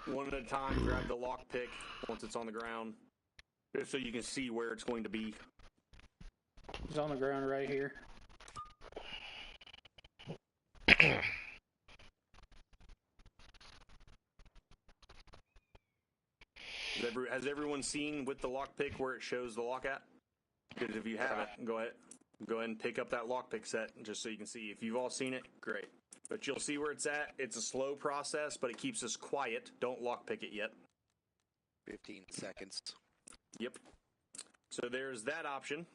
one at a time. Grab the lockpick once it's on the ground, just so you can see where it's going to be. It's on the ground right here. Has everyone seen with the lockpick where it shows the lock at? Because if you haven't, go ahead and pick up that lockpick set just so you can see. If you've all seen it, great. But you'll see where it's at. It's a slow process, but it keeps us quiet. Don't lockpick it yet. 15 seconds. Yep. So there's that option.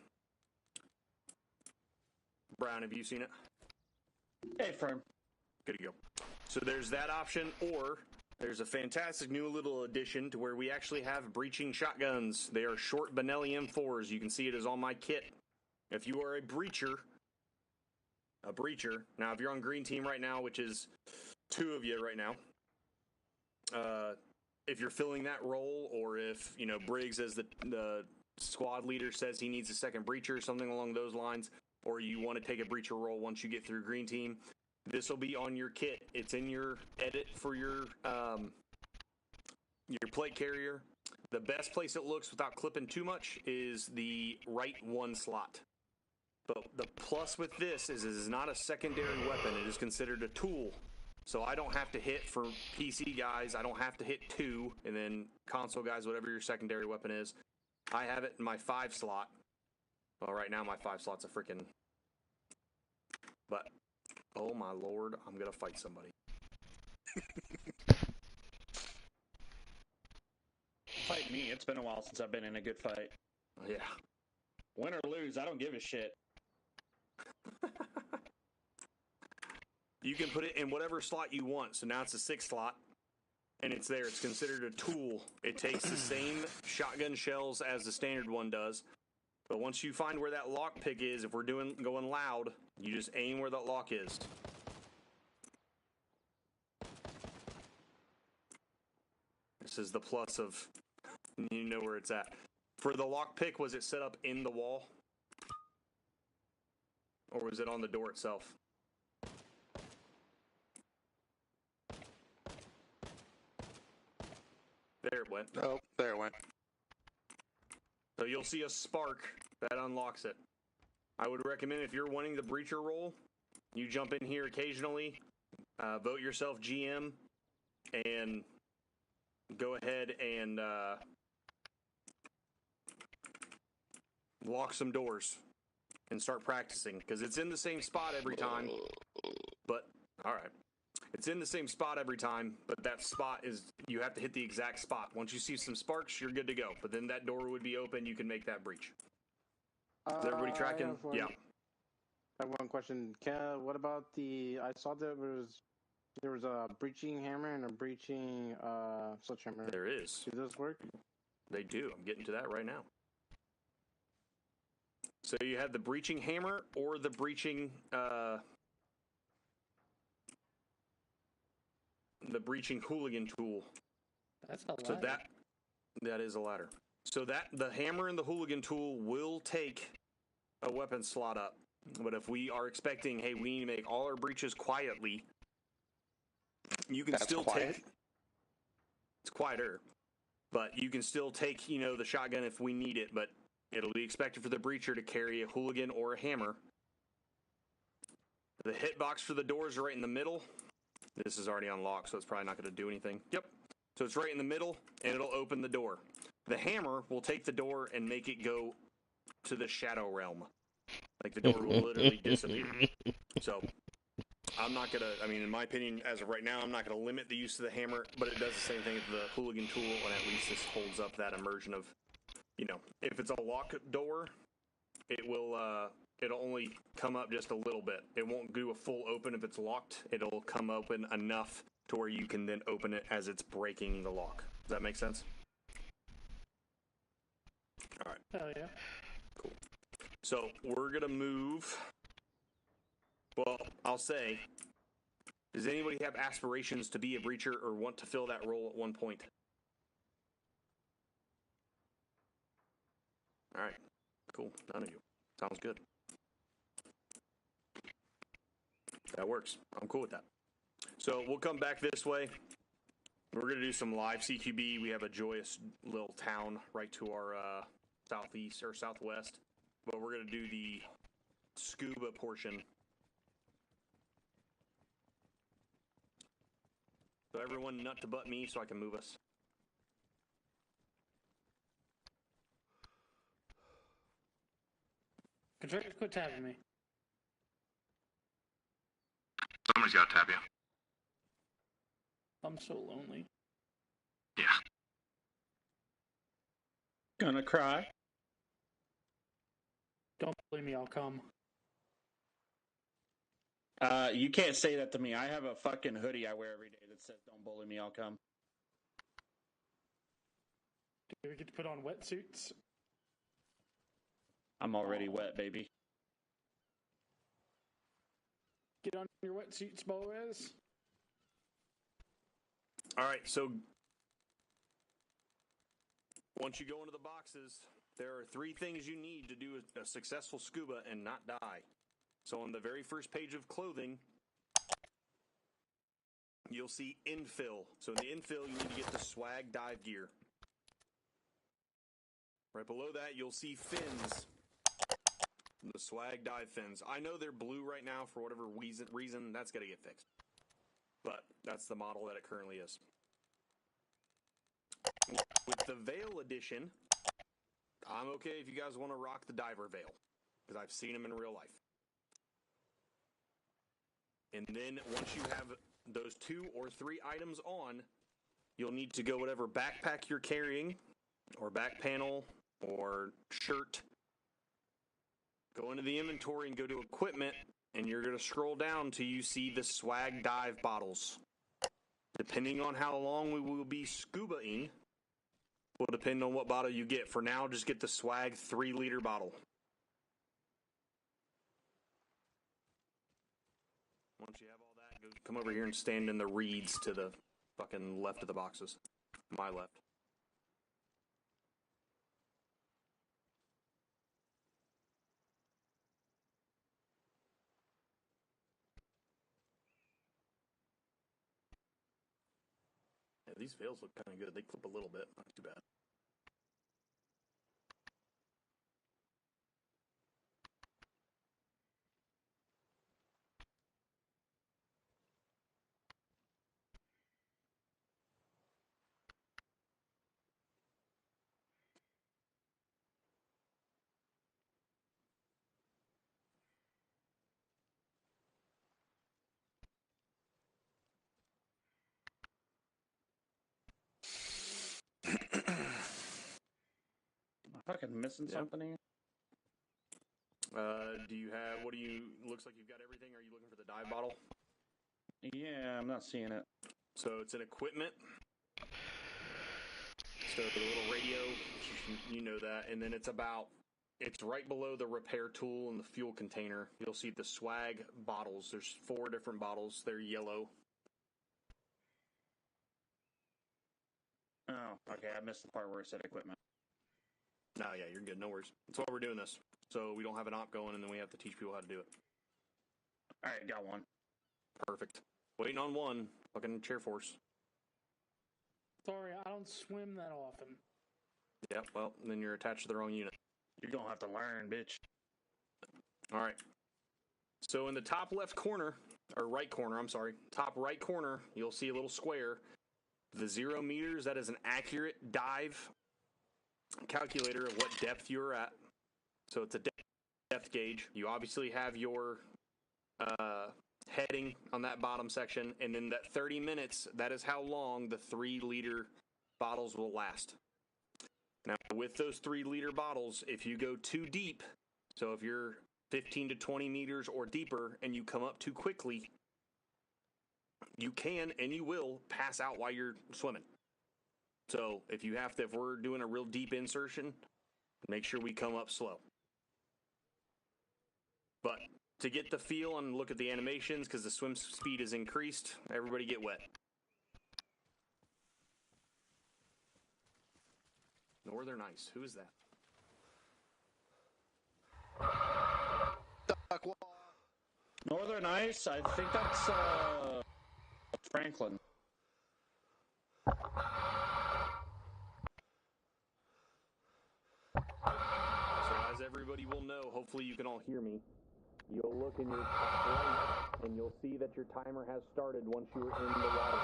Brown, have you seen it? Hey, firm. Good to go. So there's that option, or there's a fantastic new little addition to where we actually have breaching shotguns. They are short Benelli M4s. You can see it is on my kit. If you are a breacher, now if you're on green team right now, which is 2 of you right now, if you're filling that role, or if, you know, Briggs as the squad leader says he needs a second breacher or something along those lines, or you want to take a breacher role once you get through green team, this will be on your kit. It's in your edit for your plate carrier. The best place it looks without clipping too much is the right 1 slot. But the plus with this is it is not a secondary weapon. It is considered a tool. So I don't have to hit, for PC guys, I don't have to hit 2, and then console guys, whatever your secondary weapon is, I have it in my 5 slot. Well, right now my 5 slot's a freaking... But, oh my lord, I'm going to fight somebody. Fight me. It's been a while since I've been in a good fight. Yeah. Win or lose, I don't give a shit. You can put it in whatever slot you want. So now it's a 6 slot, and it's there. It's considered a tool. It takes the same shotgun shells as the standard one does. But once you find where that lockpick is, if we're going loud, you just aim where that lock is. This is the plus of, you know where it's at. For the lockpick, was it set up in the wall? Or was it on the door itself? There it went. Oh, there it went. So you'll see a spark that unlocks it. I would recommend, if you're wanting the breacher role, you jump in here occasionally, vote yourself GM, and go ahead and lock some doors and start practicing, because it's in the same spot every time. But, all right. It's in the same spot every time, but that spot is, you have to hit the exact spot. Once you see some sparks, you're good to go. But then that door would be open, you can make that breach. Is everybody tracking? Yeah. I have one question. What about I saw there was a breaching hammer and a breaching sledgehammer. There is. Do those work? They do. I'm getting to that right now. So you have the breaching hammer or the breaching hooligan tool. That's a ladder. So that is a ladder. So that the hammer and the hooligan tool will take a weapon slot up. But if we are expecting, hey, we need to make all our breaches quietly, you can still take. It's quieter, but you can still take, the shotgun if we need it. But it'll be expected for the breacher to carry a hooligan or a hammer. The hitbox for the doors are right in the middle. This is already unlocked, so it's probably not going to do anything. Yep. So it's right in the middle, and it'll open the door. The hammer will take the door and make it go to the shadow realm. Like, the door will literally disappear. So, I'm not going to, in my opinion, as of right now, I'm not going to limit the use of the hammer, but it does the same thing with the hooligan tool, and at least this holds up that immersion of, if it's a lock door, it'll only come up just a little bit. It won't do a full open if it's locked. It'll come open enough to where you can then open it as it's breaking the lock. Does that make sense? All right. Hell yeah. Cool. So we're going to move. Well, I'll say, does anybody have aspirations to be a breacher or want to fill that role at one point? All right. Cool. None of you. Sounds good. That works. I'm cool with that. So we'll come back this way. We're going to do some live CQB. We have a joyous little town right to our southeast or southwest. But we're going to do the scuba portion. So everyone nut to butt me so I can move us. Contractors, quit tapping me. Somebody's got to tap you. I'm so lonely. Yeah. Gonna cry. Don't believe me, I'll come. You can't say that to me. I have a fucking hoodie I wear every day that says "Don't bully me, I'll come." Do we get to put on wetsuits? I'm already wet, baby. Get on your wetsuits, boys. All right, so once you go into the boxes, there are 3 things you need to do a successful scuba and not die. So on the very first page of clothing, you'll see infill. So in the infill, you need to get the swag dive gear. Right below that, you'll see fins. The swag dive fins. I know they're blue right now for whatever reason. That's got to get fixed. But that's the model that it currently is. With the Veil edition, I'm okay if you guys want to rock the diver veil, because I've seen them in real life. And then once you have those 2 or 3 items on, you'll need to go whatever backpack you're carrying, or back panel, or shirt. Go into the inventory and go to equipment, and you're going to scroll down till you see the swag dive bottles. Depending on how long we will be scubaing, will depend on what bottle you get. For now, just get the swag 3-liter bottle. Once you have all that, go come over here and stand in the reeds to the fucking left of the boxes. My left. Yeah, these veils look kind of good. They clip a little bit. Not too bad. I'm fucking missing something here. Do you have, looks like you've got everything. Are you looking for the dive bottle? Yeah, I'm not seeing it. So it's an equipment. So the little radio, you know that. And then it's right below the repair tool and the fuel container. You'll see the swag bottles. There's 4 different bottles. They're yellow. Oh, okay. I missed the part where it said equipment. No, yeah, you're good. No worries. That's why we're doing this. So we don't have an op going, and then we have to teach people how to do it. All right, got one. Perfect. Waiting on one. Fucking chair force. Sorry, I don't swim that often. Yeah, well, then you're attached to the wrong unit. You're gonna have to learn, bitch. All right. So in the top left corner, or right corner, I'm sorry, top right corner, you'll see a little square. The 0 meters, that is an accurate dive calculator of what depth you're at. So it's a depth gauge. You obviously have your heading on that bottom section, and then that 30 minutes, that is how long the 3-liter bottles will last. Now, with those 3-liter bottles, if you go too deep, so if you're 15 to 20 meters or deeper and you come up too quickly, you can and you will pass out while you're swimming. So if we're doing a real deep insertion, make sure we come up slow. But to get the feel and look at the animations, because the swim speed is increased, everybody get wet. Northern Ice, who is that? Northern Ice, I think that's Franklin. So as everybody will know, hopefully you can all hear me. You'll look in your top right, and you'll see that your timer has started once you are in the water.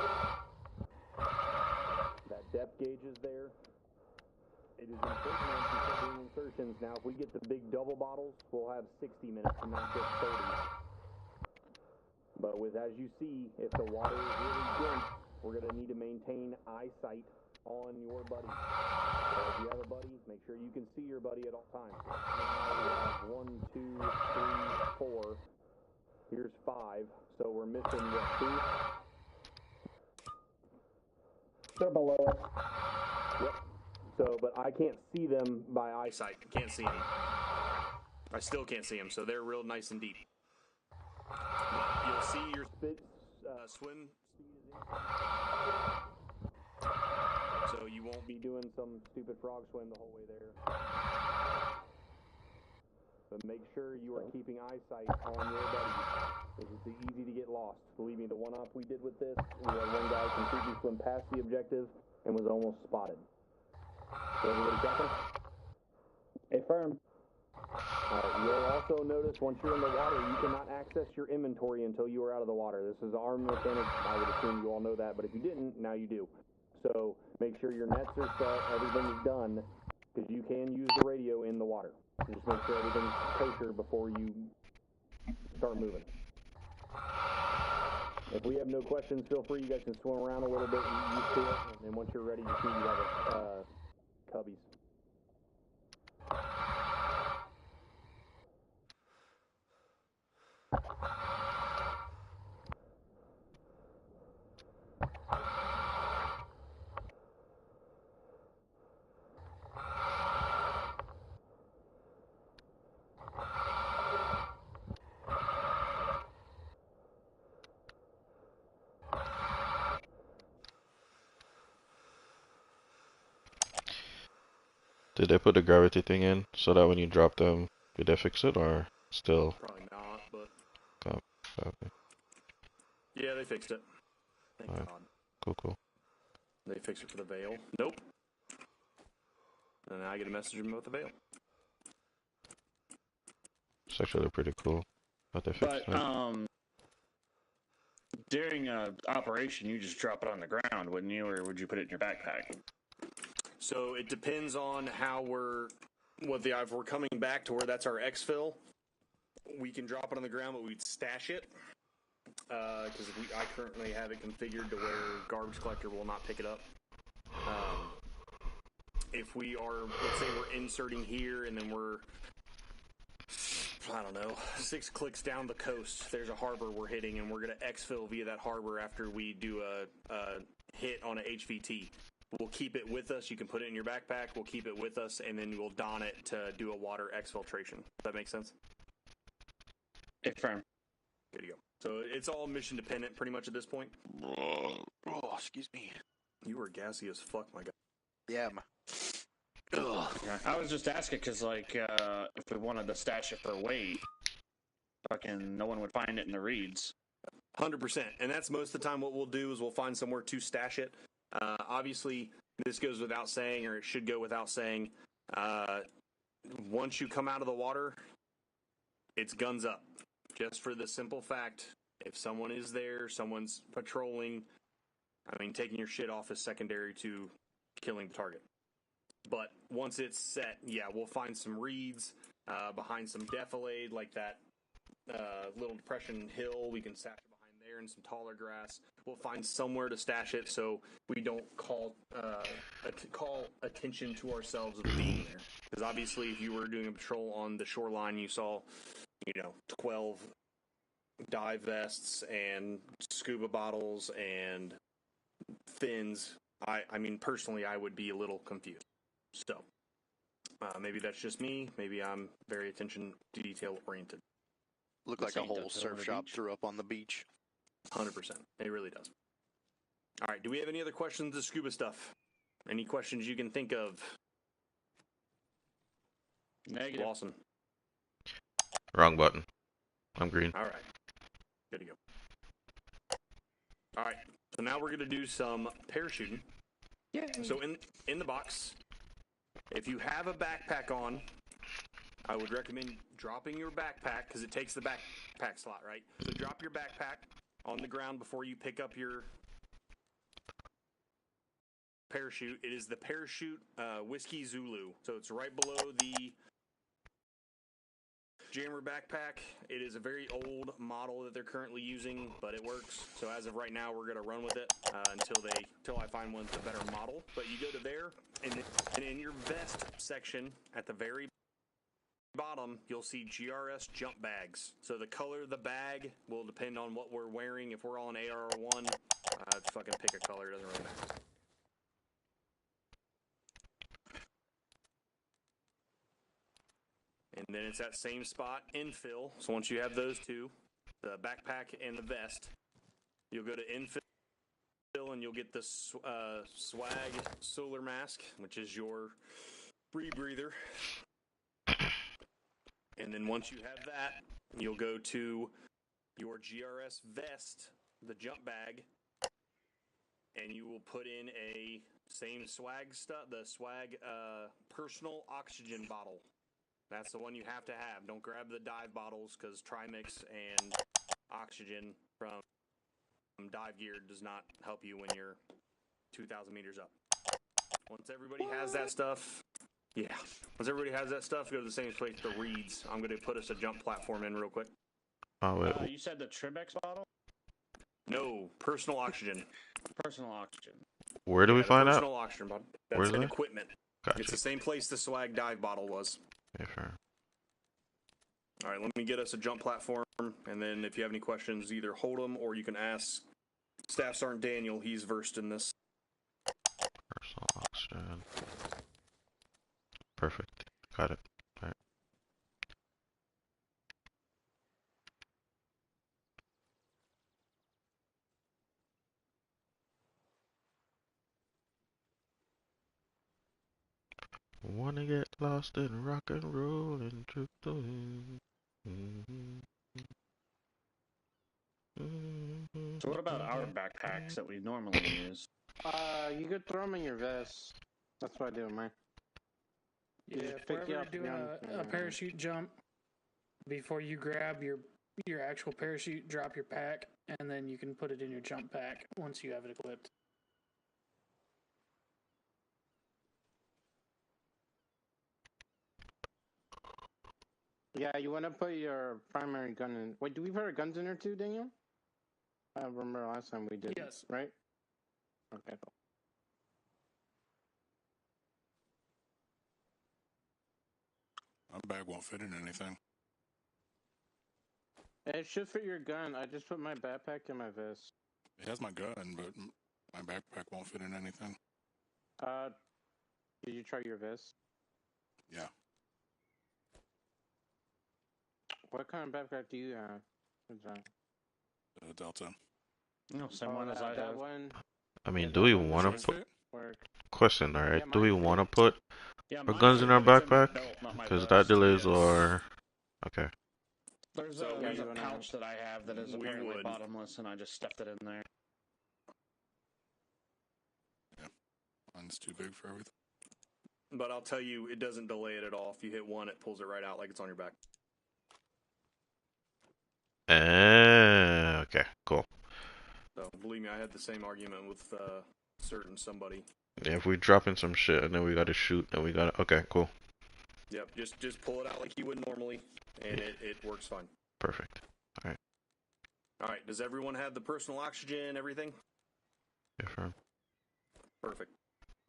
That depth gauge is there. It is important once you start doing insertions. Now, if we get the big double bottles, we'll have 60 minutes and not just 30. But as you see, if the water is really dense, we're going to need to maintain eyesight on your buddy. So if you have a buddy, make sure you can see your buddy at all times. Now we have 1, 2, 3, 4. Here's 5. So we're missing what, 2? They're below us. Yep. So, but I can't see them by eyesight. Can't see them. I still can't see them, so they're real nice and deep. But you'll see your swim speed is increasing. So you won't be doing some stupid frog swim the whole way there. But make sure you are keeping eyesight on your buddies, because it's easy to get lost. Believe me, the one-off we did with this, we had one guy completely swim past the objective and was almost spotted. So everybody tracking? Affirm. Alright, you'll also notice once you're in the water, you cannot access your inventory until you are out of the water. This is our mechanic. I would assume you all know that, but if you didn't, now you do. So make sure your nets are set, everything's done, because you can use the radio in the water. So just make sure everything's kosher before you start moving. If we have no questions, feel free. You guys can swim around a little bit, get used to it, and then once you're ready, you see you have cubbies. Did they put the gravity thing in so that when you drop them, did they fix it or still? Probably not, but Okay. yeah, they fixed it. Thank Alright. God. Cool. They fixed it for the veil. Nope. And now I get a message about the veil. It's actually pretty cool. But they fixed But it. during an operation, you just drop it on the ground, wouldn't you, or would you put it in your backpack? So it depends on how if we're coming back to where that's our exfil, we can drop it on the ground, but we'd stash it. Because I currently have it configured to where garbage collector will not pick it up. If we are, let's say we're inserting here and then we're, I don't know, 6 clicks down the coast, there's a harbor we're hitting and we're going to exfil via that harbor after we do a hit on a HVT. We'll keep it with us. You can put it in your backpack. We'll keep it with us, and then we'll don it to do a water exfiltration. Does that make sense? Affirm. Good to go. So it's all mission dependent pretty much at this point. Oh, excuse me. You were gassy as fuck, my guy. Yeah. Ugh. Yeah, I was just asking because, if we wanted to stash it for weight, fucking no one would find it in the reeds. 100%. And that's most of the time what we'll do is we'll find somewhere to stash it. Obviously, this goes without saying, or it should go without saying. Once you come out of the water, it's guns up. Just for the simple fact, if someone is there, someone's patrolling, taking your shit off is secondary to killing the target. But once it's set, yeah, we'll find some reeds behind some defilade, like that little depression hill. We can stash it behind there and some taller grass. We'll find somewhere to stash it so we don't call attention to ourselves of being there. Because obviously, if you were doing a patrol on the shoreline, you saw, 12 dive vests and scuba bottles and fins. Personally, I would be a little confused. So, maybe that's just me. Maybe I'm very attention to detail oriented. Looked like a whole surf shop threw up on the beach. 100%. It really does. All right. Do we have any other questions to scuba stuff? Any questions you can think of? Negative. Lawson. Wrong button. I'm green. All right. Good to go. All right. So now we're gonna do some parachuting. Yeah. So in the box, if you have a backpack on, I would recommend dropping your backpack because it takes the backpack slot, right? So drop your backpack on the ground before you pick up your parachute. It is the parachute Whiskey Zulu. So it's right below the jammer backpack. It is a very old model that they're currently using, but it works. So as of right now, we're gonna run with it until I find one with a better model. But you go to there, and in your vest section at the very bottom, you'll see GRS jump bags. So the color of the bag will depend on what we're wearing. If we're all in AR1, fucking pick a color. It doesn't really matter. And then it's that same spot, infill. So once you have those two, the backpack and the vest, you'll go to infill and you'll get the swag solar mask, which is your rebreather. And then once you have that, you'll go to your GRS vest, the jump bag, and you will put in a same swag stuff, the swag personal oxygen bottle. That's the one you have to have. Don't grab the dive bottles because Trimix and oxygen from dive gear does not help you when you're 2,000 meters up. Once everybody has that stuff, once everybody has that stuff, go to the same place, the reeds. I'm going to put us a jump platform in real quick. Oh, wait. You said the Tribex bottle? No, personal oxygen. Personal oxygen. Where do we find personal out? Oxygen bottle. That's Where's an that? equipment. Gotcha. It's the same place the swag dive bottle was. Yeah, sure. All right, let me get us a jump platform, and then if you have any questions, either hold them or you can ask Staff Sergeant Daniel. He's versed in this. Personal oxygen. Perfect. Got it. All right. Wanna get lost in rock and roll and trip the wind. So what about our backpacks that we normally use? You could throw them in your vest. That's what I do with mine. Yeah, Just if pick we're you ever up doing again. a parachute jump, before you grab your actual parachute, drop your pack, and then you can put it in your jump pack once you have it equipped. Yeah, you want to put your primary gun in. Wait, do we put our guns in there too, Daniel? I remember last time we did. Yes. Right? Okay, cool. My bag won't fit in anything. It should fit your gun. I just put my backpack in my vest. It has my gun, but my backpack won't fit in anything. Did you try your vest? Yeah. What kind of backpack do you have? What's that? Delta. No, same one as I that have. one. I mean, Yeah, do that we one want to doesn't put... work. Question, alright. Yeah, Do we mine want to fit. put Yeah, our mine guns fit, in our but it's my backpack? belt, not my Because vest. that delays Yes. our... Okay. There's So a you pouch that I have that is we apparently would. bottomless, and I just stuffed it in there. Mine's too big for everything. But I'll tell you, it doesn't delay it at all. If you hit one, it pulls it right out like it's on your back. Okay, cool. So believe me, I had the same argument with certain somebody. Yeah, if we drop in some shit and then we gotta shoot and we gotta... Okay, cool. Yep, just pull it out like you would normally, and it works fine. Perfect. Alright. All right, does everyone have the personal oxygen, everything? Yeah, sure. Perfect.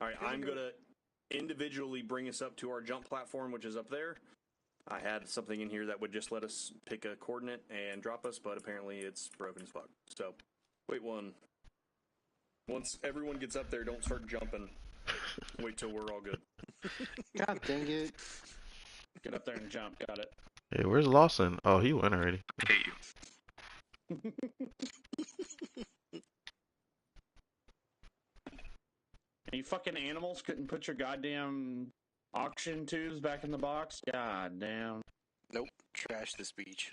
All right, I'm going to individually bring us up to our jump platform, which is up there. I had something in here that would just let us pick a coordinate and drop us, but apparently it's broken as fuck. So, wait one. Once everyone gets up there, don't start jumping. Wait till we're all good. God dang it. Get up there and jump. Got it. Hey, where's Lawson? Oh, he went already. I hate you. You fucking animals couldn't put your goddamn oxygen tubes back in the box? God damn. Nope. Trash this beach.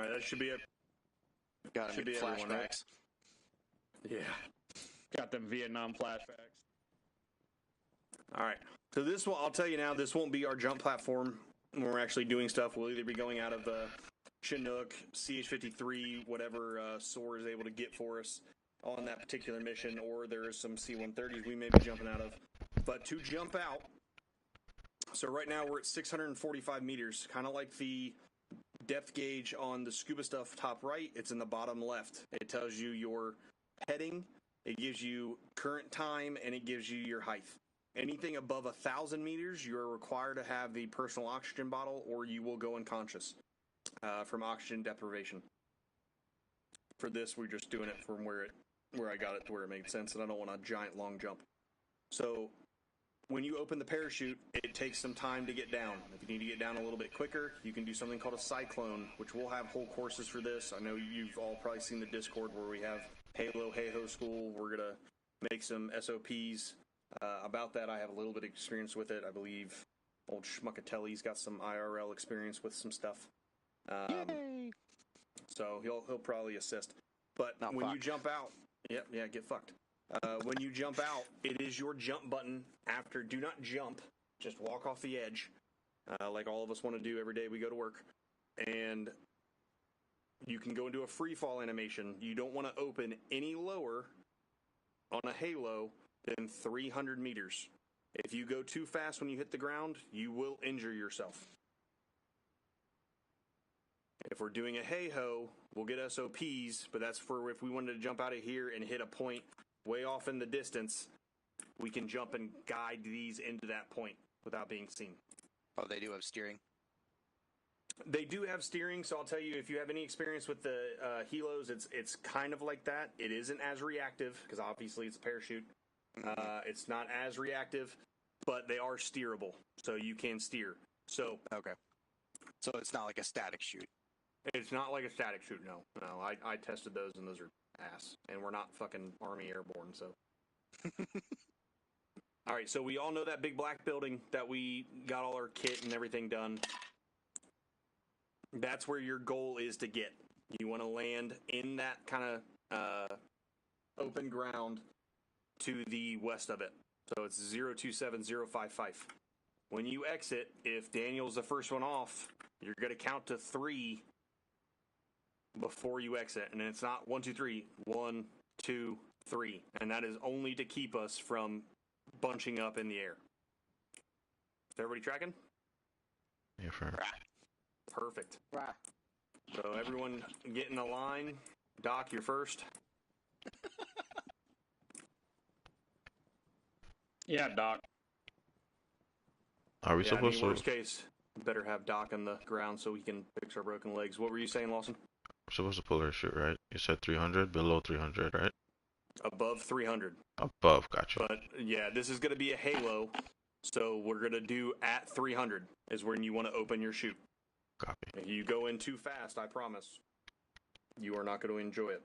All right, that should be it. Got Should him be in everyone, right? flashbacks. Yeah. Got them Vietnam flashbacks. All right. So this will, I'll tell you now, this won't be our jump platform when we're actually doing stuff. We'll either be going out of Chinook, CH-53, whatever SOAR is able to get for us on that particular mission, or there is some C-130s we may be jumping out of. But to jump out, so right now we're at 645 meters, kind of like the depth gauge on the scuba stuff top right. It's in the bottom left. It tells you your heading, it gives you current time, and it gives you your height. Anything above 1,000 meters, you are required to have the personal oxygen bottle, or you will go unconscious from oxygen deprivation. For this, we're just doing it from where I got it to where it made sense, and I don't want a giant long jump. So when you open the parachute, it takes some time to get down. If you need to get down a little bit quicker, you can do something called a cyclone, which we'll have whole courses for this. I know you've all probably seen the Discord where we have Halo, Hey-Ho School. We're going to make some SOPs about that. I have a little bit of experience with it. I believe old Schmuckatelli's got some IRL experience with some stuff. Yay! So he'll probably assist. But when you jump out, yeah, get fucked. When you jump out, it is your jump button after. Do not jump. Just walk off the edge, like all of us want to do every day we go to work. And you can go into a free fall animation. You don't want to open any lower on a halo than 300 meters. If you go too fast when you hit the ground, you will injure yourself. If we're doing a hey-ho, we'll get SOPs, but that's for if we wanted to jump out of here and hit a point way off in the distance, we can jump and guide these into that point without being seen. Oh, they do have steering? They do have steering, so I'll tell you, if you have any experience with the helos, it's kind of like that. It isn't as reactive, because obviously it's a parachute. It's not as reactive, but they are steerable, so you can steer. So Okay. So it's not like a static shoot. it's not like a static shoot, no. No, I tested those, and those are ass. And we're not fucking Army Airborne, so. All right, so we all know that big black building that we got all our kit and everything done. That's where your goal is to get. You want to land in that kind of open ground to the west of it. So it's 027055. When you exit, if Daniel's the first one off, you're going to count to 3 before you exit. And it's not 1, 2, 3. 1, 2, 3. And that is only to keep us from bunching up in the air. Is everybody tracking? Yeah, fair. Perfect. Right. So everyone get in a line. Doc, you're first. Yeah, Doc. Are we Yeah, I supposed mean, to? worst case, better have Doc on the ground so he can fix our broken legs. What were you saying, Lawson? We're supposed to pull our chute, right? You said 300, below 300, right? Above 300. Above, gotcha. But yeah, this is going to be a halo, so we're going to do at 300 is when you want to open your chute. Copy. If you go in too fast, I promise, you are not going to enjoy it.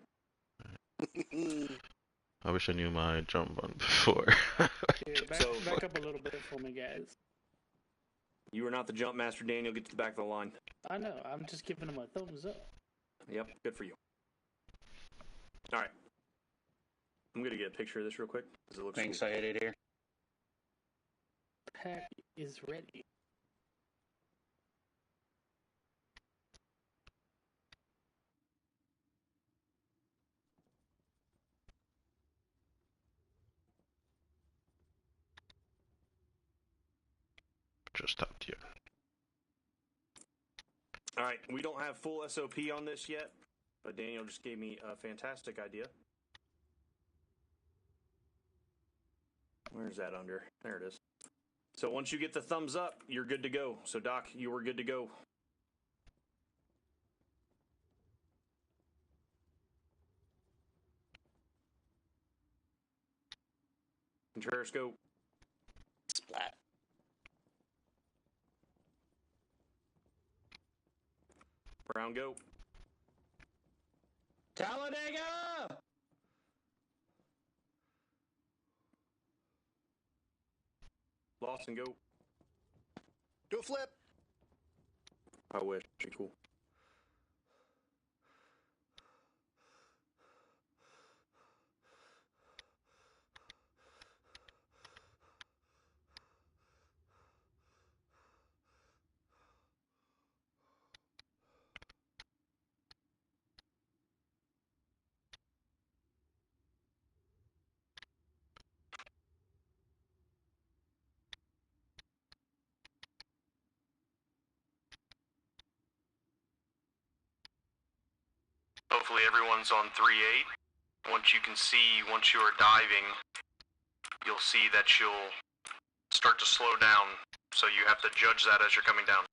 I wish I knew my jump button before. Dude, back up a little bit for me, guys. You are not the jump master, Daniel. Get to the back of the line. I know. I'm just giving him a thumbs up. Yep, good for you. All right. I'm going to get a picture of this real quick because it looks Thanks, cool. I hate it here. Pack is ready. Just tapped here. All right, we don't have full SOP on this yet, but Daniel just gave me a fantastic idea. Where's that under? There it is. So once you get the thumbs up, you're good to go. So Doc, you were good to go. Contreras, go. Splat. Brown, go. Talladega! Lawson, go. Do a flip. I wish. Be cool. Hopefully everyone's on 3-8. Once you are diving, you'll see that you'll start to slow down. So you have to judge that as you're coming down.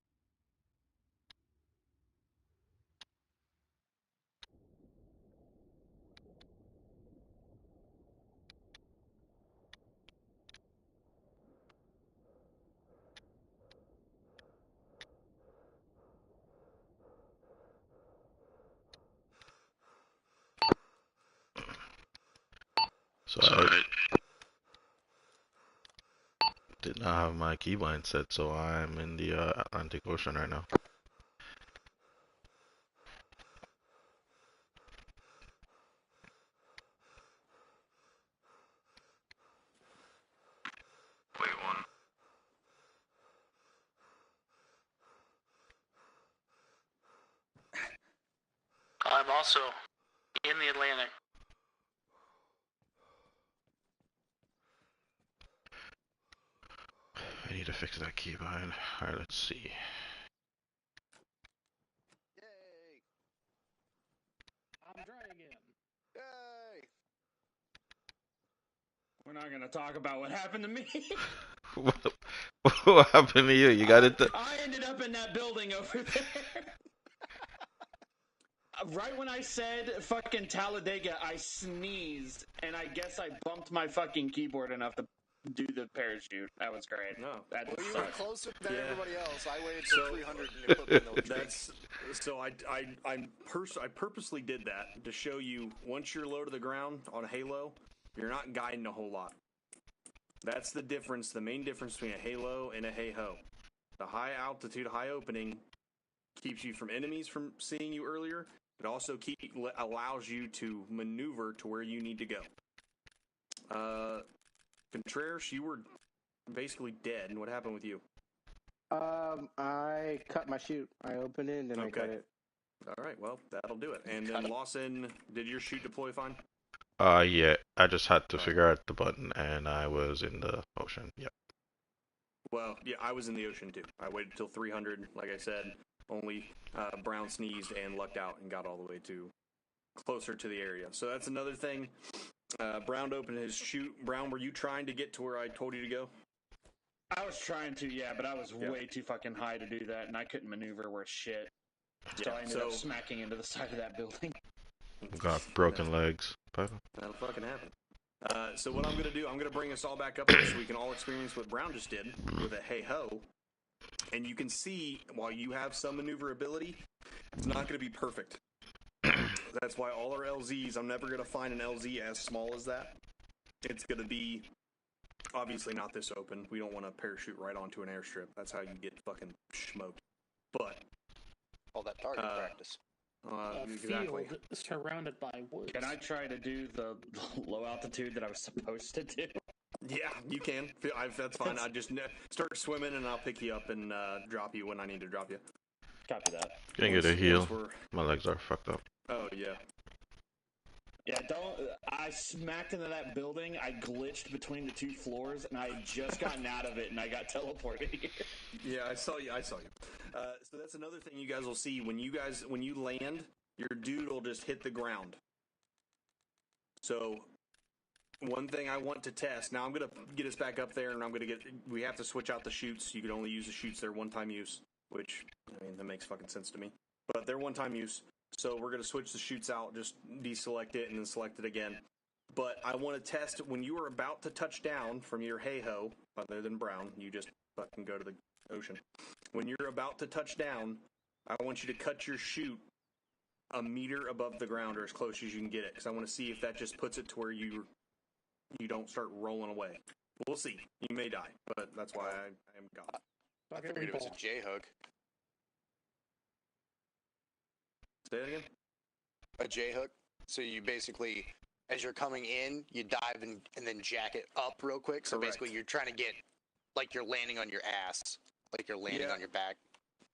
So I did not have my keybind set, so I'm in the Atlantic Ocean right now. Wait one. I'm also in the Atlantic. I need to fix that keybind. Alright, let's see. Yay! I'm dry again. Yay! We're not gonna talk about what happened to me. What happened to you? You got it. I ended up in that building over there. Right when I said fucking Talladega, I sneezed, and I guess I bumped my fucking keyboard enough to do the parachute. That was great. No. That Well, you were sucked. closer than Yeah. everybody else. I waited till 300 and you put me in the tree. That's so. I purposely did that to show you. Once you're low to the ground on a Halo, you're not guiding a whole lot. That's the difference. The main difference between a Halo and a Hey-Ho. The high altitude, high opening keeps you from enemies from seeing you earlier. It also allows you to maneuver to where you need to go. Contreras, you were basically dead. And what happened with you? I cut my chute. I opened it and I cut it. All right, well, that'll do it. And then Lawson, did your chute deploy fine? Yeah, I just had to figure out the button, and I was in the ocean. Yep. Well, yeah, I was in the ocean too. I waited till 300, like I said. Only Brown sneezed and lucked out and got all the way to closer to the area. So that's another thing. Brown opened his chute. Brown, were you trying to get to where I told you to go? I was trying to, yeah, but I was way too fucking high to do that, and I couldn't maneuver worth shit. So I ended up smacking into the side of that building. Got broken legs. That'll fucking happen. So what I'm going to do, I'm going to bring us all back up here so we can all experience what Brown just did with a hey-ho. And you can see, while you have some maneuverability, it's not going to be perfect. That's why all our LZs, I'm never going to find an LZ as small as that. It's going to be, obviously not this open. We don't want to parachute right onto an airstrip. That's how you get fucking smoked. But All that target practice. exactly. Field surrounded by woods. Can I try to do the low altitude that I was supposed to do? Yeah, you can. That's fine. I just start swimming and I'll pick you up and drop you when I need to drop you. Copy that. Can't get a heal. My legs are fucked up. Oh, yeah. Yeah, I smacked into that building, I glitched between the two floors, and I had just gotten out of it, and I got teleported here. Yeah, I saw you. So that's another thing you guys will see. When you land, your dude will just hit the ground. So one thing I want to test, now I'm going to get us back up there, and we have to switch out the chutes. You can only use the chutes, they're one-time use, which, I mean, that makes fucking sense to me. But they're one-time use. So we're going to switch the chutes out, just deselect it and then select it again. But I want to test when you are about to touch down from your hey-ho, other than Brown, you just fucking go to the ocean. When you're about to touch down, I want you to cut your chute a meter above the ground or as close as you can get it, because I want to see if that just puts it to where you don't start rolling away. We'll see. You may die, but that's why I am God. I figured it was a J-hook. Say that again? A J-hook. So you basically, as you're coming in, you dive and then jack it up real quick. So Correct. basically you're trying to get, like you're landing on your ass. Like you're landing on your back.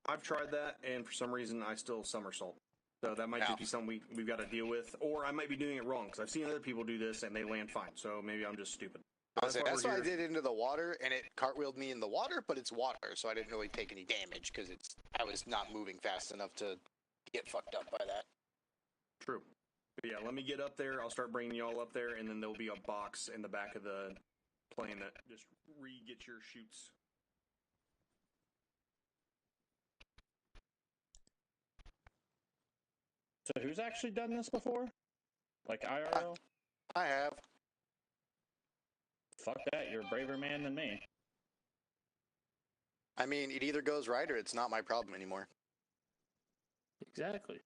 I've tried that, and for some reason I still somersault. So that might just be something we've got to deal with. Or I might be doing it wrong, because I've seen other people do this, and they land fine. So maybe I'm just stupid. That's why I did into the water, and it cartwheeled me in the water, but it's water, so I didn't really take any damage, because I was not moving fast enough to get fucked up by that. True. But yeah, let me get up there. I'll start bringing y'all up there, and then there'll be a box in the back of the plane that just re-get your shoots. So who's actually done this before? Like IRL? I have. Fuck that, you're a braver man than me. I mean, it either goes right or it's not my problem anymore. Exactly.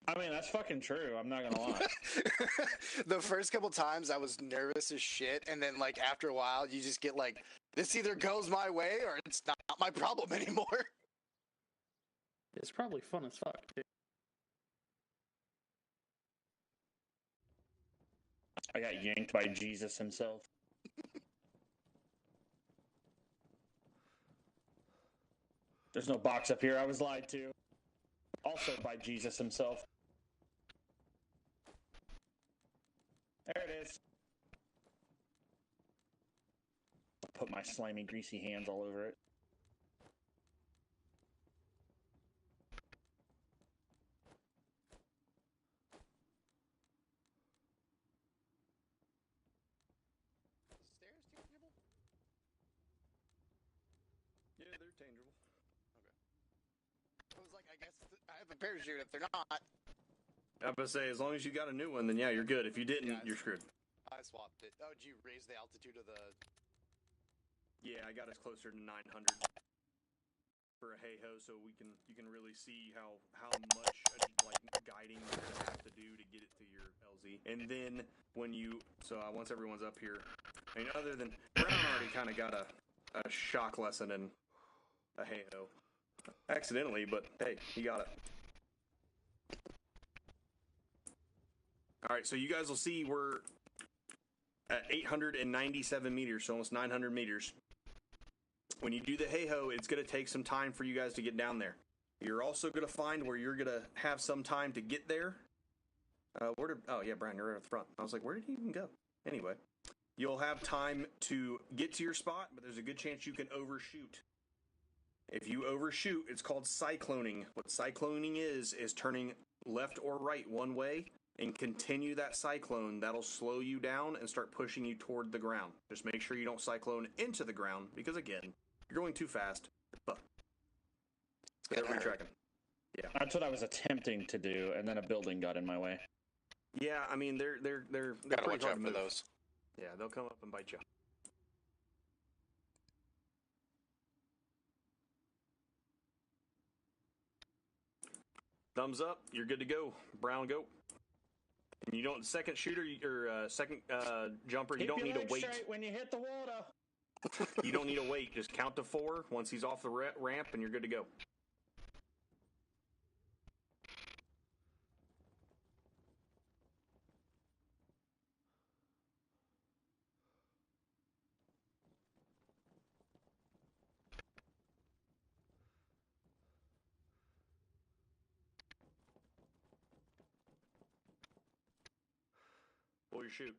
I mean, that's fucking true. I'm not gonna lie. The first couple times I was nervous as shit, and then like after a while, you just get like, this either goes my way or it's not my problem anymore. It's probably fun as fuck, dude. I got yanked by Jesus himself. There's no box up here. I was lied to. Also by Jesus himself. There it is. I'll put my slimy, greasy hands all over it. Stairs tangible? Yeah, they're tangible. I was like, I guess I have a parachute if they're not. I was gonna say, as long as you got a new one, then yeah, you're good. If you didn't, Yeah, you're screwed. I swapped it. Oh, did you raise the altitude of the... Yeah, I got us closer to 900 for a hey-ho, so you can really see how much like guiding you're gonna have to do to get it to your LZ. And then when you once everyone's up here, I mean, other than Brown already kind of got a shock lesson in a hey-ho, accidentally, but hey, he got it. All right, so you guys will see we're at 897 meters, so almost 900 meters. When you do the hey-ho, it's going to take some time for you guys to get down there. You're also going to find where you're going to have some time to get there. Oh, yeah, Brian, you're right at the front. I was like, where did he even go? Anyway, you'll have time to get to your spot, but there's a good chance you can overshoot. If you overshoot, it's called cycloning. What cycloning is turning left or right one way and continue that cyclone. That'll slow you down and start pushing you toward the ground. Just make sure you don't cyclone into the ground because, again, you're going too fast. But get everybody tracking. Yeah, That's what I was attempting to do, and then a building got in my way. yeah. I mean, they're Gotta pretty watch hard out to for move. those. Yeah, they'll come up and bite you. Thumbs up. You're good to go. Brown, go. And you don't second shooter or second jumper. You don't need to wait. When you hit the water. You don't need to wait. Just count to 4 once he's off the ramp, and you're good to go. Pull your shoot.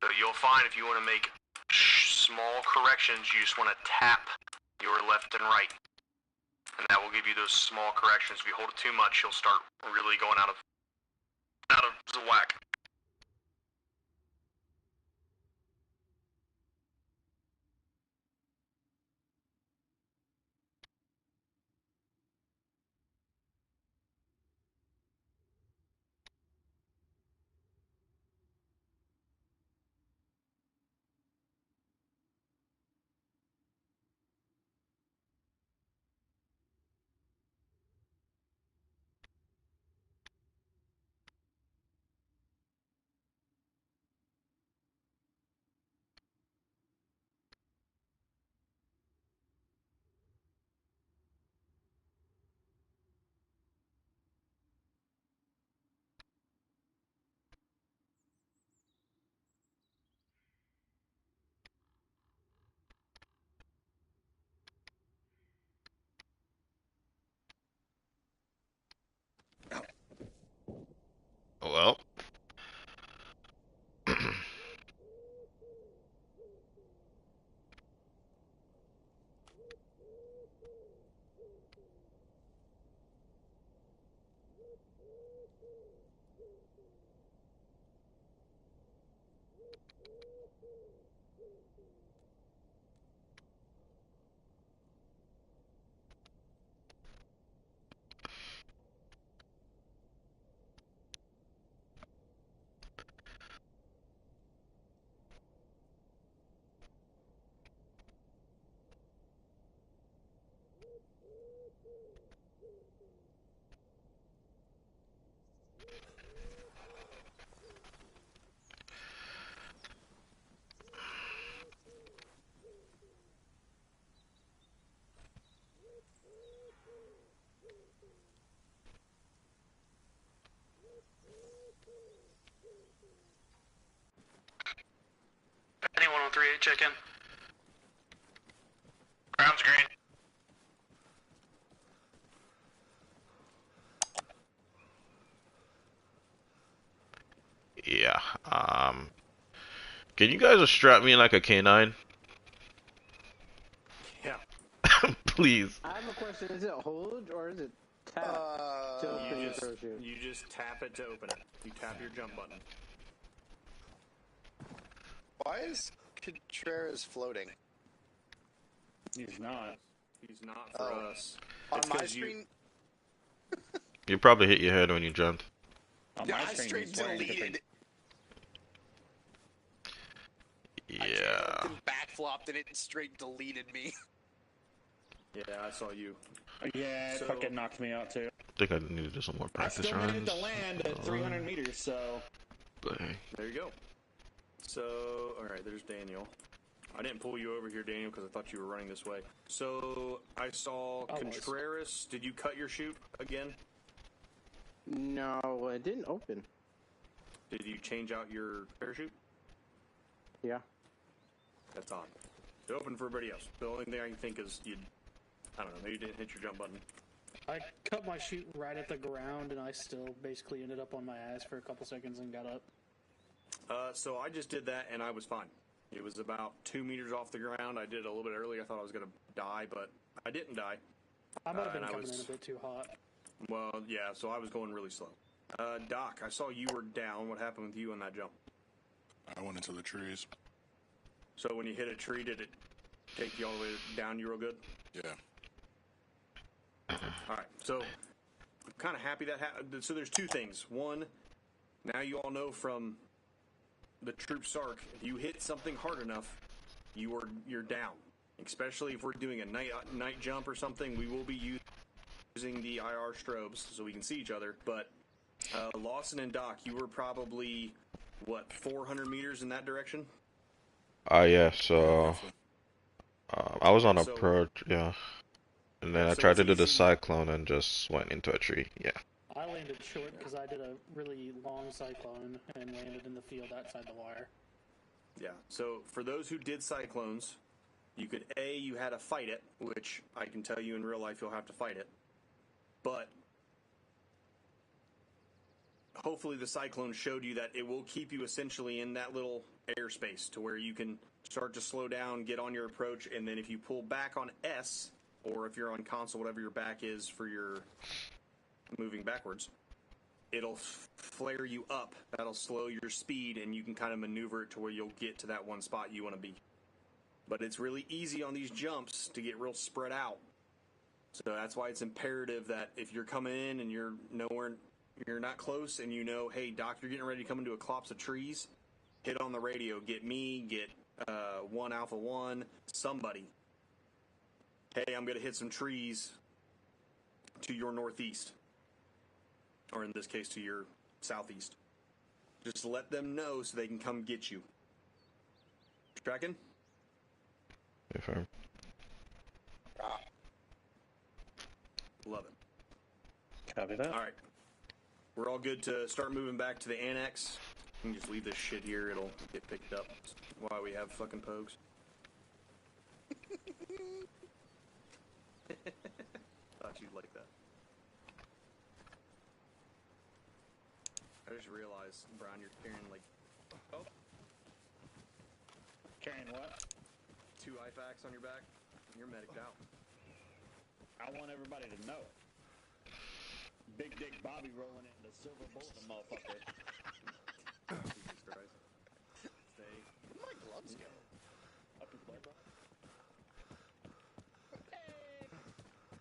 So you'll find if you want to make small corrections, you just want to tap your left and right. And that will give you those small corrections. If you hold it too much, you'll start really going out of the whack. Anyone on 3-8 check in? Ground's green. Yeah. Can you guys just strap me in like a canine? Yeah. Please. I have a question. Is it hold or is it tap to open your parachute? You just tap it to open it. You tap your jump button. Why is Contreras floating? He's not. He's not for us. On It's my 'cause screen, You probably hit your head when you jumped. On yeah, my I screen, straight he's wearing deleted. I Yeah. jumped and backflopped and it straight deleted me. Yeah, I saw you. Yeah, it So- fucking knocked me out too. I think I need to do some more I practice still made it runs. to land at 300 meters, so But hey, There you go. So, alright, there's Daniel. I didn't pull you over here, Daniel, because I thought you were running this way. So, I saw I was. Contreras. Did you cut your chute again? No, it didn't open. Did you change out your parachute? Yeah. That's odd. It opened for everybody else. The only thing I can think is I don't know, maybe you didn't hit your jump button. I cut my chute right at the ground, and I still basically ended up on my ass for a couple seconds and got up. So I just did that and I was fine. It was about 2 meters off the ground. I did it a little bit early. I thought I was going to die, but I didn't die. I might have been and I coming was- in a bit too hot. Well, yeah, so I was going really slow. Doc, I saw you were down. What happened with you on that jump? I went into the trees. So when you hit a tree, did it take you all the way down you real good? Yeah. All right, so I'm kind of happy that happened. So there's two things. One, now you all know from the troop SARC, if you hit something hard enough, you're down. Especially if we're doing a night jump or something, we will be using the IR strobes so we can see each other. But Lawson and Doc, you were probably 400 meters in that direction. yeah. So Roughly. I was on So- approach. Yeah. And then I So tried it's to do the easy. cyclone and just went into a tree. Yeah. I landed short because I did a really long cyclone and landed in the field outside the wire. Yeah. So for those who did cyclones, you had to fight it, which I can tell you in real life you'll have to fight it. But hopefully the cyclone showed you that it will keep you essentially in that little airspace to where you can start to slow down, get on your approach, and then if you pull back on S, or if you're on console, whatever your back is for your moving backwards, it'll flare you up. That'll slow your speed, and you can kind of maneuver it to where you'll get to that one spot you want to be. But it's really easy on these jumps to get real spread out. So that's why it's imperative that if you're coming in and you're not close, and you know, hey, Doc, you're getting ready to come into a copse of trees, hit on the radio, get me, get 1 Alpha 1, somebody. Hey, I'm going to hit some trees to your northeast. Or in this case, to your southeast. Just let them know so they can come get you. Tracking? If I'm Love it. copy that. All right. We're all good to start moving back to the annex. You can just leave this shit here. It'll get picked up while we have fucking pogues. Thought you'd like that. I just realized, Brian, you're carrying like Carrying what? 2 IFACs on your back. You're mediced out. I want everybody to know it. Big Dick Bobby rolling in the silver bullet, motherfucker. Jesus Christ. Stay. Where'd my gloves go? Up his butt. Hey!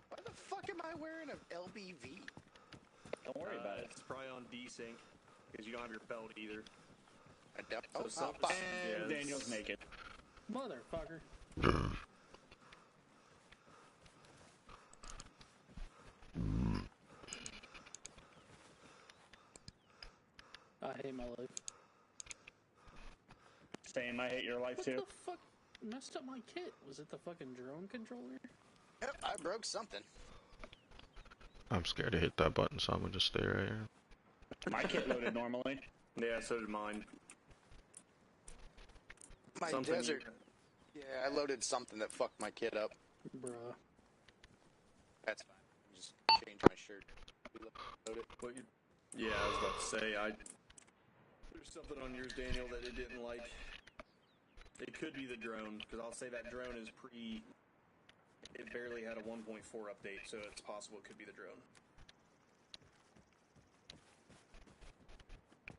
Why the fuck am I wearing an LBV? Don't worry about it. It's probably on desync because you don't have your belt either. I don't. Oh, So fuck. And yeah, Daniel's naked. Motherfucker. I hate my life. Same, I hate your life What too. the fuck messed up my kit? Was it the fucking drone controller? Yep, I broke something. I'm scared to hit that button, so I'm gonna just stay right here. My kit loaded normally. Yeah, so did mine. My Something desert. Yeah, I loaded something that fucked my kid up. Bruh. That's fine. Just change my shirt. Load it. Yeah, I was about to say, there's something on yours, Daniel, that it didn't like. It could be the drone, because I'll say that drone is it barely had a 1.4 update, so it's possible it could be the drone.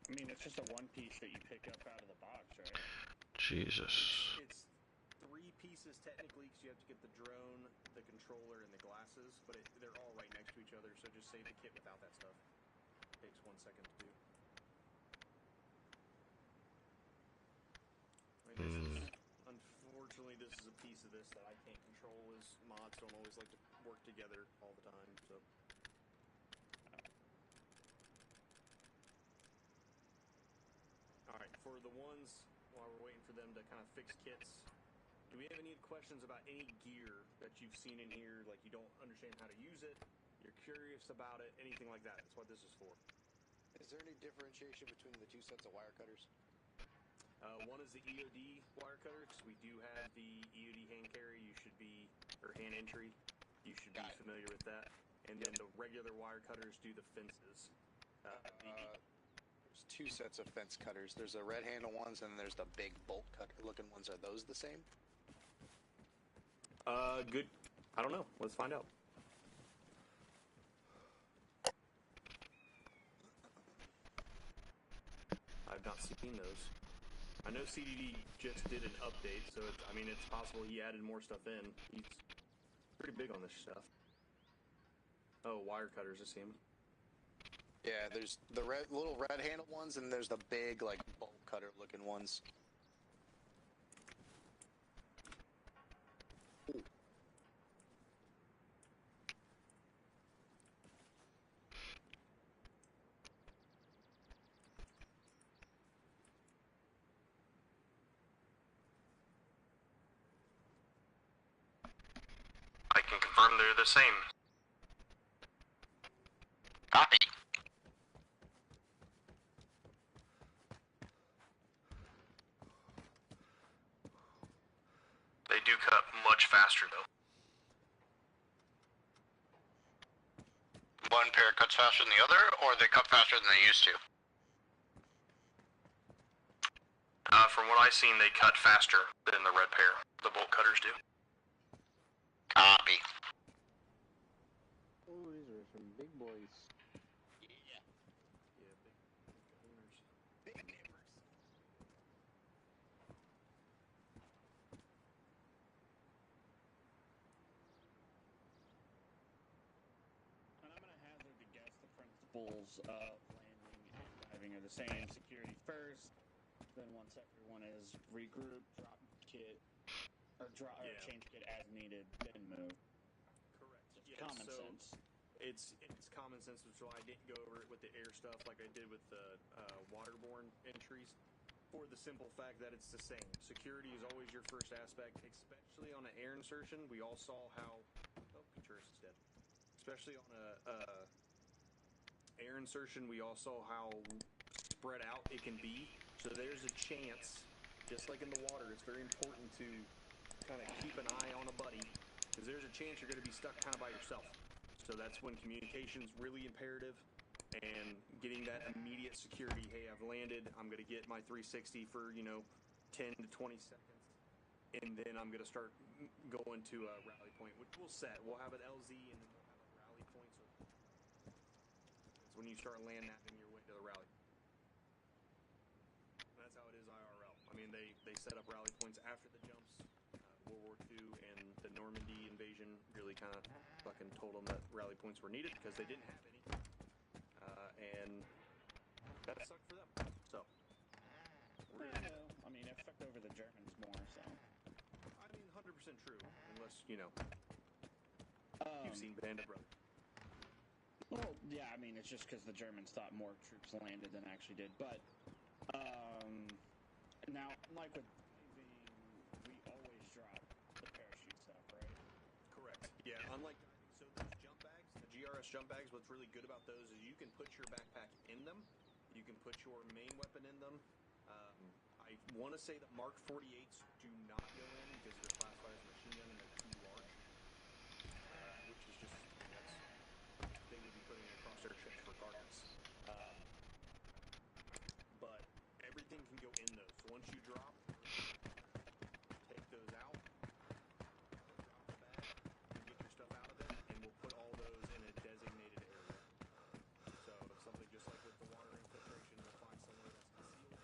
I mean, it's just a one piece that you pick up out of the box, right? Jesus. It's 3 pieces technically, because you have to get the drone, the controller, and the glasses, but they're all right next to each other, so just save the kit without that stuff. Takes 1 second to do. Unfortunately, this is a piece of this that I can't control, as mods don't always like to work together all the time, so. Alright, for the ones, while we're waiting for them to kind of fix kits, do we have any questions about any gear that you've seen in here, like you don't understand how to use it, you're curious about it, anything like that? That's what this is for. Is there any differentiation between the 2 sets of wire cutters? One is the EOD wire cutter, because we do have the EOD hand carry. You should be, or hand entry. You should be familiar with that. And then the regular wire cutters do the fences. There's 2 sets of fence cutters. There's the red handle ones, and there's the big bolt cutter looking ones. Are those the same? Good. I don't know. Let's find out. I've not seen those. I know CDD just did an update, so it's possible he added more stuff in. He's pretty big on this stuff. Oh, wire cutters, I see him. Yeah, there's the little red handle ones, and there's the big, like, bolt cutter looking ones. Ooh. I can confirm they're the same. Copy. They do cut much faster, though. One pair cuts faster than the other, or they cut faster than they used to? From what I've seen, they cut faster than the red pair. The bolt cutters do. Copy. Oh, these are some big boys. Yeah. Yeah, big owners. Big nippers. And I'm going to hazard to guess the principles of landing and diving are the same. Security first, then once everyone is regrouped, drop kit, or change kit as needed, then move. Correct. Just Yeah, common so sense. It's common sense, which is why I didn't go over it with the air stuff like I did with the waterborne entries, for the simple fact that it's the same. Security is always your first aspect, especially on an air insertion. We all saw how... Oh, Contreras is dead. Especially on a air insertion, we all saw how spread out it can be. So there's a chance, just like in the water, it's very important to kind of keep an eye on a buddy, because there's a chance you're going to be stuck kind of by yourself. So that's when communication is really imperative, and getting that immediate security. Hey, I've landed. I'm going to get my 360 for 10 to 20 seconds, and then I'm going to start going to a rally point, which we'll set. We'll have an LZ, and then we'll have a rally point. So when you start land napping your way to the rally. That's how it is IRL. I mean, they set up rally points after the jumps. World War II and the Normandy invasion really kind of fucking told them that rally points were needed because they didn't have any. And that sucked for them. So. Well, I mean, it fucked over the Germans more, so. I mean, 100% true. Unless, you've seen Band of Brothers. Well, yeah, I mean, it's just because the Germans thought more troops landed than actually did. But, now, unlike with diving, we always drop the parachute stuff, right? Correct. Yeah, unlike diving. So those jump bags, the GRS jump bags, what's really good about those is you can put your backpack in them. You can put your main weapon in them. I want to say that Mark 48s do not go in because they're classified as machine gun and they're too large. Which is just, they would be putting it across their ships regardless. But everything can go in those. So once you drop, take those out, drop the bag, and get your stuff out of it, and we'll put all those in a designated area. So it's something just like with the water infiltration, we'll find somewhere that's concealed.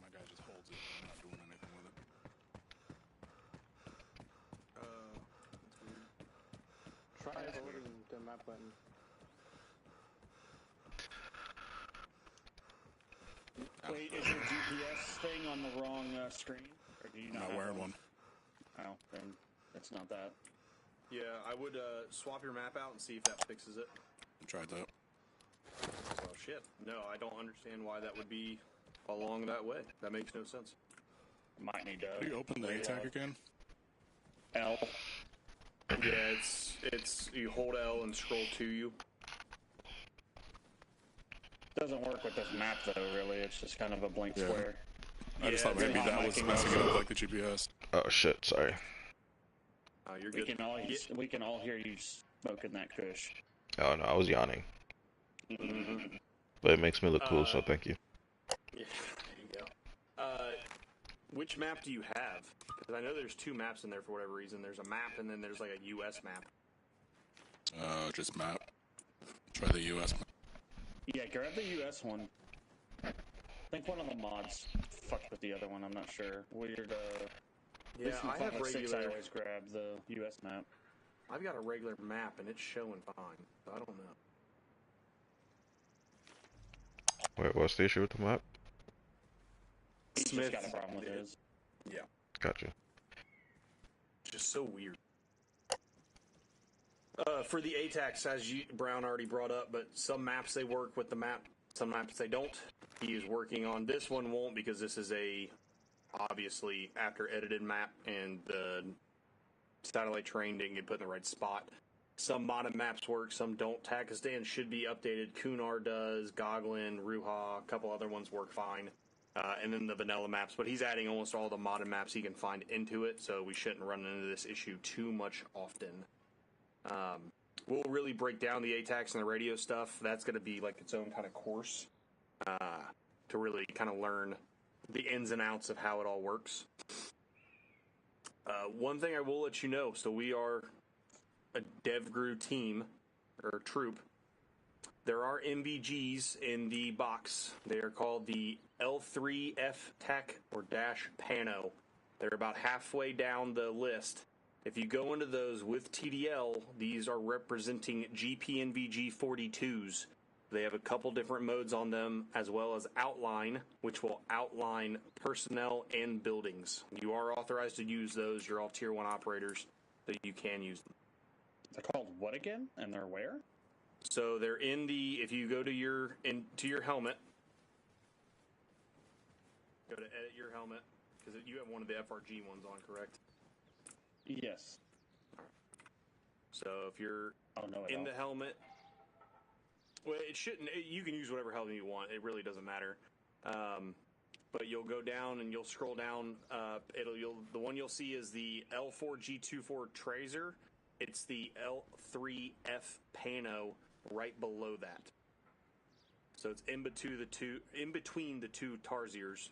My guy just holds it. I'm not doing anything with it. That's weird. Try holding the map button. Wait, is your GPS thing on the wrong screen? Or do you I'm not not have wearing one. Oh, then it's not that. Yeah, I would swap your map out and see if that fixes it. Tried that. So shit. No, I don't understand why that would be along that way. That makes no sense. Might need to. How do you open the ATAC again? L. Yeah, it's you hold L and scroll to you. Doesn't work with this map though. Really, it's just kind of a blank square. I just thought Yeah, maybe that was messing it up like the GPS. Oh shit, sorry. You're We good. can all hear you smoking that kush. Oh no, I was yawning. Mm-hmm. But it makes me look cool, so thank you. Yeah, there you go. Which map do you have? Because I know there's two maps in there for whatever reason. There's a map and then there's like a US map. Just map. Try the US map. Yeah, grab the US one. I think one of the mods fucked with the other one. I'm not sure. Weird. Yeah, I have 5.6, regular. I always grab the US map. I've got a regular map and it's showing fine. So I don't know. Wait, what's the issue with the map? He's Smith just got a problem with did it. his. Yeah, Gotcha. just so weird. For the ATACs, as Brown already brought up, but some maps they work with the map, some maps they don't. He is working on this one won't because this is a obviously after edited map and the satellite terrain didn't get put in the right spot. Some modded maps work, some don't. Takistan should be updated. Kunar does, Goglin, Ruha, a couple other ones work fine. And then the vanilla maps, but he's adding almost all the modded maps he can find into it, so we shouldn't run into this issue too much often. We'll really break down the ATACs and the radio stuff. That's going to be like its own kind of course to really kind of learn the ins and outs of how it all works. One thing I will let you know, so we are a DevGru team, or troop. There are MVGs in the box. They are called the L3F TAC or Dash Pano. They're about halfway down the list. If you go into those with TDL, these are representing GPNVG 42s. They have a couple different modes on them, as well as Outline, which will outline personnel and buildings. You are authorized to use those. You're all Tier 1 operators, so you can use them. They're called what again? And they're where? So they're in the, if you go to your helmet, go to edit your helmet, because you have one of the FRG ones on, correct? Yes. So if you're Oh no, in the helmet, well, it shouldn't. You can use whatever helmet you want. It really doesn't matter. But you'll go down and you'll scroll down. The one you'll see is the L4G24 Tracer. It's the L3F Pano right below that. So it's in between the two Tarsiers.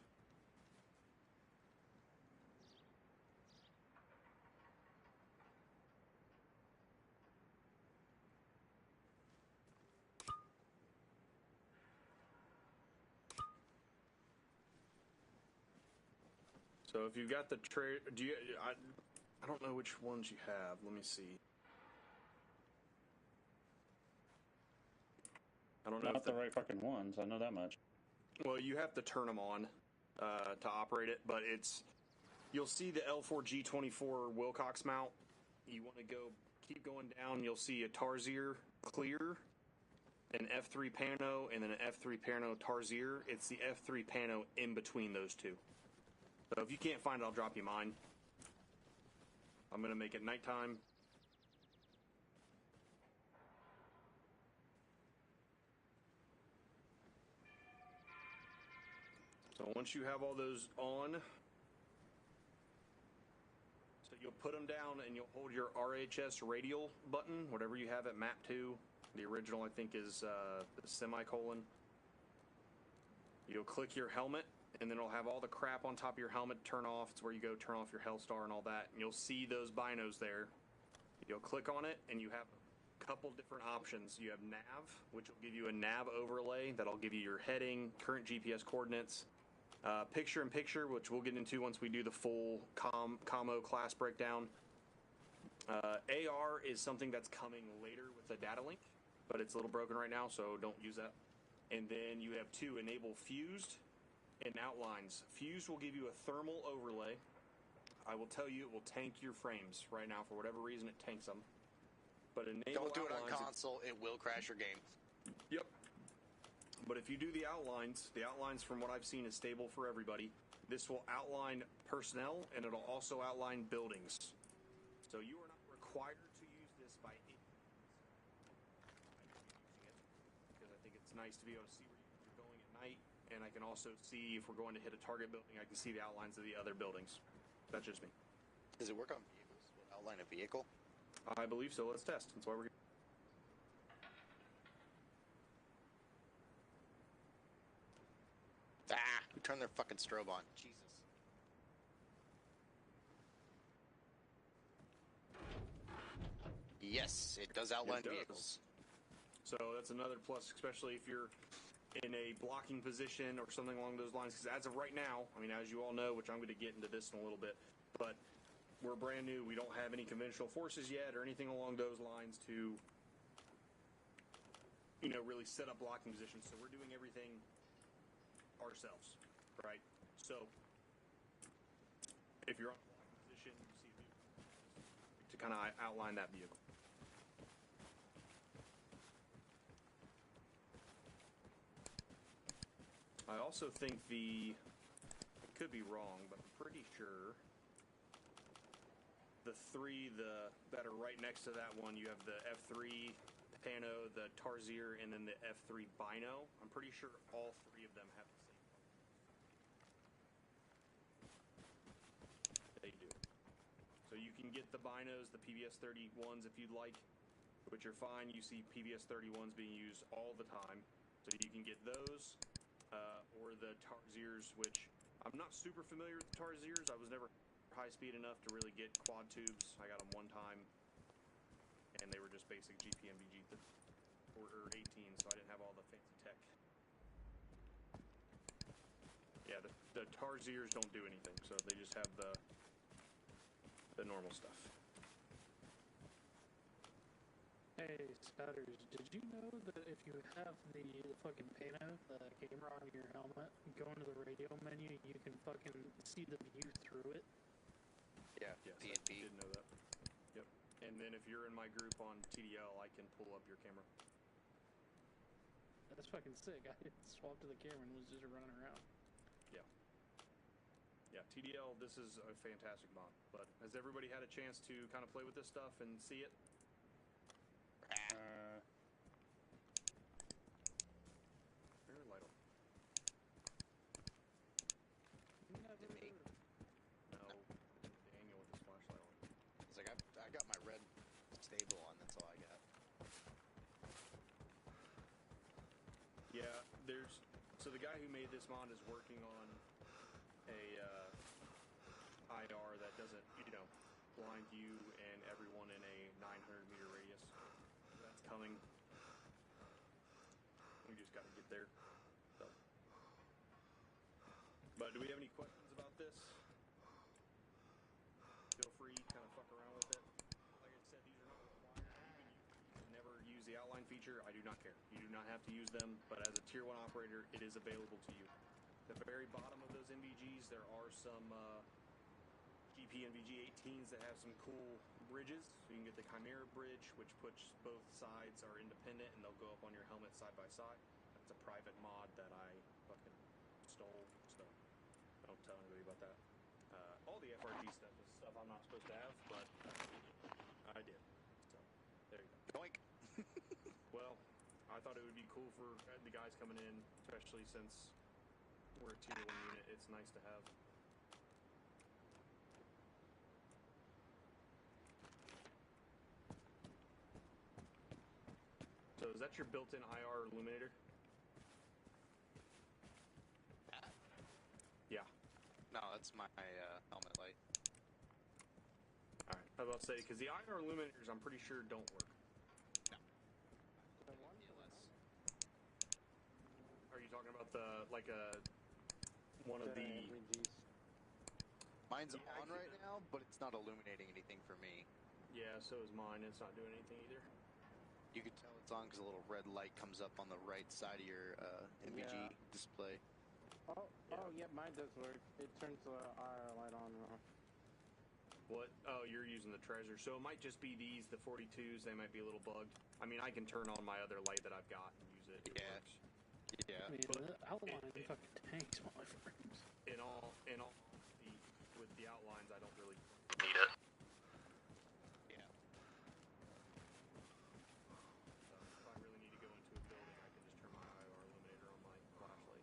So if you've got the I don't know which ones you have. Let me see. I don't know. Not the right fucking ones. I know that much. Well, you have to turn them on to operate it, but you'll see the L4G24 Wilcox mount. You want to keep going down. You'll see a Tarsier clear, an F3 Pano, and then an F3 Pano Tarsier. It's the F3 Pano in between those two. So if you can't find it, I'll drop you mine. I'm going to make it nighttime. So once you have all those on, so you'll put them down and you'll hold your RHS radial button, whatever you have at map 2. The original, I think, is the semicolon. You'll click your helmet, and then it'll have all the crap on top of your helmet turn off. It's where you go turn off your Hellstar and all that. And you'll see those binos there. You'll click on it, and you have a couple different options. You have nav, which will give you a nav overlay. That'll give you your heading, current GPS coordinates. Picture-in-picture, which we'll get into once we do the full commo class breakdown. AR is something that's coming later with the data link, but it's a little broken right now, so don't use that. And then you have 2, enable fused and outlines. Fused will give you a thermal overlay. I will tell you it will tank your frames right now. For whatever reason, it tanks them. But enable Don't do it on outlines, console. It will crash your game. Yep. But if you do the outlines from what I've seen is stable for everybody. This will outline personnel, and it'll also outline buildings. So you are not required to use this by any means. Because I think it's nice to be able to see where you're going at night, and I can also see if we're going to hit a target building, I can see the outlines of the other buildings. That's just me. Does it work on vehicles? Will it outline a vehicle? I believe so. Let's test. That's why we're here. Who turned their fucking strobe on? Jesus. Yes, it does outline vehicles. So that's another plus, especially if you're in a blocking position or something along those lines. Because as of right now, I mean, as you all know, which I'm going to get into this in a little bit, but we're brand new. We don't have any conventional forces yet or anything along those lines to, really set up blocking positions. So we're doing everything ourselves, right? So if you're on a blocking position, you see a vehicle to kind of outline that vehicle. I also think I could be wrong, but I'm pretty sure the 3 that are right next to that one, you have the F3 Pano, the Tarsier, and then the F3 Bino. I'm pretty sure all 3 of them have the same one. They do. So you can get the Binos, the PBS 31s if you'd like, which are fine. You see PBS 31s being used all the time. So you can get those. Or the Tarsiers, which I'm not super familiar with the Tarsiers. I was never high speed enough to really get quad tubes. I got them one time, and they were just basic GPMVG or 18, so I didn't have all the fancy tech. Yeah, the Tarsiers don't do anything, so they just have the normal stuff. Hey, Stutters, did you know that if you have the fucking Pano, the camera on your helmet, go into the radio menu, you can fucking see the view through it? Yeah, Yes, P&P. I did know that. Yep. And then if you're in my group on TDL, I can pull up your camera. That's fucking sick. I swapped to the camera and was just running around. Yeah. Yeah, TDL, this is a fantastic mod. But has everybody had a chance to kind of play with this stuff and see it? So the guy who made this mod is working on a IR that doesn't, blind you and everyone in a 900-meter radius. That's coming. We just got to get there. So. But do we have any questions about this? Feel free, kind of fuck around with it. Like I said, these are not required. You can never use the outline feature. I do not care. You do not have to use them, but as a Tier 1 operator, it is available to you. At the very bottom of those NVGs, there are some GP NVG 18s that have some cool bridges. So you can get the Chimera bridge, which puts both sides are independent, and they'll go up on your helmet side by side. That's a private mod that I fucking stole, so don't tell anybody about that. All the FRG stuff is stuff I'm not supposed to have, but I did. So, there you go. Doink. Well, I thought it would be cool for the guys coming in, especially since we're a Tier 1 unit. It's nice to have. So is that your built-in IR illuminator? Yeah. No, that's my helmet light. Alright, I was about to say, because the IR illuminators, I'm pretty sure, don't work. No. Are you talking about one of the... NVGs. Mine's on right now, but it's not illuminating anything for me. Yeah, so is mine. It's not doing anything either. You can tell it's on because a little red light comes up on the right side of your NVG display. Oh, yeah, mine does work. It turns the IR light on and off. What? Oh, you're using the treasure. So it might just be these, the 42s. They might be a little bugged. I mean, I can turn on my other light that I've got and use it. It works. Yeah. I mean, the outline fucking tanks my frames. In all, with the outlines, I don't really Need it. Yeah. So if I really need to go into a building, I can just turn my IR illuminator on my flashlight.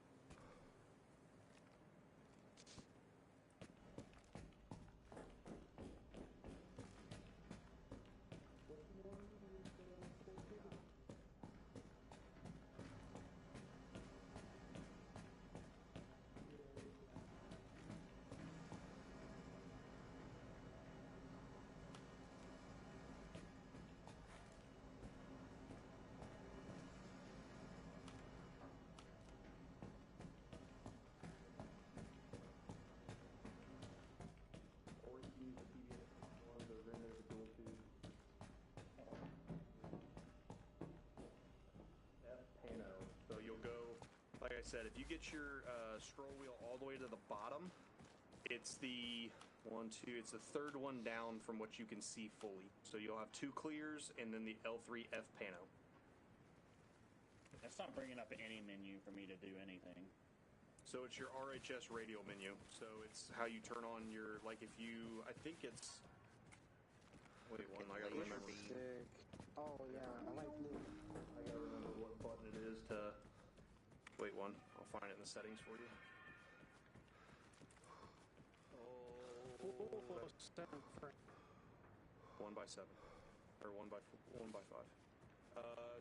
So you'll go, like I said, if you get your scroll wheel all the way to the bottom, it's the it's the third one down from what you can see fully. So you'll have 2 clears and then the L3 F pano. That's not bringing up any menu for me to do anything. So it's your RHS radio menu. So it's how you turn on your, like if you, I think it's, wait, I gotta remember. Sick. Oh, yeah, I like blue. I gotta remember what button it is to, wait one, I'll find it in the settings for you. Oh, 7 frames. 1x7, or 1x5.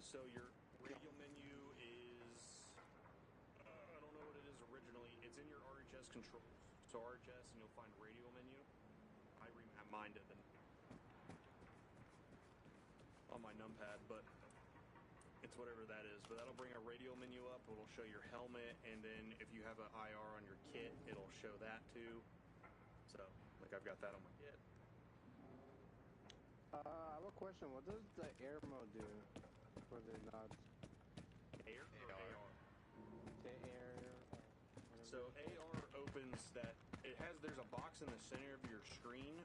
So your radio menu is, I don't know what it is originally. It's in your RHS controls. So RHS, and you'll find radio menu. I remapped mine to on my numpad, but it's whatever that is. But that'll bring a radio menu up. It'll show your helmet, and then if you have an IR on your kit, it'll show that too. So, like I've got that on my kit. I have a question. What does the air mode do for the nods? Air or AR? The air. So AR opens that. There's a box in the center of your screen.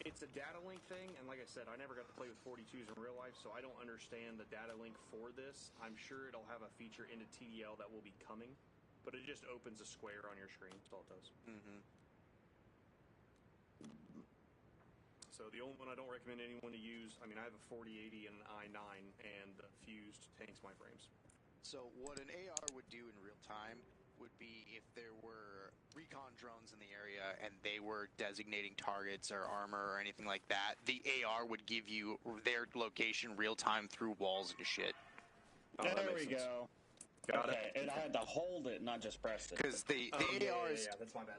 It's a data link thing, and like I said, I never got to play with 42s in real life, so I don't understand the data link for this. I'm sure it'll have a feature into TDL that will be coming, but it just opens a square on your screen. That's all it does. Mm-hmm. So the only one I don't recommend anyone to use, I mean, I have a 4080 and an i9, and the fused tanks my frames. So what an AR would do in real time would be if there were recon drones in the area and they were designating targets or armor or anything like that, the AR would give you their location real time through walls and shit. Oh, there we go. Got okay, it. and I had to hold it, not just press it. Because the AR is... Yeah, that's my bad.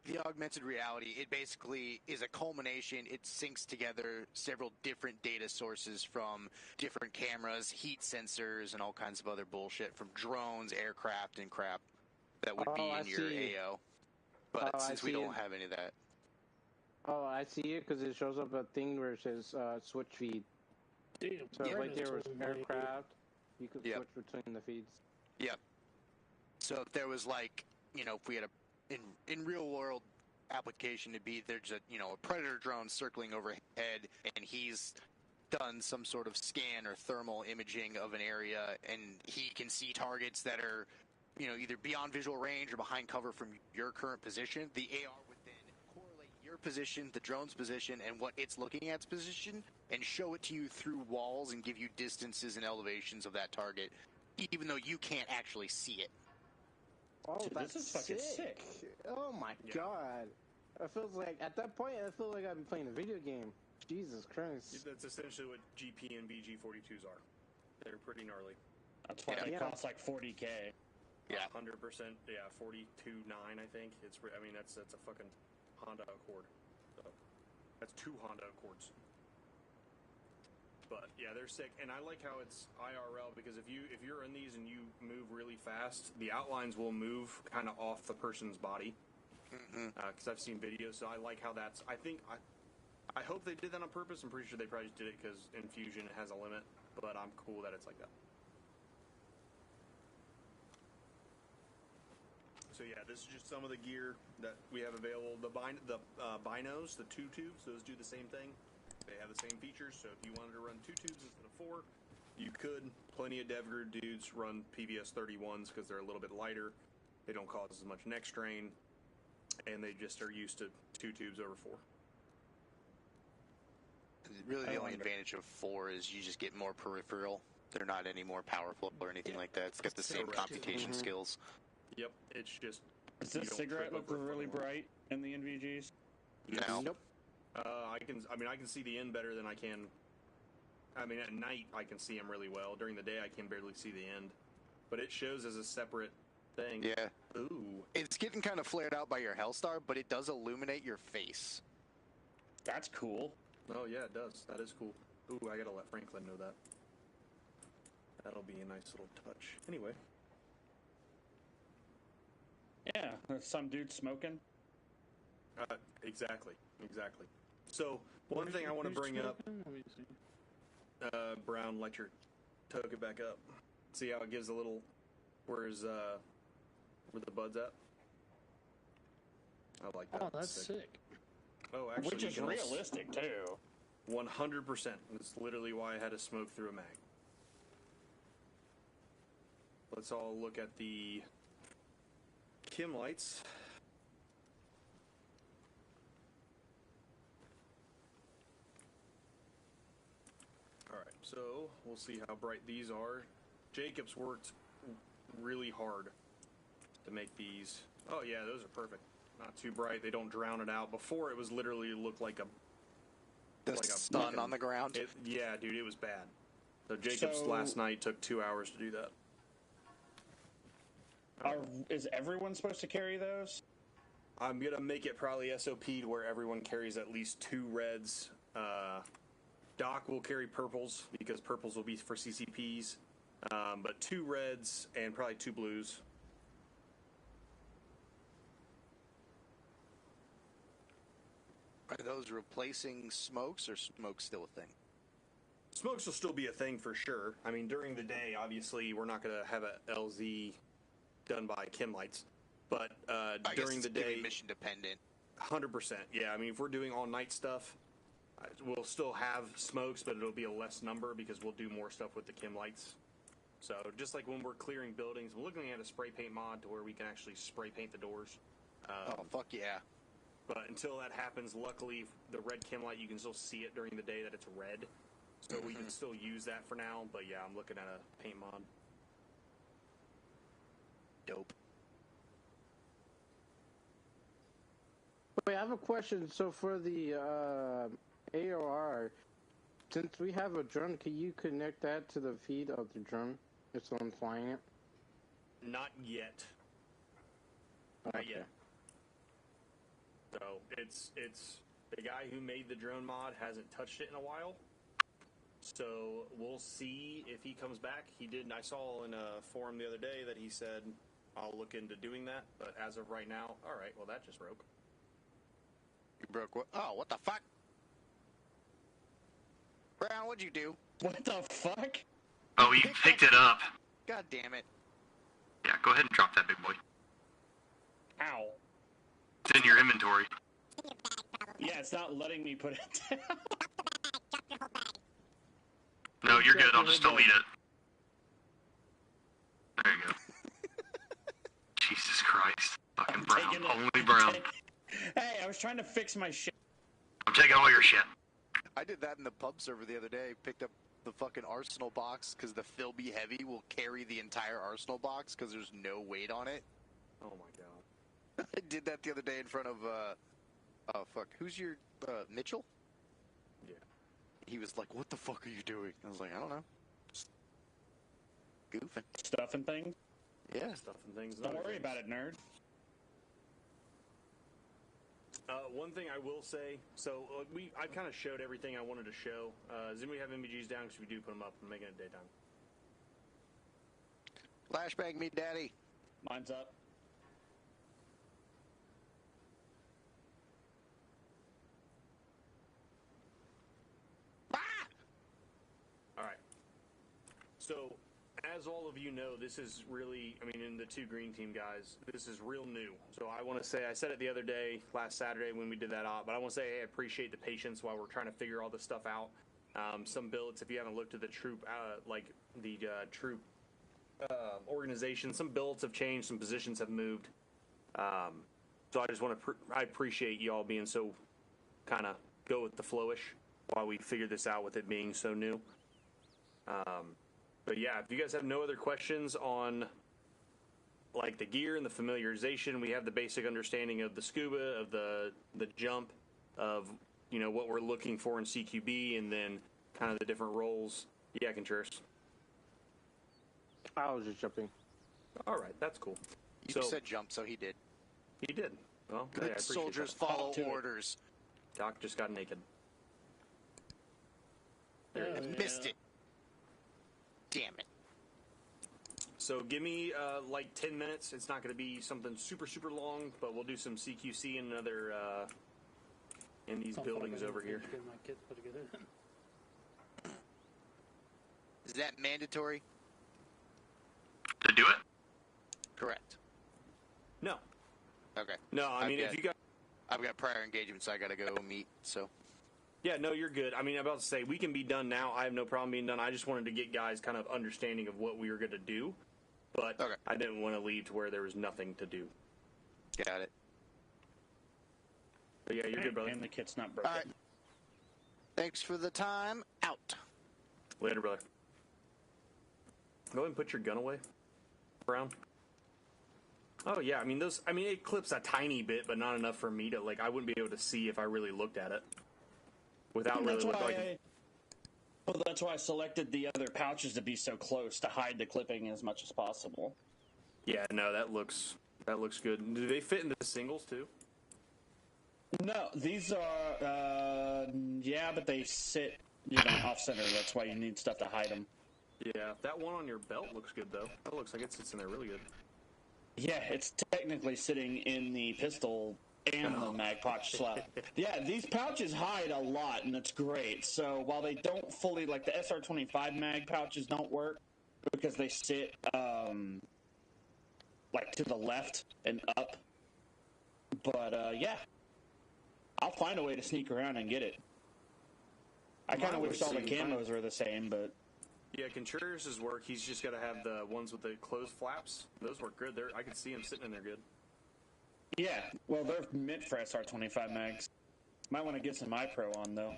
The augmented reality, it basically is a culmination. It syncs together several different data sources from different cameras, heat sensors, and all kinds of other bullshit from drones, aircraft, and crap that would be in your AO. But since we don't have any of that. Oh, I see it because it shows up a thing where it says switch feed. Damn, so right there was aircraft. You could switch between the feeds. Yep. So if there was like, you know, if we had a in real world application to be there's a a predator drone circling overhead and he's done some sort of scan or thermal imaging of an area and he can see targets that are either beyond visual range or behind cover from your current position, the AR would then correlate your position, the drone's position, and what it's looking at's position and show it to you through walls and give you distances and elevations of that target even though you can't actually see it. Oh, dude, that's this is fucking sick. Oh my god. It feels like, at that point, I feel like I'd be playing a video game. Jesus Christ. That's essentially what GP and BG42s are. They're pretty gnarly. That's why they cost like $40K. Yeah, 100%. Yeah, 42.9, I think. I mean, that's a fucking Honda Accord. So that's 2 Honda Accords. But yeah, they're sick, and I like how it's IRL because if you're in these and you move really fast, the outlines will move kind of off the person's body. Because I've seen videos, so I like how that's. I hope they did that on purpose. I'm pretty sure they probably just did it because in Fusion it has a limit, but I'm cool that it's like that. So yeah, this is just some of the gear that we have available. The binos, the 2 tubes, those do the same thing. They have the same features, so if you wanted to run 2 tubes instead of 4, you could. Plenty of DevGrid dudes run PVS 31s because they're a little bit lighter. They don't cause as much neck strain, and they just are used to 2 tubes over 4. Really, the only advantage of 4 is you just get more peripheral. They're not any more powerful or anything like that. It's got the same computation skills. Yep, it's just... Does this cigarette look really bright in the NVGs? No. Nope. I can see the end better than I can. I mean, at night I can see them really well. During the day I can barely see the end, but it shows as a separate thing. Yeah. Ooh. It's getting kind of flared out by your Hellstar, but it does illuminate your face. That's cool. Oh yeah, it does. That is cool. Ooh, I gotta let Franklin know that. That'll be a nice little touch. Anyway. Yeah, there's some dude smoking. Exactly. So, one thing I want to bring up, Brown, let your token back up. See how it gives a little, where the bud's at? I like that. Oh, that's sick. Oh, actually, which is realistic, too. 100%. It's literally why I had to smoke through a mag. Let's all look at the Kim lights. Alright, so we'll see how bright these are. Jacob's worked really hard to make these. Oh yeah, those are perfect. Not too bright. They don't drown it out. Before it was literally looked like a sun on the ground. Yeah, dude, it was bad. So Jacob's last night took 2 hours to do that. Is everyone supposed to carry those? I'm gonna make it probably SOP'd where everyone carries at least 2 reds. Doc will carry purples because purples will be for CCPs. But 2 reds and probably 2 blues. Are those replacing smokes or smoke's still a thing? Smokes will still be a thing for sure. I mean, during the day, obviously, we're not going to have a LZ done by Kim lights. But during the day, mission dependent. 100%. Yeah, I mean, if we're doing all night stuff, we'll still have smokes, but it'll be a less number because we'll do more stuff with the Kim lights. So just like when we're clearing buildings, we're looking at a spray paint mod to where we can actually spray paint the doors. Oh, fuck yeah. But until that happens, luckily, the red Kim light, you can still see it during the day that it's red. So we can still use that for now. But yeah, I'm looking at a paint mod. Dope. Wait, I have a question. So for the AOR, since we have a drone, can you connect that to the feed of the drone if someone's flying it? Not yet. Not yet. So it's the guy who made the drone mod hasn't touched it in a while. So we'll see if he comes back. He did. I saw in a forum the other day that he said I'll look into doing that. But as of right now, all right. Well, that just broke. You broke what? Oh, what the fuck? Brown, what'd you do? What the fuck? Oh, he picked it up. God damn it. Yeah, go ahead and drop that big boy. Ow. It's in your inventory. Yeah, it's not letting me put it down. No, you're good. I'll just delete it. There you go. Jesus Christ. Fucking Brown. Only Brown. Hey, I was trying to fix my shit. I'm taking all your shit. I did that in the pub server the other day. Picked up the fucking Arsenal box because the Philby Heavy will carry the entire Arsenal box because there's no weight on it. Oh my god. I did that the other day in front of, oh fuck, who's your, Mitchell? Yeah. He was like, what the fuck are you doing? I was like, I don't know. Just goofing. Stuff and things? Yeah. Stuff and things. Don't worry about it, nerd. One thing I will say, so I kind of showed everything I wanted to show. Does anybody have MBGs down? Because we do put them up and making it daytime. Flashbang me, daddy. Mine's up. All right. So, as all of you know, this is really, I mean, in the two green team guys, this is real new. So I want to say, I said it the other day, last Saturday when we did that op, but I want to say, hey, I appreciate the patience while we're trying to figure all this stuff out. Some billets, if you haven't looked at the troop, troop organization, some billets have changed, some positions have moved. So I just want to, I appreciate you all being so kind of go with the flowish while we figure this out with it being so new. But yeah, if you guys have no other questions on like the gear and the familiarization, we have the basic understanding of the scuba, of the jump, of you know what we're looking for in CQB, and then kind of the different roles. Yeah, Contreras. I was just jumping. All right, that's cool. You said jump, so he did. He did. Well, good hey, I appreciate soldiers that. follow orders. Doc just got naked. I missed it. Damn it. So give me like 10 minutes. It's not going to be something super, super long, but we'll do some CQC in another in these buildings over here. Get my kids put together. Is that mandatory? To do it? Correct. No. Okay. No, I mean, if you got... I've got prior engagements I gotta go meet, so... Yeah, no, you're good. I mean, I'm about to say, we can be done now. I have no problem being done. I just wanted to get guys kind of understanding of what we were going to do, but I didn't want to leave to where there was nothing to do. Got it. But yeah, you're good, brother. And the kit's not broken. All right. Thanks for the time. Out. Later, brother. Go ahead and put your gun away, Brown. Oh yeah, I mean it clips a tiny bit, but not enough for me to like. I wouldn't be able to see if I really looked at it without really looking. Well, that's why I selected the other pouches to be so close to hide the clipping as much as possible. Yeah, no, that looks good. Do they fit into the singles too? No, these are yeah, but they sit off center. That's why you need stuff to hide them. Yeah, that one on your belt looks good though. That looks like it sits in there really good. Yeah, it's technically sitting in the pistol and the mag pouch slot. Yeah, these pouches hide a lot, and it's great. So while they don't fully, like the SR25 mag pouches don't work because they sit like to the left and up. But yeah, I'll find a way to sneak around and get it. I kind of wish all the camos were the same, but... Yeah, Contreras' work, he's just got to have the ones with the closed flaps. Those work good. I can see him sitting in there good. Yeah, well, they're meant for SR25 mags. Might want to get some iPro on, though.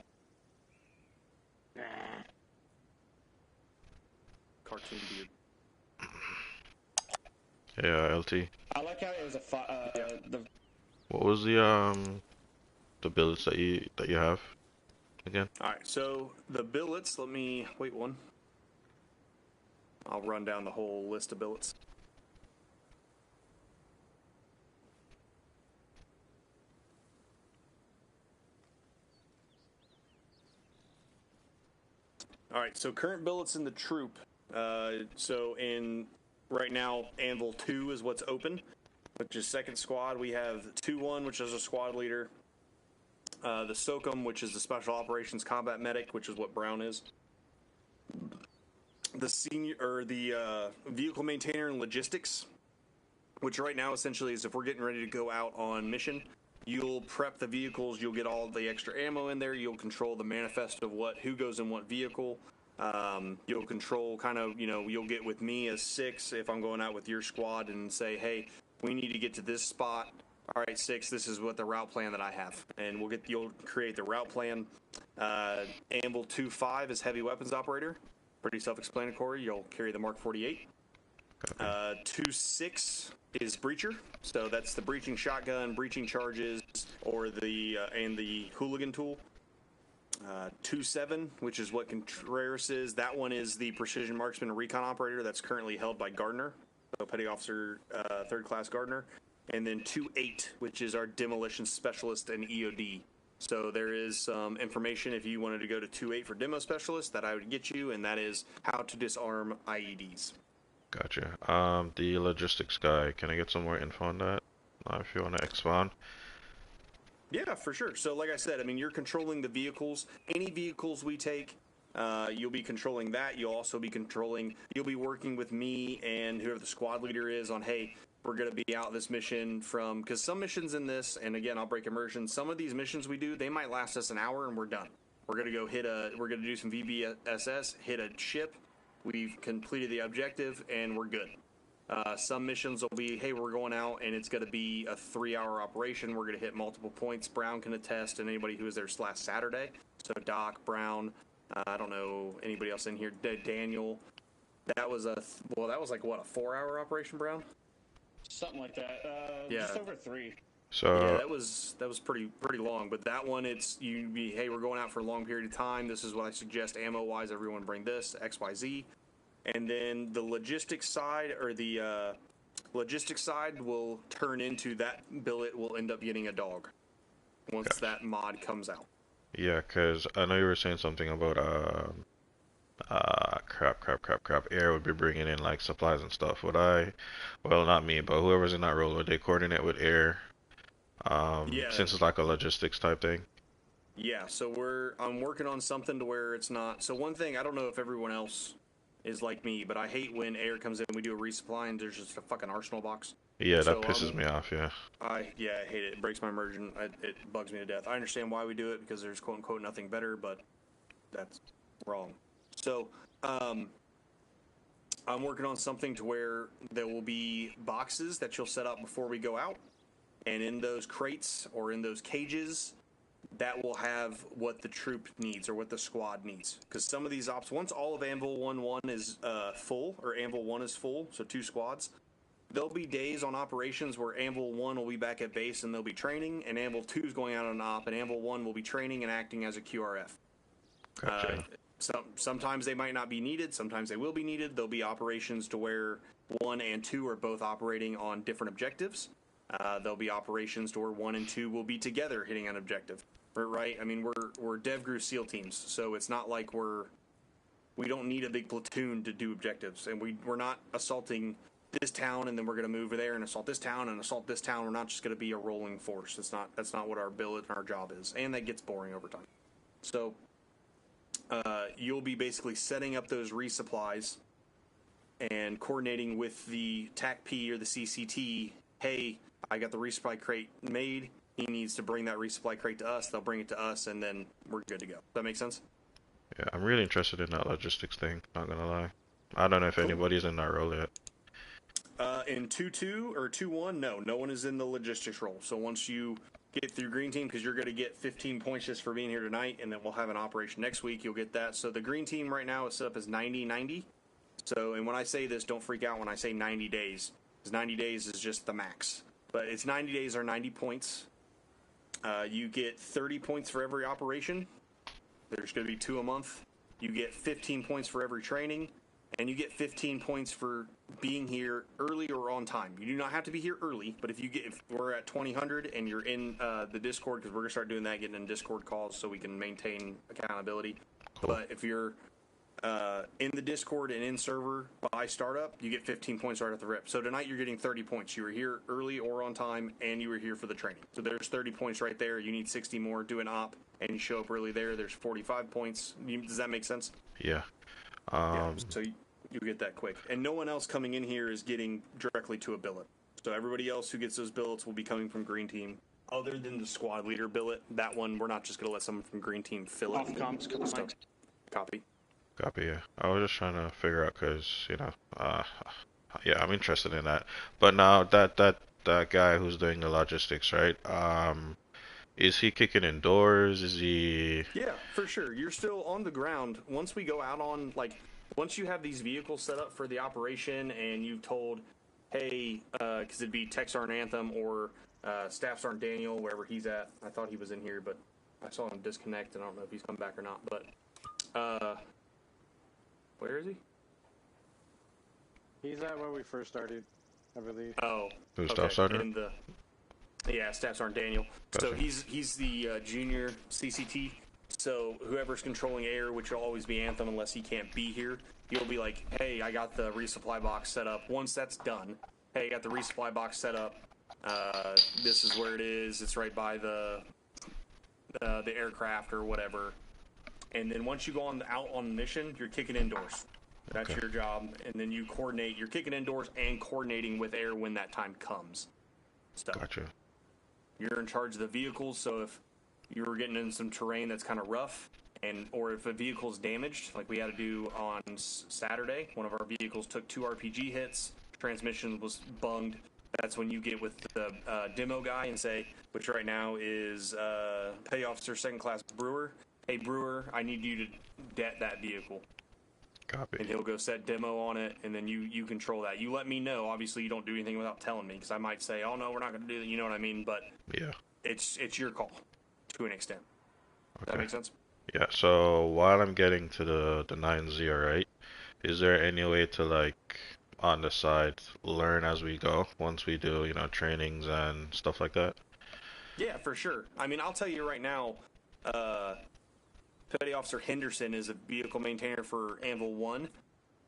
Cartoon beard. Yeah, LT. I like how it was a What was the billets that you have again? All right, so the billets. Let me wait one. I'll run down the whole list of billets. All right, so current billets in the troop. Right now, Anvil 2 is what's open, which is second squad. We have 2-1, which is a squad leader. The SOCOM, which is the Special Operations Combat Medic, which is what Brown is. The Vehicle Maintainer and Logistics, which right now essentially is if we're getting ready to go out on mission, you'll prep the vehicles, you'll get all the extra ammo in there, you'll control the manifest of who goes in what vehicle. You'll control you'll get with me as 6 if I'm going out with your squad and say, hey, we need to get to this spot. All right, 6, this is what the route plan that I have. And you'll create the route plan. Anvil 2-5 is heavy weapons operator. Pretty self-explanatory. You'll carry the Mark 48. 2-6 is breacher. So that's the breaching shotgun, breaching charges, or the hooligan tool. 2-7, which is what Contreras is. That one is the precision marksman and recon operator that's currently held by Gardner, so Petty Officer 3rd Class Gardner. And then 2-8, which is our demolition specialist and EOD. So there is some information if you wanted to go to 2-8 for demo specialist that I would get you, and that is how to disarm IEDs. Gotcha. The logistics guy, can I get some more info on that? If you want to expound. Yeah, for sure. So like I said, I mean, you're controlling the vehicles. Any vehicles we take, you'll be controlling that. You'll also be you'll be working with me and whoever the squad leader is on, hey, we're going to be out this mission because some missions in this, and again, I'll break immersion, some of these missions we do, they might last us an hour and we're done. We're going to go we're going to do some VBSS, hit a ship. We've completed the objective and we're good. Some missions will be, hey, we're going out and it's going to be a 3-hour operation. We're going to hit multiple points. Brown can attest, and anybody who was there last Saturday. So Doc, Brown, I don't know anybody else in here. Daniel. That was like what, a 4-hour operation, Brown? Something like that. Yeah. Just over 3. So yeah, that was pretty long. But that one, hey, we're going out for a long period of time. This is what I suggest ammo wise. Everyone bring this XYZ. And then the logistics side, or the logistics side, will turn into that billet will end up getting a dog once that mod comes out. Yeah, because I know you were saying something about crap. Air would be bringing in like supplies and stuff. Well, not me, but whoever's in that role, would they coordinate with Air? Yeah. Since it's like a logistics type thing. Yeah. So I'm working on something to where it's not. So one thing, I don't know if everyone else is like me, but I hate when Air comes in and we do a resupply and there's just a fucking arsenal box. Yeah, that pisses me off, yeah. I hate it. It breaks my immersion. It bugs me to death. I understand why we do it, because there's quote-unquote nothing better, but that's wrong. So, I'm working on something to where there will be boxes that you'll set up before we go out, and in those crates or in those cages, that will have what the troop needs or what the squad needs. Because some of these ops, once all of Anvil 1-1 is full, or Anvil 1 is full, so 2 squads, there'll be days on operations where Anvil 1 will be back at base and they'll be training, and Anvil 2 is going out on an op, and Anvil 1 will be training and acting as a QRF. Gotcha. Sometimes they might not be needed, sometimes they will be needed. There'll be operations to where 1 and 2 are both operating on different objectives. There'll be operations to where 1 and 2 will be together hitting an objective. Right? I mean, we're DevGru SEAL teams, so it's not like we don't need a big platoon to do objectives, and we're not assaulting this town and then we're going to move there and assault this town and assault this town. We're not just going to be a rolling force. That's not what our billet and our job is, and that gets boring over time. So you'll be basically setting up those resupplies and coordinating with the TAC-P or the CCT. Hey, I got the resupply crate made. He needs to bring that resupply crate to us. They'll bring it to us, and then we're good to go. Does that make sense? Yeah, I'm really interested in that logistics thing, not gonna lie. I don't know if anybody's in that role yet. In 2-2 or 2-1, no one is in the logistics role. So once you get through green team, because you're going to get 15 points just for being here tonight, and then we'll have an operation next week, you'll get that. So the green team right now is set up as 90-90. So, and when I say this, don't freak out when I say 90 days, because 90 days is just the max. But it's 90 days or 90 points. You get 30 points for every operation. There's going to be 2 a month. You get 15 points for every training, and you get 15 points for being here early or on time. You do not have to be here early, but if we're at 2000 and you're in the Discord, because we're going to start doing that, getting in Discord calls so we can maintain accountability. Cool. But if you're in the Discord and in server by startup, you get 15 points right off the rip. So tonight you're getting 30 points. You were here early or on time, and you were here for the training. So there's 30 points right there. You need 60 more. Do an op, and you show up early there. There's 45 points. Does that make sense? Yeah. Yeah. So you get that quick. And no one else coming in here is getting directly to a billet. So everybody else who gets those billets will be coming from green team. Other than the squad leader billet, that one we're not just going to let someone from green team fill it. Copy. Copy, yeah. I was just trying to figure out because, yeah, I'm interested in that. But now that guy who's doing the logistics, right? Is he kicking indoors? Is he? Yeah, for sure. You're still on the ground. Once we go out on, once you have these vehicles set up for the operation and you've told, hey, because it'd be Tech Sergeant Anthem or Staff Sergeant Daniel, wherever he's at. I thought he was in here, but I saw him disconnect, and I don't know if he's come back or not. But, where is he? He's at where we first started, I believe. Oh, Who's Staff Sergeant? Yeah, Staff Sergeant Daniel. Gotcha. So he's the junior CCT. So whoever's controlling air, which will always be Anthem unless he can't be here, he'll be like, hey, I got the resupply box set up. Once that's done, hey, I got the resupply box set up. This is where it is. It's right by the aircraft or whatever. And then once you go out on mission, you're kicking indoors. That's your job. And then you coordinate. You're kicking indoors and coordinating with air when that time comes. Gotcha. You're in charge of the vehicles, so if you're getting in some terrain that's kind of rough, or if a vehicle's damaged, like we had to do on Saturday, one of our vehicles took 2 RPG hits, transmission was bunged. That's when you get with the demo guy and say, which right now is Petty Officer 2nd Class Brewer. Hey, Brewer, I need you to det that vehicle. Copy. And he'll go set demo on it, and then you control that. You let me know. Obviously, you don't do anything without telling me, because I might say, oh, no, we're not going to do that. You know what I mean? But yeah, it's your call to an extent. Does that make sense? Yeah, so while I'm getting to the 9-0, right, is there any way to, on the side, learn as we go once we do, trainings and stuff like that? Yeah, for sure. I mean, I'll tell you right now, Petty Officer Henderson is a vehicle maintainer for Anvil 1.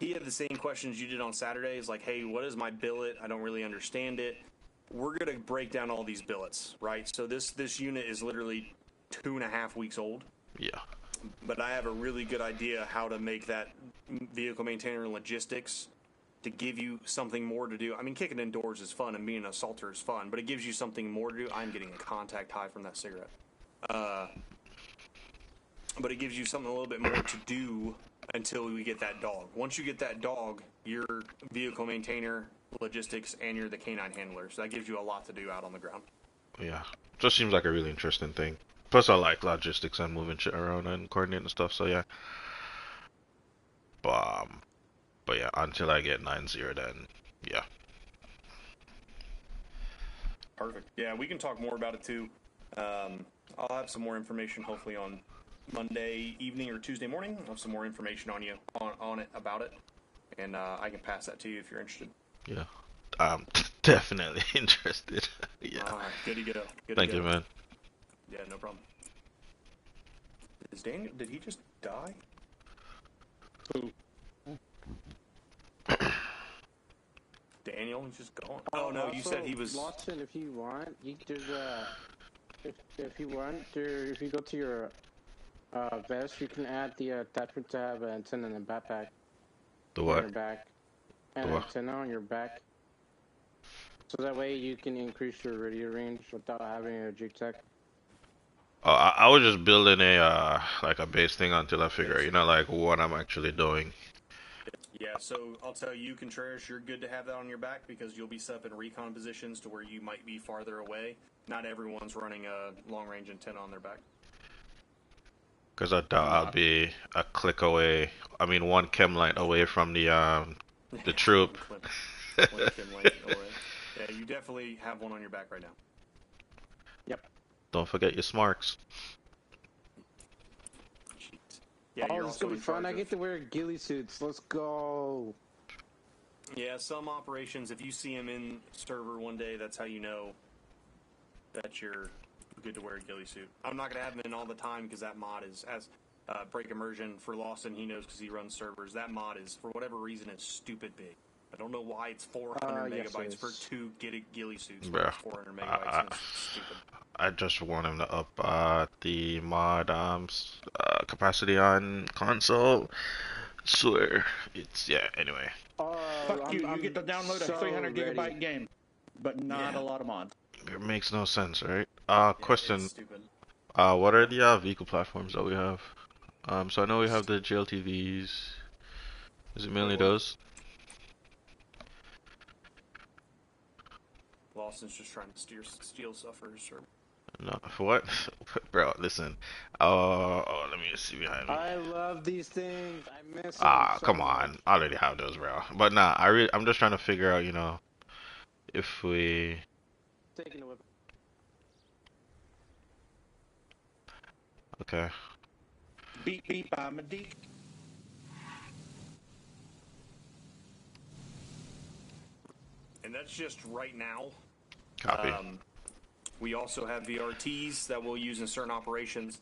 He had the same questions you did on Saturday. He's like, hey, what is my billet? I don't really understand it. We're going to break down all these billets, right? So this unit is literally 2.5 weeks old. Yeah. But I have a really good idea how to make that vehicle maintainer and logistics to give you something more to do. I mean, kicking indoors is fun and being an assaulter is fun, but it gives you something more to do. I'm getting a contact high from that cigarette. But it gives you something a little bit more to do until we get that dog. Once you get that dog, you're vehicle maintainer, logistics, and you're the canine handler. So that gives you a lot to do out on the ground. Yeah. Just seems like a really interesting thing. Plus, I like logistics and moving shit around and coordinating stuff, so yeah. But yeah, until I get 9-0, then, yeah. Perfect. Yeah, we can talk more about it, too. I'll have some more information, hopefully, on Monday evening or Tuesday morning. I'll have some more information on it, about it, and I can pass that to you if you're interested. Yeah, I'm definitely interested. Yeah. All right, good to go. Thank you, man. Yeah, no problem. Did he just die? Who? Daniel, he's just gone. Oh no, you said he was. Lawson, if you want, there's if you want, if you go to your vest, you can add the attachment to have an antenna in the backpack. The what? On your back. An antenna on your back. So that way you can increase your radio range without having a G-Tech. I was just building a base thing until I figure what I'm actually doing. Yeah, so I'll tell you, Contreras, you're good to have that on your back because you'll be set up in recon positions to where you might be farther away. Not everyone's running a long-range antenna on their back. Because I doubt I'll be a click away. I mean, one chem light away from the troop. One chem light away. Yeah, you definitely have one on your back right now. Yep. Don't forget your smarks. Yeah, oh, this is gonna be fun. I get to wear ghillie suits. Let's go. Yeah, some operations, if you see them in server one day, that's how you know that you're good to wear a ghillie suit. I'm not gonna have them in all the time because that mod is break immersion for Lawson. He knows because he runs servers. That mod is, for whatever reason, it's stupid big. I don't know why it's 400 Yes, megabytes it for is. 2 ghillie suits. Bruh. It's 400 megabytes. And it's stupid. I just want him to up the mod capacity on console. Swear it's anyway. Fuck you! You get to download a 300 gigabyte game, but not a lot of mods. It makes no sense, right? It's Question. stupid. What are the vehicle platforms that we have? So I know we have the GLTVs. Is it mainly those? Lawson's just trying to steal suffers. Or No, for what? Bro, listen. Let me see behind me. I love these things. I miss them so Come much. on. I already have those, bro. But nah, I'm just trying to figure out, if we. Taking the whip. Okay. Beep beep, I'm a deep. and that's just right now. Copy. We also have VRTs that we'll use in certain operations.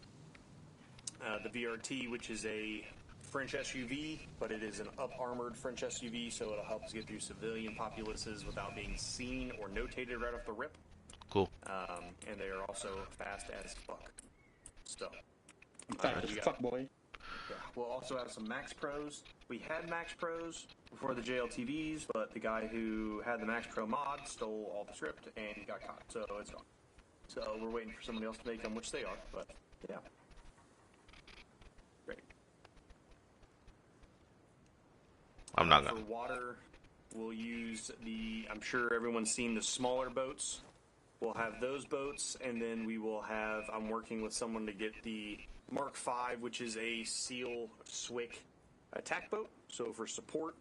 The VRT, which is a French SUV, but it is an up-armored French SUV, so it'll help us get through civilian populaces without being seen or notated right off the rip. Cool. And they are also fast as fuck. So, Fast as fuck, boy. Yeah, we'll also have some Max Pros. We had Max Pros before the JLTVs, but the guy who had the Max Pro mod stole all the script and he got caught, so it's gone. So we're waiting for somebody else to make them, which they are, but yeah. Great. I'm not gonna. For water, we'll use I'm sure everyone's seen the smaller boats. We'll have those boats, and then we will have, I'm working with someone to get the Mark V, which is a SEAL SWIC attack boat. So for support,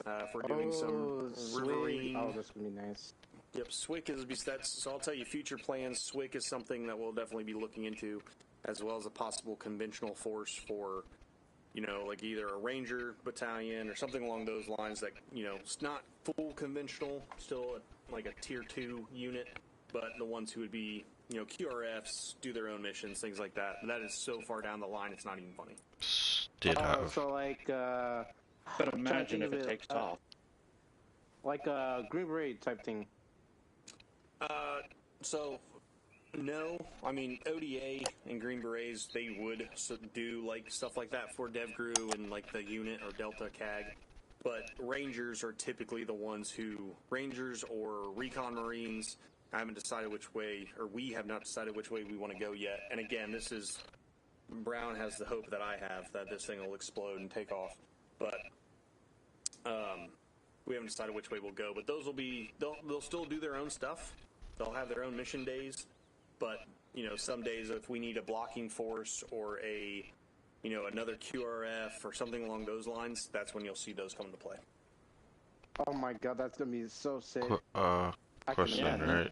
if we're doing some riverine. Oh, that's gonna be nice. Yep, SWIC is so I'll tell you future plans. SWIC is something that we'll definitely be looking into, as well as a possible conventional force for, like either a Ranger battalion or something along those lines that, it's not full conventional, still like a tier 2 unit, but the ones who would be, QRFs, do their own missions, things like that. That is so far down the line, it's not even funny. So like, But imagine if it takes off. Like a Green Beret type thing. So, no. I mean, ODA and Green Berets, they would do like stuff like that for DevGru and like the unit or Delta CAG. But Rangers are typically the ones Rangers or Recon Marines, I haven't decided which way, or we have not decided which way we want to go yet. And again, Brown has the hope that I have that this thing will explode and take off. But, we haven't decided which way we'll go. But those they'll still do their own stuff. They'll have their own mission days. But, some days if we need a blocking force or another QRF or something along those lines, that's when you'll see those come into play. Oh my god, that's gonna be so sick. Question, right?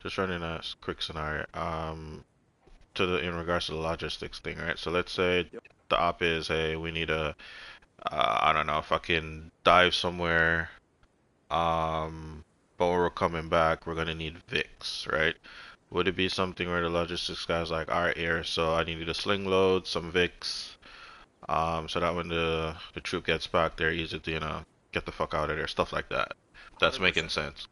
Just running a quick scenario. In regards to the logistics thing, right? So let's say the op is, hey, we need I don't know, fucking dive somewhere. But when we're coming back, we're gonna need Vicks, right? Would it be something where the logistics guy's like, alright, here, so I need you to sling load some Vicks, so that when the troop gets back, they're easy to, get the fuck out of there, stuff like that. That's 100%. Making sense.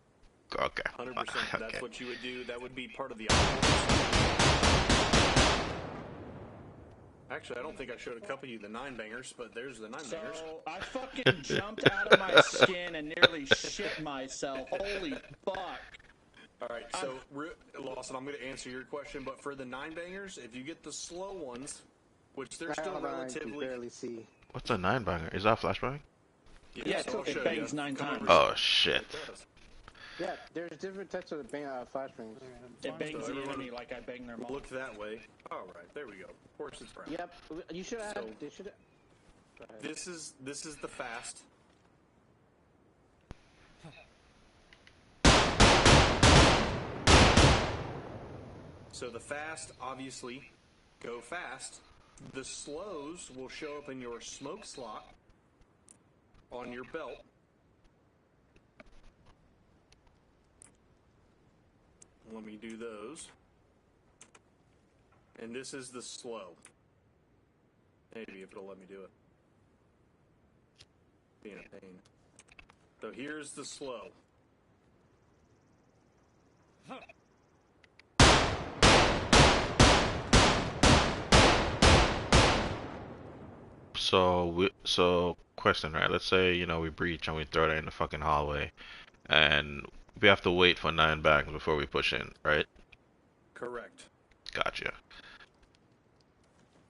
Okay. 100%. Okay. That's what you would do. That would be part of the operation. Actually, I don't think I showed a couple of you the 9-bangers, but there's the 9-bangers. So, I fucking jumped out of my skin and nearly shit myself. Holy fuck. Alright, so, Lawson, I'm going to answer your question, but for the 9-bangers, if you get the slow ones, which they're still relatively... I can barely see. What's a 9-banger? Is that a flashbang? Yeah, it bangs 9 times. Oh, shit. Yeah, there's different types of flashbangs. It bangs the enemy like I bang their mom. Look that way. Alright, there we go. Of course it's brown. Yep, you should have... This is the fast. So the fast, obviously, go fast. The slows will show up in your smoke slot on your belt. Let me do those. And this is the slow. Maybe if it'll let me do it. Being a pain. So here's the slow. So question, right? Let's say, we breach and we throw it in the fucking hallway, and we have to wait for 9 bangs before we push in, right? Correct. Gotcha.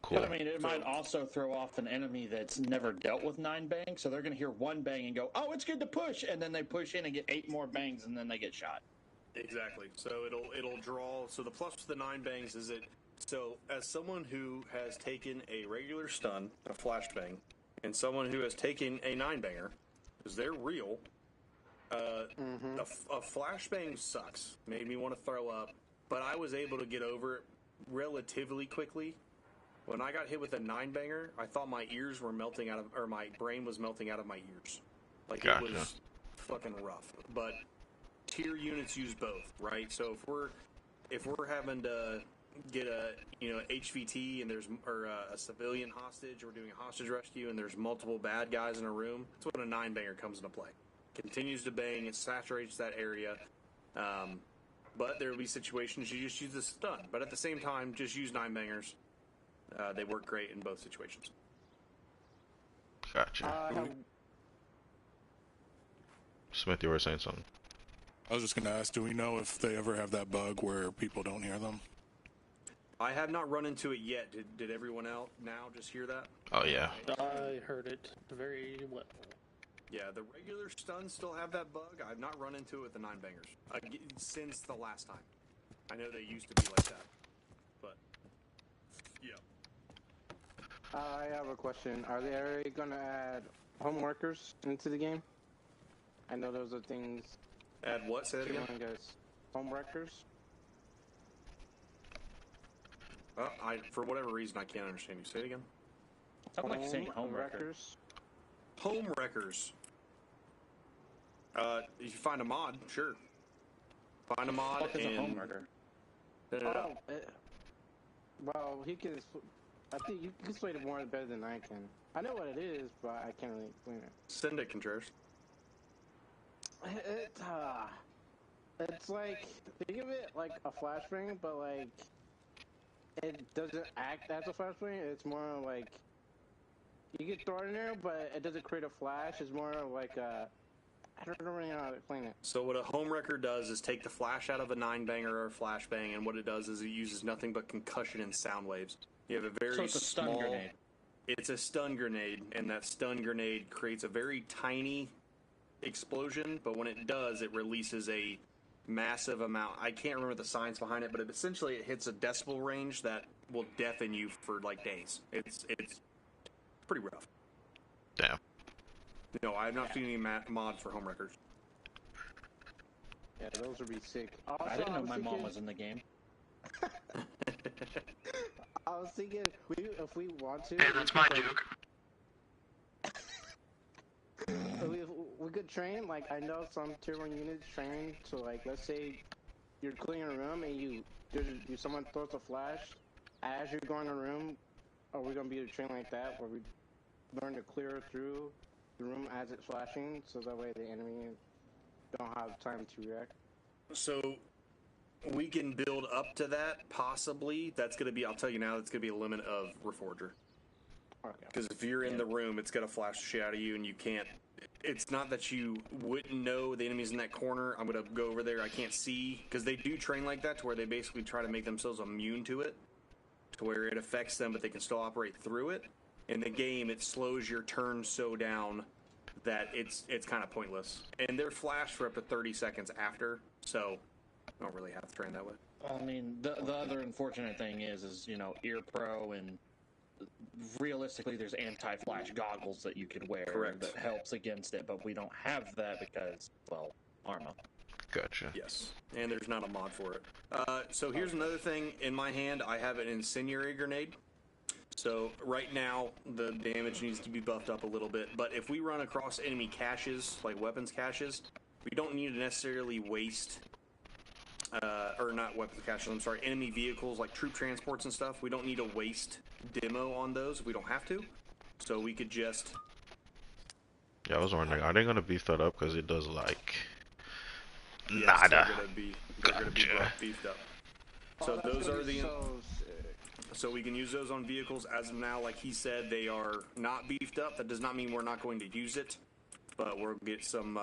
But Cool. I mean, it might also throw off an enemy that's never dealt with 9 bangs, so they're going to hear 1 bang and go, "Oh, it's good to push," and then they push in and get 8 more bangs, and then they get shot. Exactly. So it'll draw. So the plus to the 9 bangs is it. So as someone who has taken a regular stun, a flashbang, and someone who has taken a 9 banger, because they're real. A flashbang sucks. Made me want to throw up, but I was able to get over it relatively quickly. When I got hit with a 9 banger, I thought my ears were melting out of, or my brain was melting out of my ears. Like Gotcha. It was fucking rough. But tier units use both, right? So if we're having to get a HVT and there's a civilian hostage, or we're doing a hostage rescue and there's multiple bad guys in a room, that's when a 9 banger comes into play. Continues to bang, it saturates that area. But there will be situations you just use the stun. But at the same time, just use 9 bangers. They work great in both situations. Gotcha. Smith, you were saying something. I was just going to ask, do we know if they ever have that bug where people don't hear them? I have not run into it yet. Did everyone else now just hear that? Oh, yeah. I heard it very well. Yeah, the regular stuns still have that bug. I've not run into it with the 9 bangers since the last time. I know they used to be like that, but yeah. I have a question. Are they already going to add home workers into the game? I know those are things. Add what? Say that again. Home workers. For whatever reason, I can't understand you. Say it again. Sounds like saying home wreckers. Home wreckers. If you find a mod, sure. Find a mod What is and... a home wrecker? No. Well, he can. I think you can explain it more better than I can. I know what it is, but I can't really explain it. Send it, Contreras. It's like, think of it like a flashbang, but like it doesn't act as a flashbang. It's more like you can throw it in there, but it doesn't create a flash. It's more like I don't really know how to explain it. So what a home wrecker does is take the flash out of a 9 banger or a flashbang, and what it does is it uses nothing but concussion and sound waves. You have a very So it's a stun grenade. It's a stun grenade, and that stun grenade creates a very tiny explosion, but when it does, it releases a massive amount. I can't remember the science behind it, but essentially it hits a decibel range that will deafen you for like days. It's pretty rough. Damn. No, I have not seen any mod for home wreckers. Yeah, those would be sick. Also, I didn't know my mom was in the game. I was thinking, if we want to... Hey, that's my Duke. We could train, like, I know some tier 1 units train to, like, let's say you're clearing a room and someone throws a flash as you're going in a room. Are we going to be able to train like that, where we learn to clear through the room as it's flashing, so that way the enemy don't have time to react? So we can build up to that, possibly. That's going to be, I'll tell you now, that's going to be a limit of Reforger. Because if you're in the room, it's going to flash the shit out of you, and you can't... It's not that you wouldn't know the enemy's in that corner. I'm going to go over there. I can't see. Because they do train like that, to where they basically try to make themselves immune to it, to where it affects them, but they can still operate through it. In the game, it slows your turn so down that it's kind of pointless. And they're flashed for up to 30 seconds after, so I don't really have to train that way. I mean, the other unfortunate thing is Ear Pro, and realistically, there's anti-flash goggles that you could wear. Correct. That helps against it, but we don't have that because, well, Arma. Gotcha. Yes, and there's not a mod for it. So here's another thing. In my hand, I have an incendiary grenade. So right now, the damage needs to be buffed up a little bit, but if we run across enemy caches, like weapons caches, we don't need to necessarily waste or not weapons caches, I'm sorry, enemy vehicles like troop transports and stuff. We don't need a waste demo on those if we don't have to. So we could just... Yeah, I was wondering, are they gonna beef that up? Because it does like... Yes, nada. they're gonna be beefed up. So Oh, those are the... so sick. So we can use those on vehicles. As of now, like he said, they are not beefed up. That does not mean we're not going to use it, but we'll get some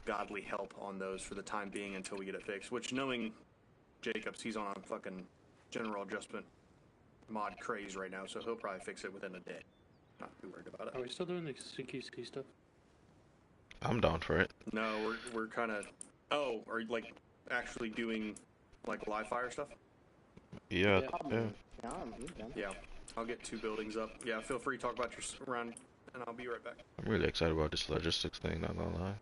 godly help on those for the time being until we get it fixed. Which, knowing Jacobs, he's on a fucking general adjustment mod craze right now, so he'll probably fix it within a day. Not too worried about it. Are we still doing the CQC stuff? I'm down for it. No, we're kind of... Oh, are you, like, actually doing, like, live fire stuff? Yeah, Yeah. Yeah, I'll get 2 buildings up. Yeah, feel free to talk about your run, and I'll be right back. I'm really excited about this logistics thing, not gonna lie.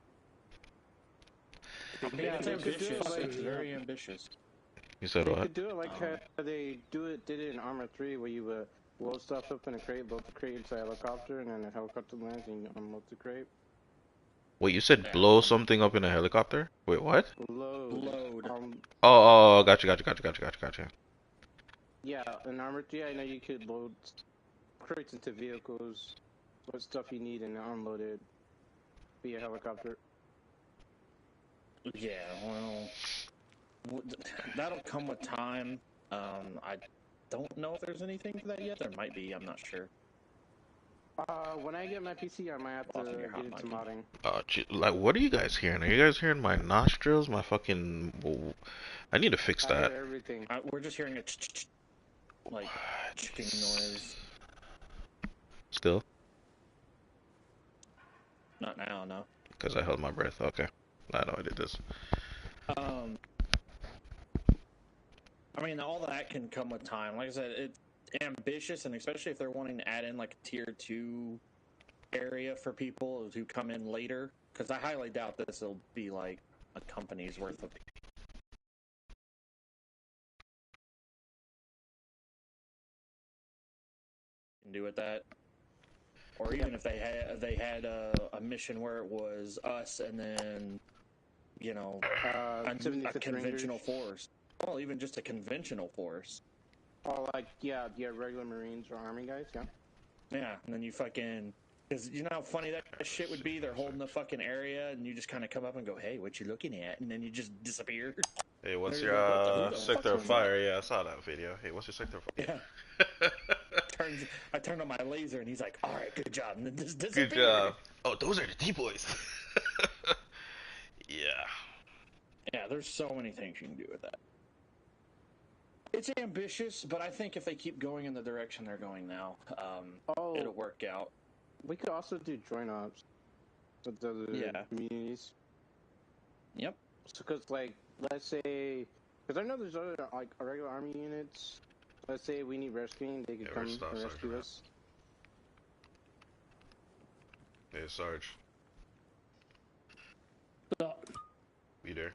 Yeah, it's ambitious. Like, It's very ambitious. You said They what? could do it like how they did it in Armor 3, where you load stuff up in a crate, load the crate into a helicopter, and then the helicopter lands and you unload the crate. Wait, you said blow something up in a helicopter? Wait, what? Load. Oh, gotcha. Yeah, in Armor 3, I know you could load crates into vehicles, what stuff you need, and unload it via helicopter. Yeah, well, that'll come with time. I don't know if there's anything for that yet. There might be. I'm not sure. When I get my PC, I might have to get into modding. Like, what are you guys hearing? Are you guys hearing my nostrils? My fucking... I need to fix I that. hear everything. We're just hearing a like chicken noise. Still? Not now, no. Because I held my breath. Okay. I know I did this. I mean, all that can come with time. Like I said, it's ambitious, and especially if they're wanting to add in like a tier 2 area for people who come in later, because I highly doubt this will be like a company's worth of can do with that. Or even if they had a mission where it was us and then, you know, a conventional force. Well, even just a conventional force. Oh, like, yeah, regular Marines or Army guys, yeah? Yeah, and then you fucking... Because you know how funny that shit would be? They're holding the fucking area, and you just kind of come up and go, hey, what you looking at? And then you just disappear. Hey, what's your sector of fire? Yeah, I saw that video. Hey, what's your sector of fire? Yeah. I turned on my laser, and he's like, all right, good job. And then just disappear. Good job. Oh, those are the D-boys. Yeah. Yeah, there's so many things you can do with that. It's ambitious, but I think if they keep going in the direction they're going now, it'll work out. We could also do joint ops with the communities. Yep. Because, like, let's say... Because I know there's other, like, regular Army units. Let's say we need rescuing, they could come and rescue us. Hey, Sarge. What's up? You there?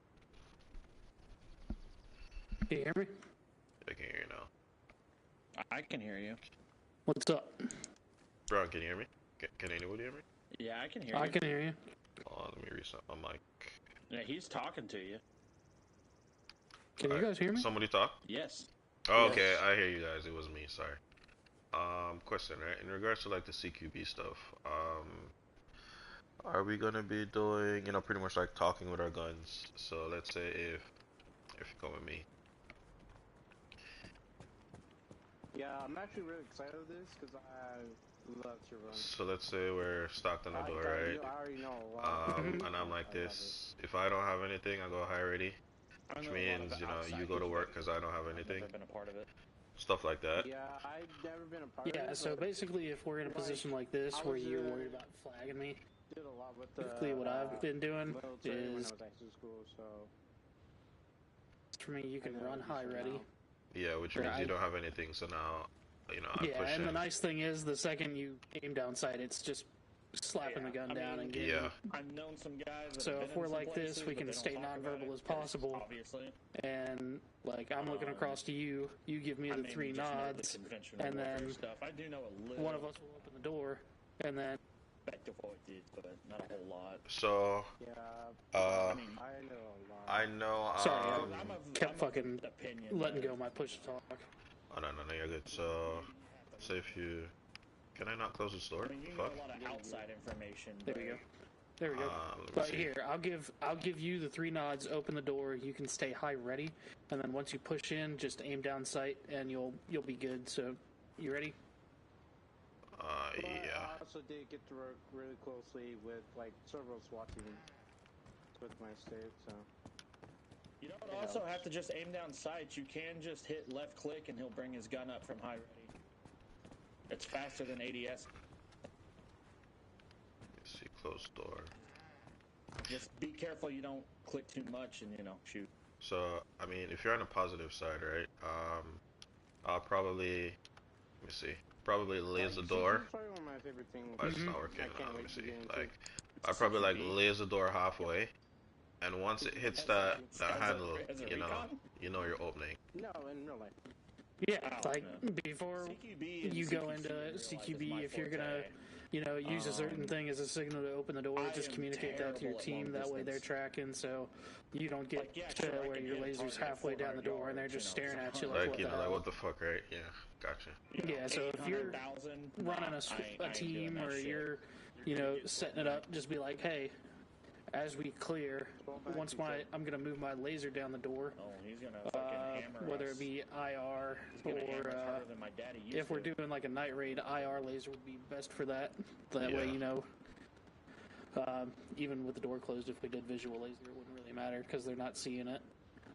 Can you hear me? I can hear you now. I can hear you. What's up? Bro, can you hear me? Can anybody hear me? Yeah, I can hear you. I can hear you. Hold on, let me reset my mic. Yeah, he's talking to you. Can you guys hear me? Somebody talk? Yes. Oh, okay, I hear you guys. It was me, sorry. Question, right? In regards to, like, the CQB stuff, are we gonna be doing, you know, pretty much like talking with our guns? So let's say if you come with me. Yeah, I'm actually really excited with this because I love to run. So let's say we're stocked on the door, right? I already know. And I'm like this. If I don't have anything, I go high ready. Which means, you know, you go to work because I don't have anything. I've never been a part of it. Stuff like that. Yeah, I've never been a part of it. Yeah, so basically if we're in a position like this where you're worried about flagging me, did a lot with basically what I've been doing when I is, was actually school, so... for me, you can run high ready. Yeah, which means you don't have anything, so now, you know, I push and in. the nice thing is, the second you aim down sight, it's just slapping the gun down and getting I've known some guys that so if we're like this, we can stay nonverbal as possible. Obviously. And, like, I'm looking across to you, you give me the 3 nods, and then stuff. I do know a little. one of us will open the door, and then effective what it did, but not a whole lot. So, Yeah, uh, I mean, I know a lot. I know. Sorry, Um, fucking opinion letting that go my push to talk. Oh no, you're good. So, say if you, can I not close this door? I mean, you The can fuck? get a lot of outside information. There we go. There we go. Let me But see. here, I'll give you the 3 nods. Open the door. You can stay high ready, and then once you push in, just aim down sight, and you'll be good. So, you ready? But Yeah. I also did get to work really closely with like several SWAT teams with my state, so. You don't also have to just aim down sights. You can just hit left click and he'll bring his gun up from high ready. It's faster than ADS. Let's see, closed door. Just be careful you don't click too much and, shoot. So, I mean, if you're on the positive side, right? I'll probably, let me see, probably laser door. It's probably one of my favorite things. Oh, it's not working. I can't Let me wait to see. get into. Like, I'll probably like laser door halfway, and once it hits that handle, you know you're opening. No, in real life. Yeah, before you go into CQB, if you're gonna, use a certain thing as a signal to open the door, just communicate that to your team. That way they're tracking, so you don't get to where your laser's halfway down the door and they're just staring at you like, what the hell? Like, what the fuck, right? Yeah, gotcha. Yeah, so if you're running a team or you're, setting it up, just be like, hey, as we clear, I'm gonna move my laser down the door. Oh, he's gonna fucking hammer whether us. it be IR or if we're doing like a night raid, IR laser would be best for that. That way, even with the door closed, if we did visual laser, it wouldn't really matter because they're not seeing it.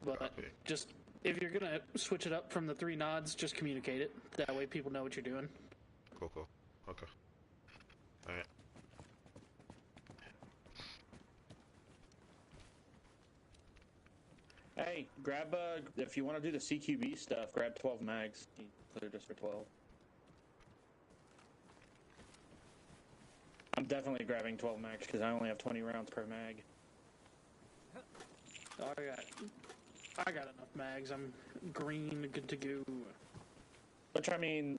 But just if you're gonna switch it up from the 3 nods, just communicate it. That way, people know what you're doing. Cool. Okay. All right. Hey, grab if you want to do the CQB stuff, grab 12 mags. He cleared us for 12. I'm definitely grabbing 12 mags because I only have 20 rounds per mag. Oh, I got enough mags. I'm green, good to go. Which I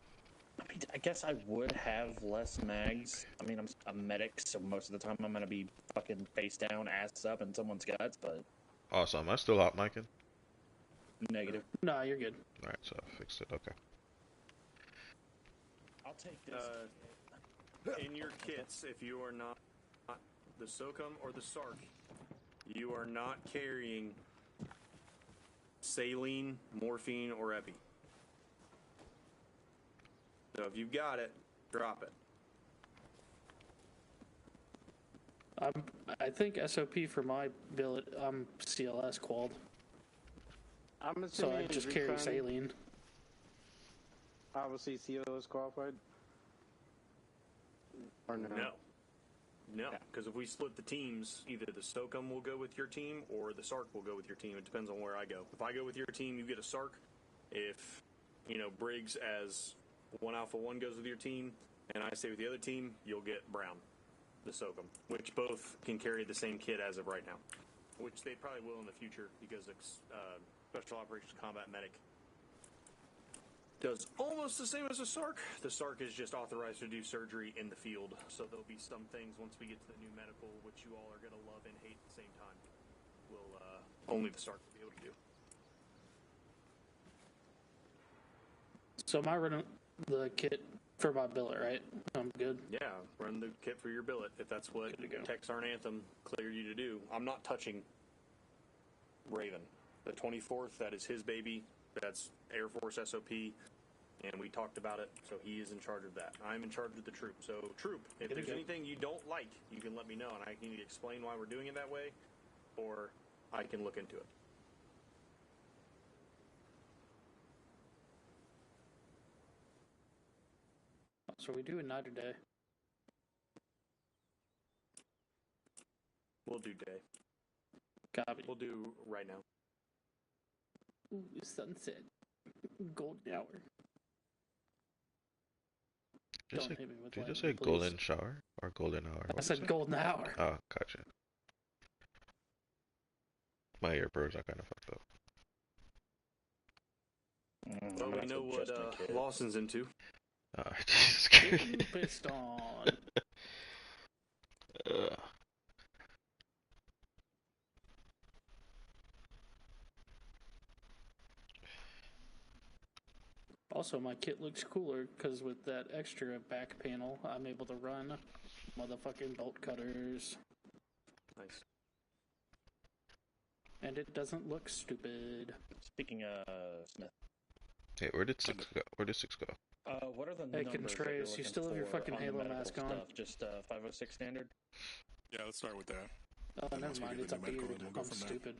guess I would have less mags. I mean, I'm a medic, so most of the time I'm gonna be fucking face down, ass up in someone's guts, but. Awesome. Am I still hot micing? Negative. No, you're good. Alright, so I fixed it. Okay. I'll take this. In your kits, if you are not the SOCOM or the SARC, you are not carrying saline, morphine, or epi. So if you've got it, drop it. I think SOP for my billet, I'm CLS qualled. So I just carry saline. Obviously, CO is qualified? Or no? No, because if we split the teams, either the SOCOM will go with your team or the SARC will go with your team. It depends on where I go. If I go with your team, you get a SARC. If, Briggs as 1 Alpha 1 goes with your team, and I stay with the other team, you'll get Brown, the SOCOM, which both can carry the same kit as of right now, which they probably will in the future because Special Operations Combat Medic does almost the same as a SARC. The SARC is just authorized to do surgery in the field, so there'll be some things once we get to the new medical, which you all are going to love and hate at the same time, only the SARC will be able to do. So am I running the kit for my billet, right? I'm good. Yeah, run the kit for your billet if that's what Texarn Anthem cleared you to do. I'm not touching Raven. The 24th, that is his baby. That's Air Force SOP, and we talked about it, so he is in charge of that. I'm in charge of the troop. So, troop, if there's anything you don't like, you can let me know, and I can either explain why we're doing it that way, or I can look into it. So we doing night or day? We'll do day. Copy. We'll do right now. Ooh, sunset. Golden hour. Did you just say golden shower or golden hour? I said golden hour. Oh, gotcha. My earbuds are kind of fucked up. Well, we know what Lawson's into. Jesus Christ. Pissed on. Also, my kit looks cooler because with that extra back panel, I'm able to run motherfucking bolt cutters. Nice. And it doesn't look stupid. Speaking of Smith. Hey, where did 6 go? Where did 6 go? What are the Hey, numbers Contreras, you still have your fucking Halo mask on? Stuff? Just 506 standard? Yeah, let's start with that. Oh, And never once we mind, get it's the new medical, updated. then we'll go I'm from there. stupid.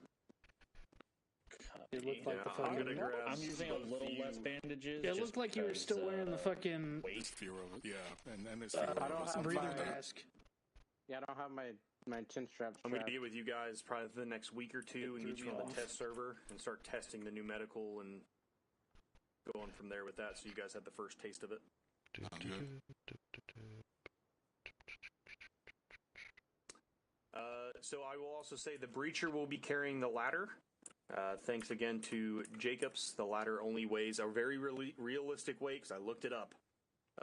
It looked like Yeah, the I'm fucking... gonna grab I'm using a little less bandages. Yeah, it looked like you were still wearing the fucking... There's fewer of it. Yeah, and there's fewer I of don't us. have breathing my- mask. Yeah, I don't have my chin strap. I'm going to get with you guys probably for the next week or two and threw get you me on the off. test server and start testing the new medical and going from there with that so you guys have the first taste of it. So I will also say the Breacher will be carrying the ladder. Thanks again to Jacobs. The ladder only weighs a very realistic weight, because I looked it up,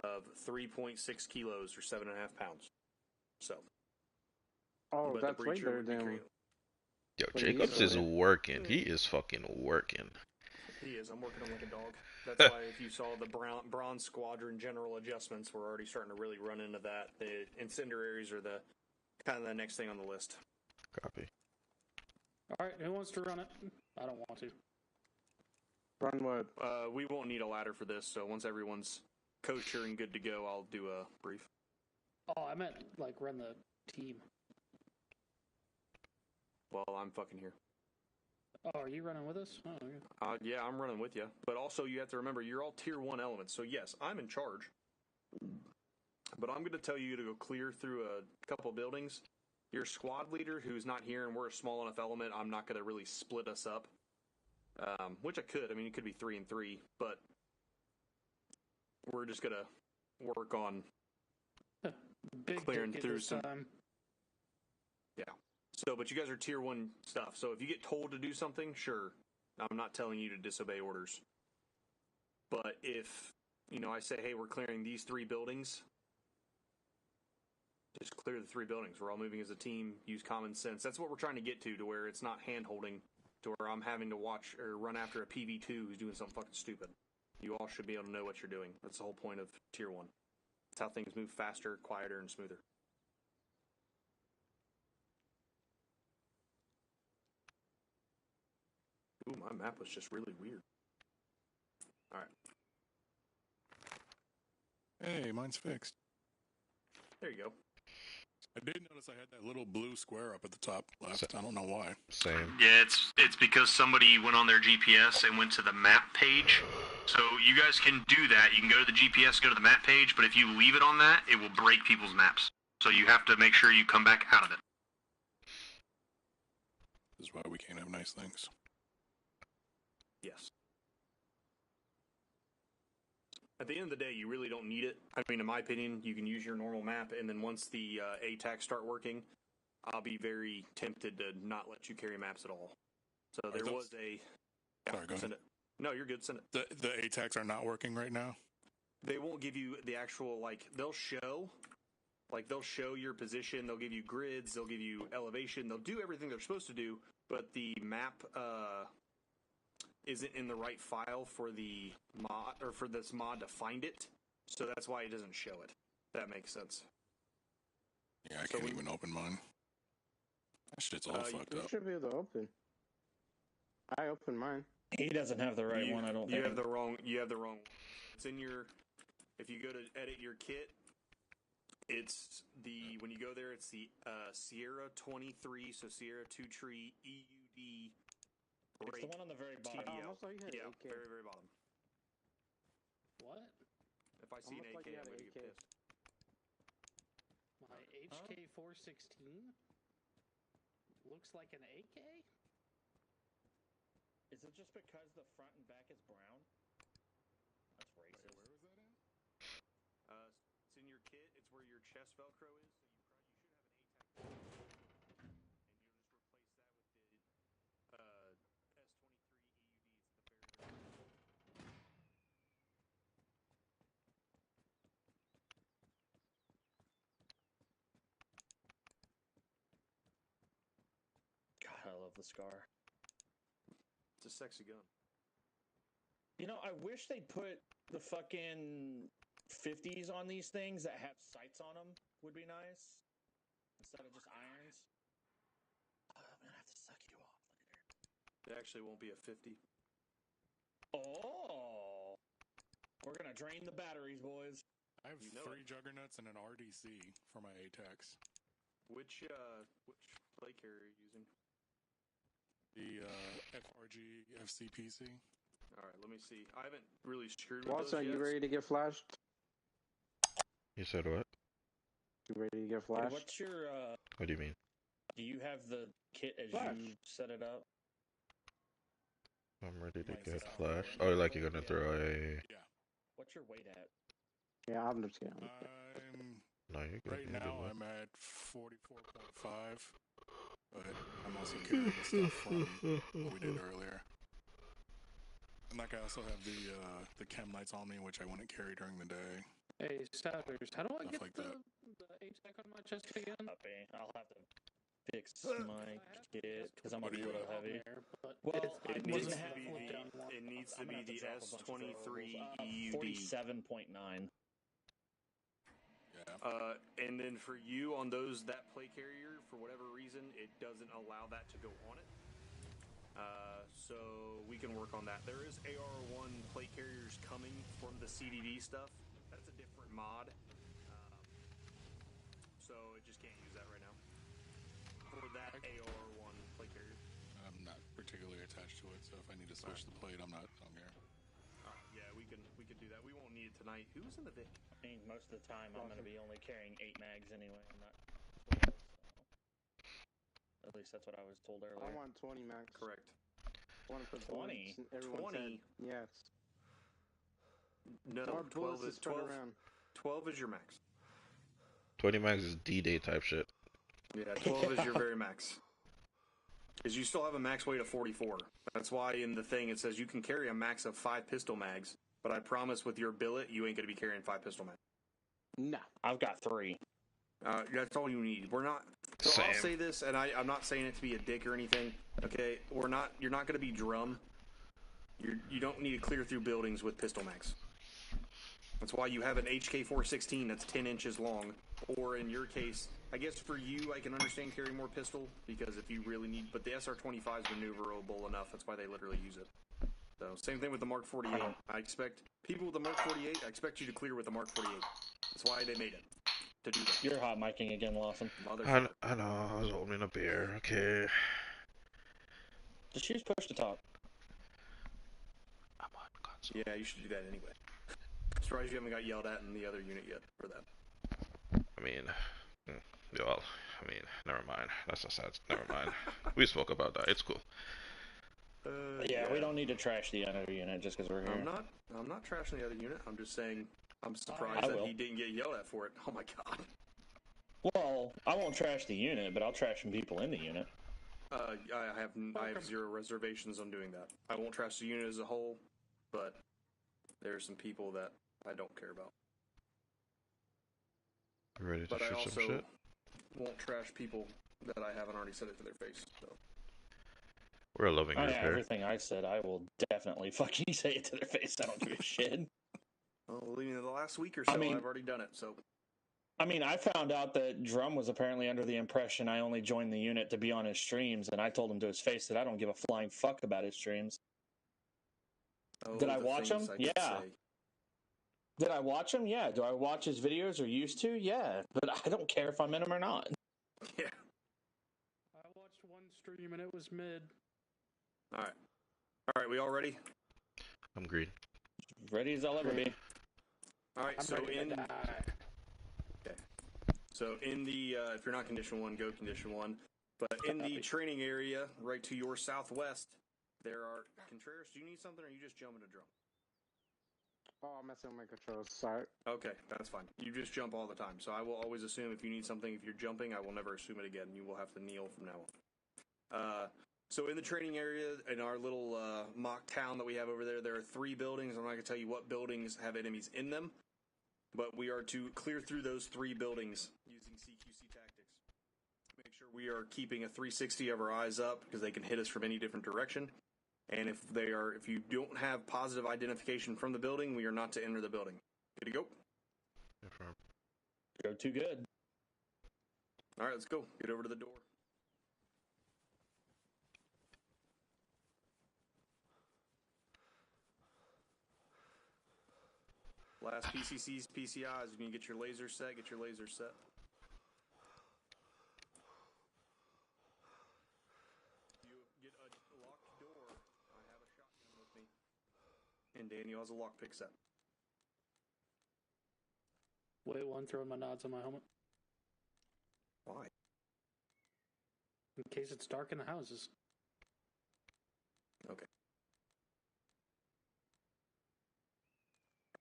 of 3.6 kilos or 7.5 pounds. So. Oh, but that's the way Breacher better would be than... carrying. Yo, What Jacobs you is doing? working. He is fucking working. He is. I'm working him like a dog. That's why if you saw the Bronze Squadron general adjustments, we're already starting to really run into that. The incendiaries are the kind of the next thing on the list. Copy. Alright, who wants to run it? I don't want to. Run what? We won't need a ladder for this, so once everyone's kosher and good to go, I'll do a brief. Oh, I meant, like, run the team. Well, I'm fucking here. Oh, are you running with us? Oh, okay. Yeah, I'm running with you. But also, you have to remember, you're all Tier 1 elements. So, yes, I'm in charge. But I'm going to tell you to go clear through a couple buildings. Your squad leader, who's not here, and we're a small enough element, I'm not going to really split us up. Which I could. I mean, it could be 3 and 3. But we're just going to work on Big clearing ticket through this some... time. Yeah. So, but you guys are Tier 1 stuff. So if you get told to do something, sure. I'm not telling you to disobey orders. But if, I say, hey, we're clearing these 3 buildings, just clear the 3 buildings. We're all moving as a team, use common sense. That's what we're trying to get to where it's not hand-holding, to where I'm having to watch or run after a PV2 who's doing something fucking stupid. You all should be able to know what you're doing. That's the whole point of Tier 1. That's how things move faster, quieter, and smoother. Ooh, my map was just really weird. Alright. Hey, mine's fixed. There you go. I did notice I had that little blue square up at the top left. I don't know why. Same. Yeah, it's because somebody went on their GPS and went to the map page. So you guys can do that. You can go to the GPS, go to the map page, but if you leave it on that, it will break people's maps. So you have to make sure you come back out of it. This is why we can't have nice things. Yes. At the end of the day, you really don't need it. I mean, in my opinion, you can use your normal map, and then once the ATACs start working, I'll be very tempted to not let you carry maps at all. So there was a... Yeah, Sorry, go ahead. send it. No, you're good. Send it. The ATACs are not working right now? They won't give you the actual, they'll show your position, they'll give you grids, they'll give you elevation, they'll do everything they're supposed to do, but the map isn't in the right file for the mod, or for this mod to find it, so that's why it doesn't show it. That makes sense. Yeah, I can't even open mine. That shit's all fucked You up. should be able to open. I opened mine. He doesn't have the right one, I don't think. You have the wrong. It's in your. If you go to edit your kit, it's the when you go there, it's the Sierra 23. So Sierra 2 Tree EUD. It's the one on the very bottom. TDL. Almost like you had Yeah, AK. very very bottom. What? If I see Almost an like AK, you I'm had gonna get AK. pissed. My HK416? Looks like an AK? Is it just because the front and back is brown? That's racist. Where was that at? It's in your kit. It's where your chest Velcro is. So you should have an ATAC. And you'll just replace that with the S23 EUD. It's the very. God, I love the scar. It's a sexy gun. You know, I wish they put the fucking 50s on these things that have sights on them. Would be nice. Instead of just irons. Oh, I'm gonna have to suck you off later. It actually won't be a 50. Oh! We're gonna drain the batteries, boys. I have 3 juggernauts and an RDC for my ATAX. Which play carrier are you using? The FRG FCPC. All right, let me see. I haven't really screwed with Watson, those yet. you ready to get flashed? You said what? You ready to get Hey, flashed? what's your, What do you mean? do you have the kit as Flash. you set it up? I'm ready to Like, get so- flash. Oh, like you're gonna throw a... Yeah. What's your weight at? Yeah, I'm just kidding. No, you're good. Right You're now, good. I'm at 44.5, but I'm also carrying the stuff from what we did earlier. And like I also have the chem lights on me, which I wouldn't carry during the day. Hey, Stouters, how do I Stuff get like the that. ATAC on my chest again? I'll have to fix my kit because I'm a What do you little got? heavy. There, but Well, it It I needs didn't to have be flip the down one. it needs to I'm be gonna have the to drop a bunch of S23 throwables. EUD. 47.9. Yeah. And then for you on that play carrier, for whatever reason, it doesn't allow that to go on it. So we can work on that. There is AR1 plate carriers coming from the CDD stuff. That's a different mod. So it just can't use that right now. For that AR1 plate carrier. I'm not particularly attached to it, so if I need to switch the plate, I don't care. Yeah, we can do that. We won't need it tonight. Who's in the Vic? I mean, most of the time I'm going to be only carrying 8 mags anyway. I'm not 12, so. At least that's what I was told earlier. I want 20 max. Correct. I want to put 20? bullets in everyone's 20? head. Yes. No, More 12 bullets to is spread 12. around. 12 is your max. 20 mags is D-Day type shit. Yeah, 12 is your very max. Because you still have a max weight of 44. That's why in the thing it says you can carry a max of 5 pistol mags, but I promise with your billet, you ain't going to be carrying 5 pistol mags. No. I've got 3. That's all you need. We're not. So Same. I'll say this, and I'm not saying it to be a dick or anything. Okay, You're not going to be drum. You don't need to clear through buildings with pistol mags. That's why you have an HK416 that's 10 inches long. Or in your case, I guess for you, I can understand carrying more pistol because if you really need. But the SR25 is maneuverable enough. That's why they literally use it. So same thing with the Mark 48. I expect people with the Mark 48. I expect you to clear with the Mark 48. That's why they made it. To do that. You're hot micing again, Lawson. I know, I was opening a beer, okay. Just choose push to talk. I'm on console. Yeah, you should do that anyway. Surprised you haven't got yelled at in the other unit yet for that. I mean, well, never mind. That's a sad. Never mind. We spoke about that. It's cool. Yeah, we don't need to trash the other unit just because we're here. I'm not trashing the other unit. I'm just saying I'm surprised that he didn't get yelled at for it. Oh my god. Well, I won't trash the unit, but I'll trash some people in the unit. I have 0 reservations on doing that. I won't trash the unit as a whole, but there's some people that I don't care about. Ready to But I shoot also some shit? won't trash people that I haven't already said it to their face. So. We're a loving group here. Everything I said, I will definitely fucking say it to their face. I don't give a shit. Well, believe me, the last week or so, I've already done it. So. I mean, I found out that Drum was apparently under the impression I only joined the unit to be on his streams, and I told him to his face that I don't give a flying fuck about his streams. Oh, Did I watch them? Yeah. Say. Did I watch them? Yeah. Do I watch his videos or used to? Yeah. But I don't care if I'm in them or not. Yeah. I watched one stream and it was mid. All right. We all ready? I'm green. Ready as I'll ever be. All right. I'm So ready to die. Okay. So in the if you're not condition 1, go condition 1. But in the training area, right to your southwest, there are Contreras. Do you need something, or are you just jumping a drum? Oh, I'm messing with my controls. Sorry. Okay, that's fine. You just jump all the time. So I will always assume if you need something, if you're jumping, I will never assume it again. You will have to kneel from now on. So in the training area, in our little mock town that we have over there, there are 3 buildings. I'm not going to tell you what buildings have enemies in them, but we are to clear through those 3 buildings using CQC tactics. Make sure we are keeping a 360 of our eyes up because they can hit us from any different direction. And if you don't have positive identification from the building, we are not to enter the building. Good to go? Go too good. All right, let's go. Get over to the door. Last PCCs, PCIs. You can get your laser set. Get your laser set. You get a locked door. I have a shotgun with me. And Daniel has a lockpick set. Wait, one, throwing my nods on my helmet. Why? In case it's dark in the houses. Okay.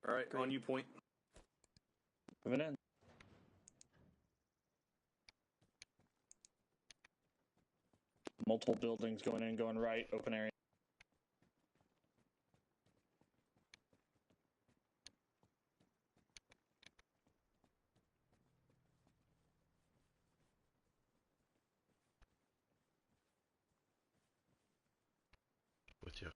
All right, on you, point. Moving in. Multiple buildings going in, going right, open area. With you.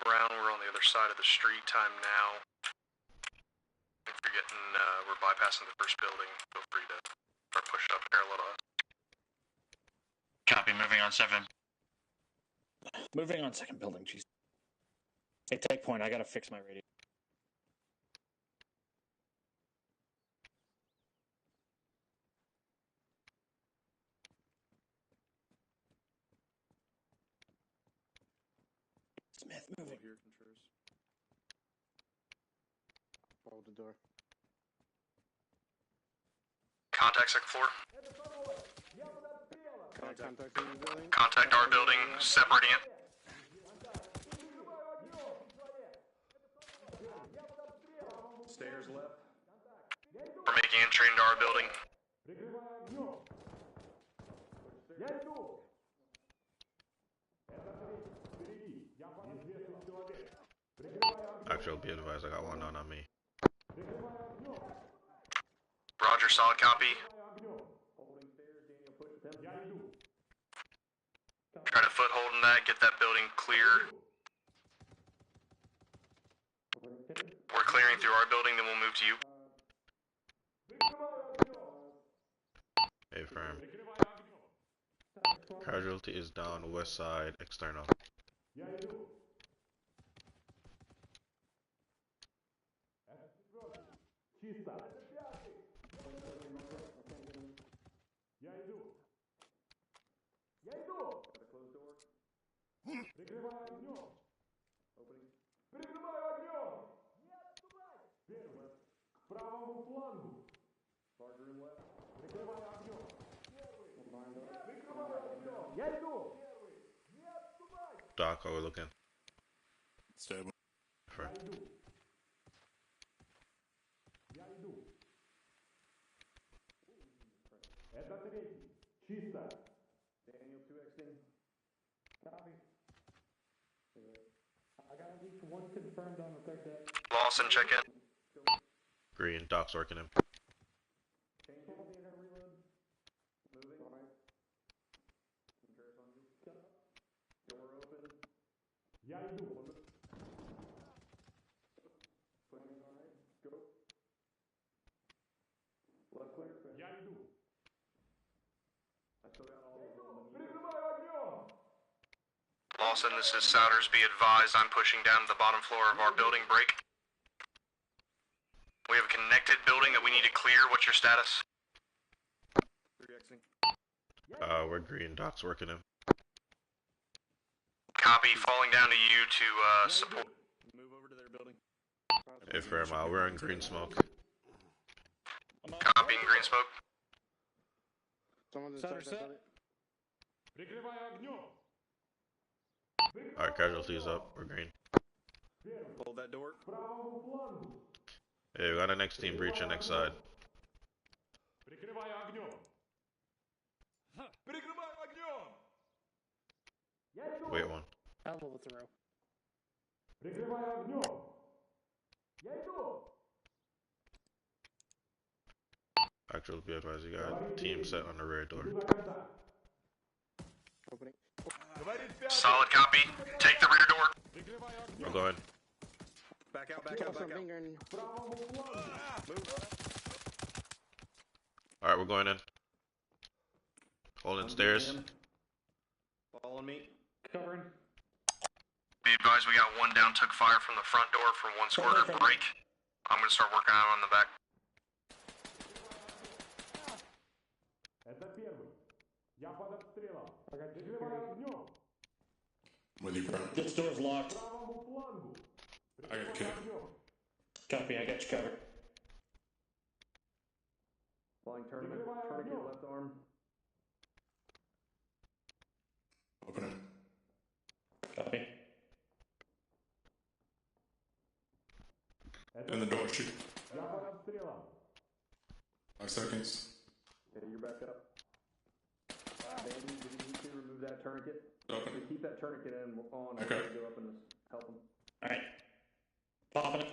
Brown, we're on the other side of the street. Time now. If you're getting, we're bypassing the first building. Feel free to start pushing up parallel to us. Copy. Moving on 7. Moving on second building, jeez. Hey, take point. I gotta fix my radio. Smith, moving. Here, Contreras. Hold the door. Contact second floor. Contact in the building. Contact our building. Separating it. Stairs left. We're making entry into our building. Actually, be advised, I got one on me. Roger, solid copy. Try to foothold in that, get that building clear. We're clearing through our building, then we'll move to you. Affirm. Casualty is down, west side, external. Doc, how we looking? Stable. Affirm. Daniel 2Xing. Copy. I got at least one confirmed on the third deck. Lawson, check in. Green, Doc's working him. Lawson, this is Souders. Be advised, I'm pushing down to the bottom floor of our building. Break. We have a connected building that we need to clear. What's your status? 3Xing. We're green, Doc's working him. Copy. Falling down to you to support. Move over to their building. Affirm, we're in green smoke. Copying green smoke. Someone just Sutter check set. that. Alright, casualties up, we're green. Hold that door. Hey, we got a next team breaching next side. Wait one. Hell of a throw. Actual, be advised, you got a team set on the rear door. Opening. Solid copy. Take the rear door. I'm going. Back out, back out, back out. Alright, we're going in. Holding stairs. Following me. Covering. Be advised, we got one down, took fire from the front door from one square break. I'm gonna start working on the back. With you, bro. This door's locked. I got kid. Copy, I got you covered. Flying tourniquet left arm. Open it. Copy. In the door, shoot. 5 seconds. Okay, you're back up. Andy, did you need to remove that tourniquet? Open. Keep that tourniquet on. Okay. Go up and help him. Alright. Popping it.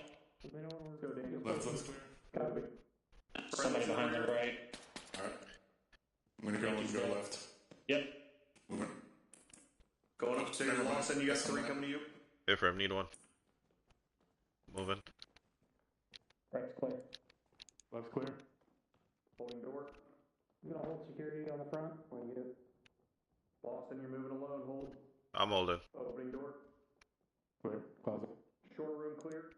Go, Daniel. Left's clear. Copy. Somebody behind the right. Alright. I'm gonna go and go left. Yep. Moving. Going upstairs, Lawson, you got 3 coming to you. If I need one. Moving. Right's clear. Left's clear. Holding door. I'm gonna hold security on the front. When you get it. Lawson, you're moving alone. Hold. I'm holding. Opening door. Clear. Closet. Short room clear.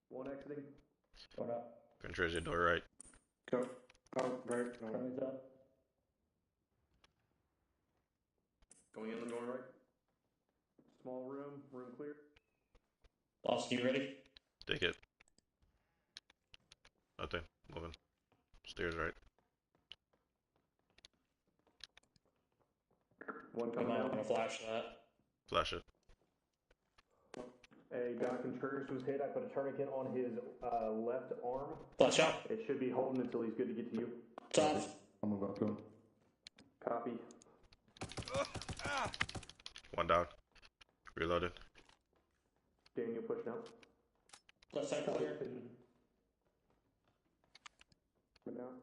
One exiting. Going up. Controls your door right. Go. Oh, right. No. Turns up. Going in and going right. Small room. Room clear. Lost, you ready? Take it. Nothing. Moving. Stairs right. One I'm coming not down. gonna flash that. Flash it. A guy Contreras was hit. I put a tourniquet on his left arm. Flash out. It should be holding until he's good to get to you. It's off. I'll move up to him. Copy. One down. Reloaded. Daniel pushing out. Left side clear. Put down.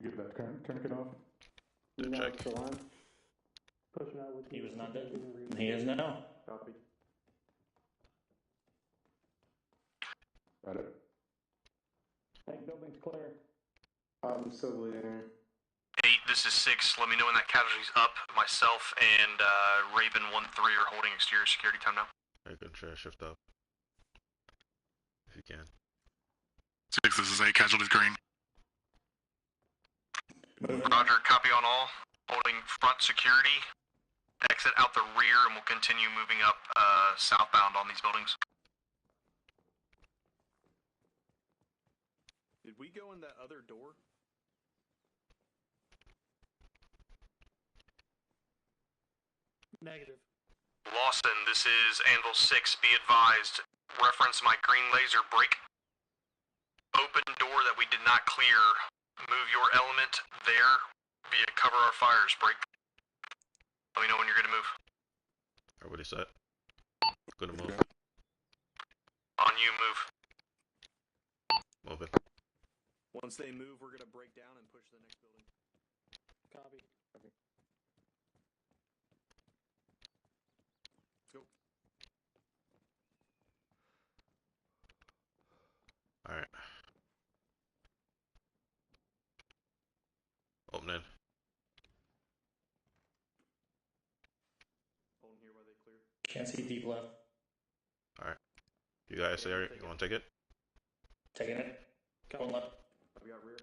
Get that tourniquet off. You Check. the line. Pushing out with He you. was not dead. He is now. Copy. Got it. Tank building's clear. I'm still bleeding. 8, this is 6. Let me know when that casualty's up. Myself and Raven 1-3 are holding exterior security time now. I can try to shift up. If you can. 6, this is 8. Casualties green. Roger, copy on all. Holding front security. Exit out the rear, and we'll continue moving up southbound on these buildings. Did we go in that other door? Negative. Lawson, this is Anvil 6. Be advised. Reference my green laser break. Open door that we did not clear. Move your element there via cover our fires. Break. Let me know when you're good to move. Everybody set? Gonna move. On you, move. Moving. Once they move, we're gonna break down and push to the next building. Copy. Go. Alright. Opening. Holding here while they clear. Can't see deep left. Alright. You guys there? You wanna take it? Taking it. Going left. I've got rear.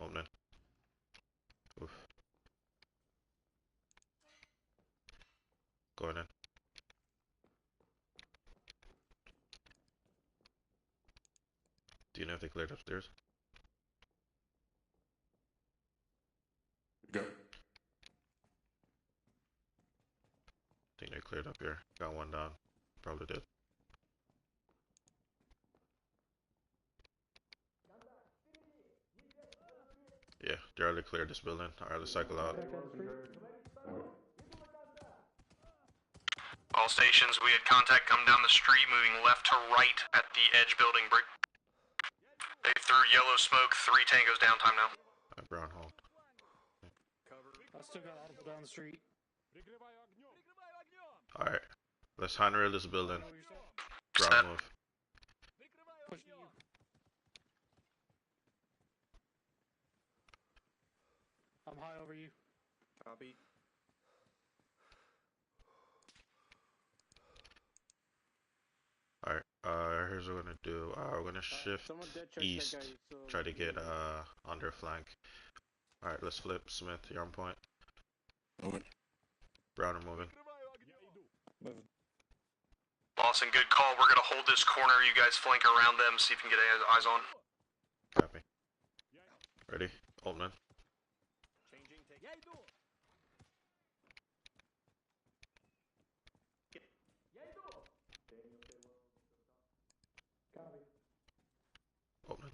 Opening. Oof. Going in. Do you know if they cleared upstairs? Go. Think they cleared up here. Got one down. Probably did. Yeah, they already cleared this building. Alright, let's cycle out. All stations, we had contact come down the street, moving left to right at the edge building brick. They threw yellow smoke, 3 tangos downtime now. Brown hole. I still got audible down the street. Alright. Let's handrail this building. Set. Brown move. Pushing you. I'm high over you. Copy. Alright, here's what we're gonna do. We're gonna shift east, try to get under flank. Alright, let's flip. Smith, you're on point. Moving. Browner moving. Lawson, good call. We're gonna hold this corner. You guys flank around them, see if you can get eyes on. Copy. Ready? Altman. Altman.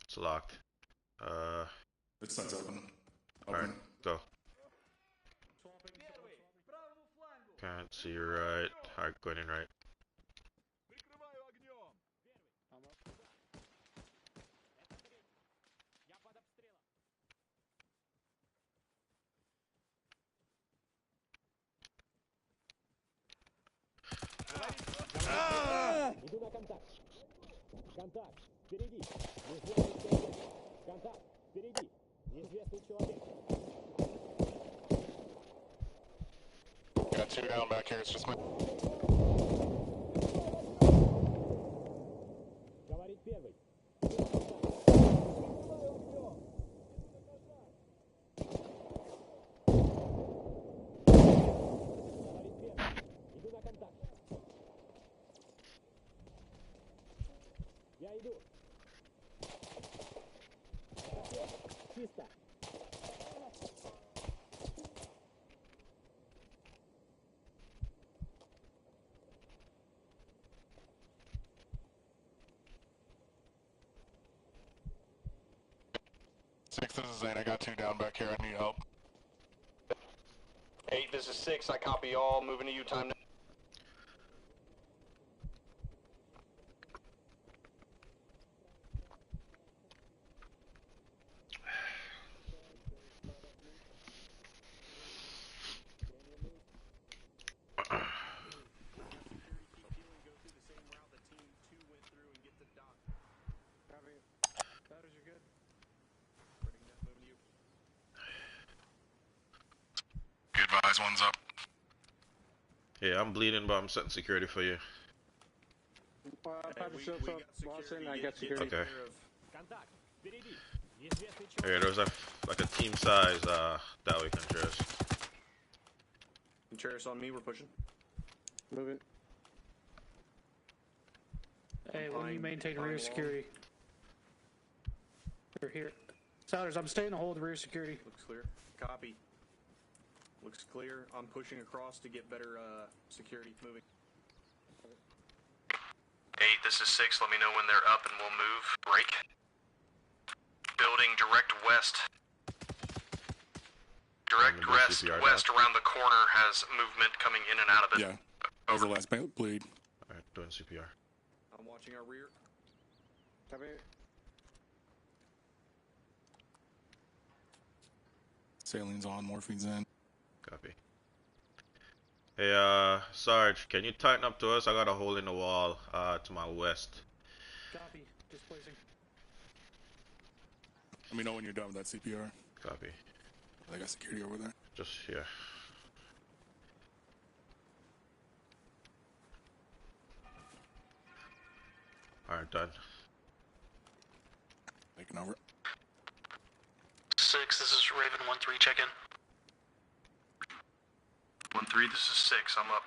It's locked. It's not open. Alright, go. Can't see your right. Alright, going in right. Иду на контакт. Контакт. Впереди. Неизвестный человек. Контакт. Впереди. Неизвестный человек. Got 2 down back here. It's just my. Говорит первый. Иду на контакт. Я иду. Чисто. Six, this is 8. I got 2 down back here. I need help. 8, this is 6. I copy all. Moving to you time now. Be advised, one's up. Yeah, I'm bleeding, but I'm setting security for you. I got security. Okay. Контакт. Впереди. Неизвестный человек. Yeah, there's like a team size that we can just. Chairs on me, we're pushing. Move it. Hey, when you maintain rear security? We're here. Souders, I'm staying to hold the rear security. Looks clear. Copy. Looks clear. I'm pushing across to get better security. Moving. 8, this is 6. Let me know when they're up and we'll move. Break. Building direct west. Direct west around the corner has movement coming in and out of it. Yeah. That was the last bleed. Alright, doing CPR. I'm watching our rear. Copy. Salines on, morphine's in. Copy. Hey, Sarge, can you tighten up to us? I got a hole in the wall, to my west. Copy. Displacing. Let me know when you're done with that CPR. Copy. I got security over there. Just here. Alright, done. Taking over. 6, this is Raven 1-3, check in. 1-3, this is 6, I'm up.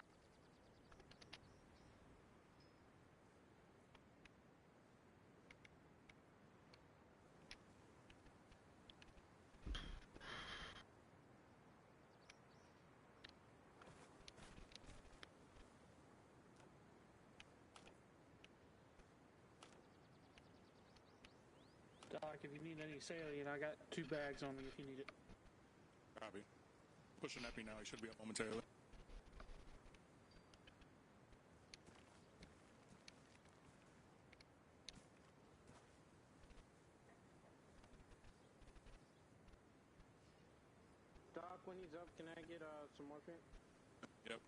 Doc, if you need any saline, I got 2 bags on me if you need it. Copy. Pushing Epi now. He should be up momentarily. when he's up, can I get some more paint? Yep.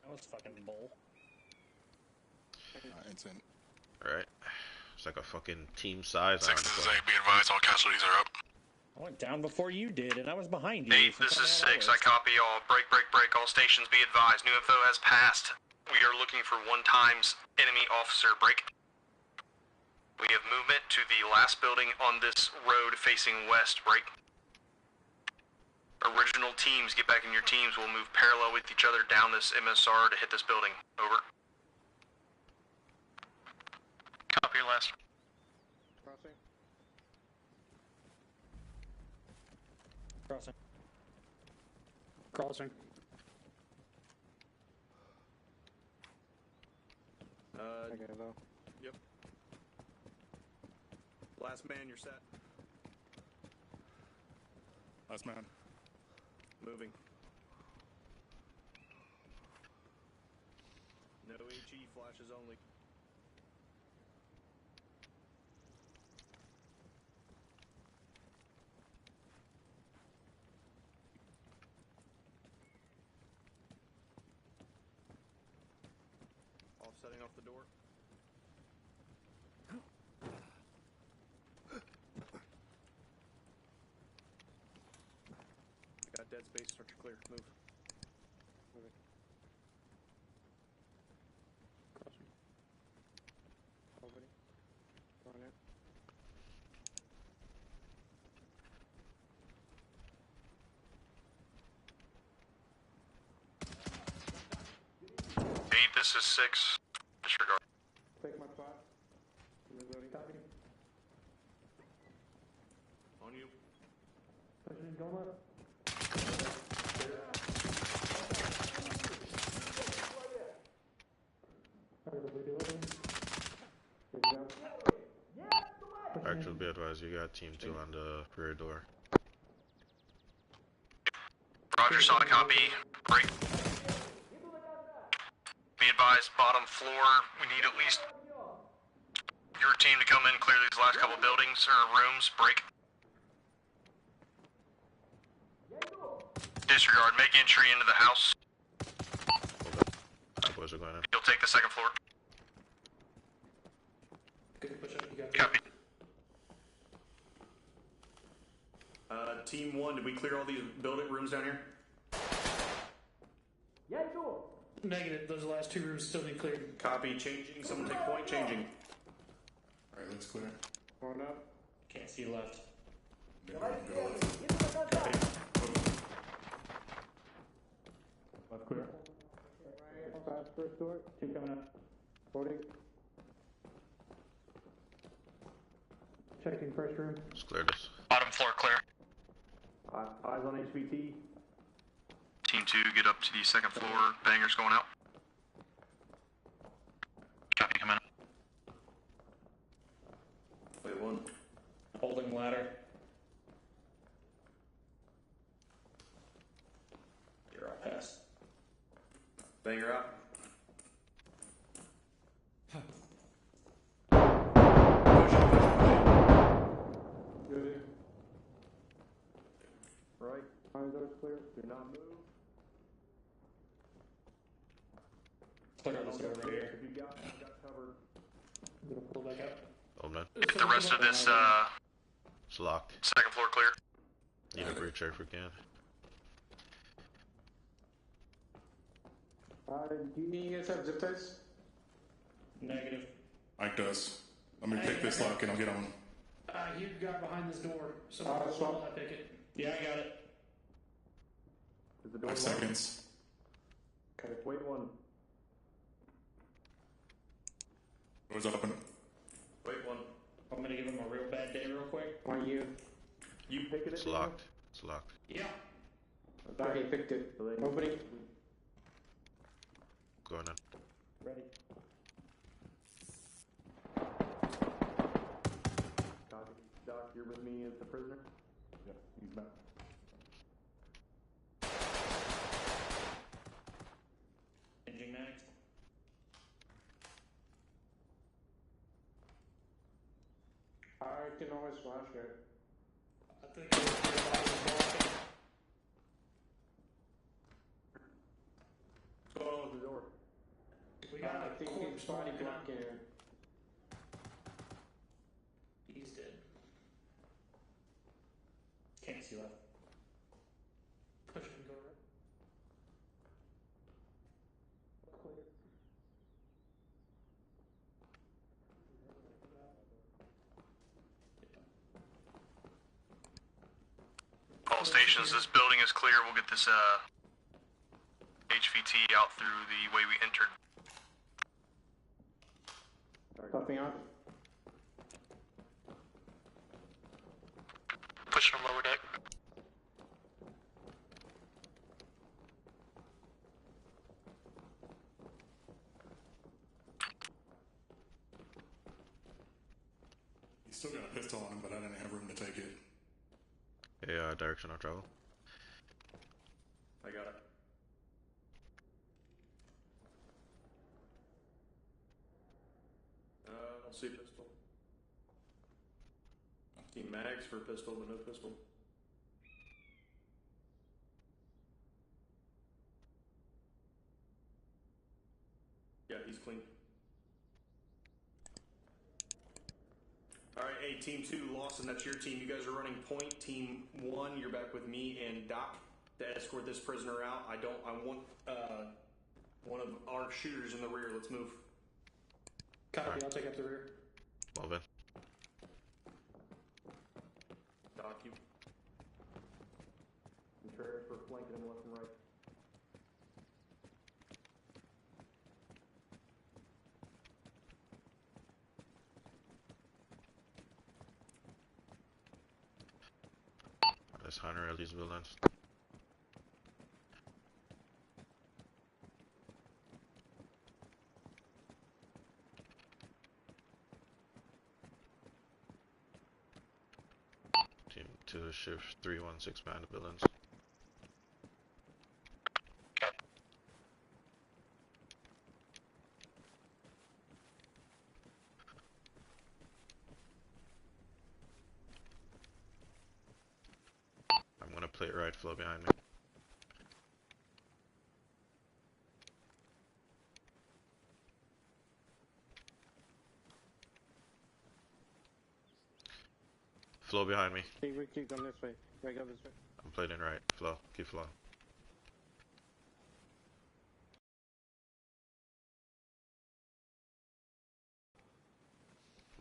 That was fucking bull. It's in. Alright. It's like a fucking team size. 6, this is 8. Be advised, all casualties are up. I went down before you did, and I was behind you. 8, this is 6. I copy all. Break, break, break. All stations be advised. New info has passed. We are looking for 1 times enemy officer. Break. We have movement to the last building on this road facing west. Break. Original teams, get back in your teams. We'll move parallel with each other down this MSR to hit this building. Over. Copy your last. Crossing. Crossing. Crossing. Okay, though. Yep. Last man, you're set. Last man. Moving. No HE, flashes only. Setting off the door. Got dead space, structure clear. Move. Moving. Crossing. Opening. Going in. This is 6. Disregard. Take my spot. Reloading. Copy. On you. Pushing, going left. Actually, be advised, you got team 2 on the rear door. Roger, solid copy. Break. Be advised, bottom floor, we need at least your team to come in, clear these last couple buildings or rooms. Break. Disregard, make entry into the house. Boys are going in. You'll take the second floor. Good push up, you got Copy. Team 1, did we clear all these building rooms down here? Negative, those last 2 rooms still need cleared. Copy, changing. Someone take point, changing. Alright, looks clear. Going up. Can't see left. Go left. Left clear. Fast first door. 2 coming up. Holding. Checking first room. Let's clear this. Bottom floor clear. Eyes on HVT. Team 2, get up to the second floor. Bangers going out. Copy, come in. Wait, 1. Holding ladder. You're all past. Banger out. Good. Right. Eyes are clear. Do not move. Clear on this door right here. If you got cover. I'm gonna pull back out. Old man. Get the rest of this It's locked. second floor clear. Need a breacher if we can. Do you guys have zip ties? Negative. Ike does. Let me pick this lock and I'll get on. You got behind this door, so swap. I'll pick it. Yeah, I got it. Is the door 5 locked? seconds. Okay, wait 1. Doors open. Wait 1. I'm gonna give him a real bad day real quick. On you. You pick it. It's locked. It's locked. Yeah. Okay, picked it. Opening. Going in. Ready. Copy. Doc, you're with me as the prisoner? Yep, he's back. Changing mags. can always flash it. I think it was blocking. What's going on with the door? We got I think he's body blocking it. He's dead. Can't see left. Push him, go right. All stations, this building is clear. We'll get this HVT out through the way we entered. Puffing out. Push from lower deck. He's still got a pistol on him, but I didn't have room to take it. Yeah, direction of travel. I got it. I don't see a pistol. See mags for pistol, but no pistol. Yeah, he's clean. Alright, hey, Team 2, Lawson, that's your team. You guys are running point. Team 1, you're back with me and Doc to escort this prisoner out. I want one of our shooters in the rear. Let's move. Copy, I'll take up the rear. Moving. Doc, you. Contreras for flanking him left and right. There's Hunter at these buildings. Team 2 shift 316 man to buildings. I'm gonna play it right, flow behind me. Flow behind me. Hey, we keep going this way. Right, go this way. I'm playing it right. Flow. Keep flowing.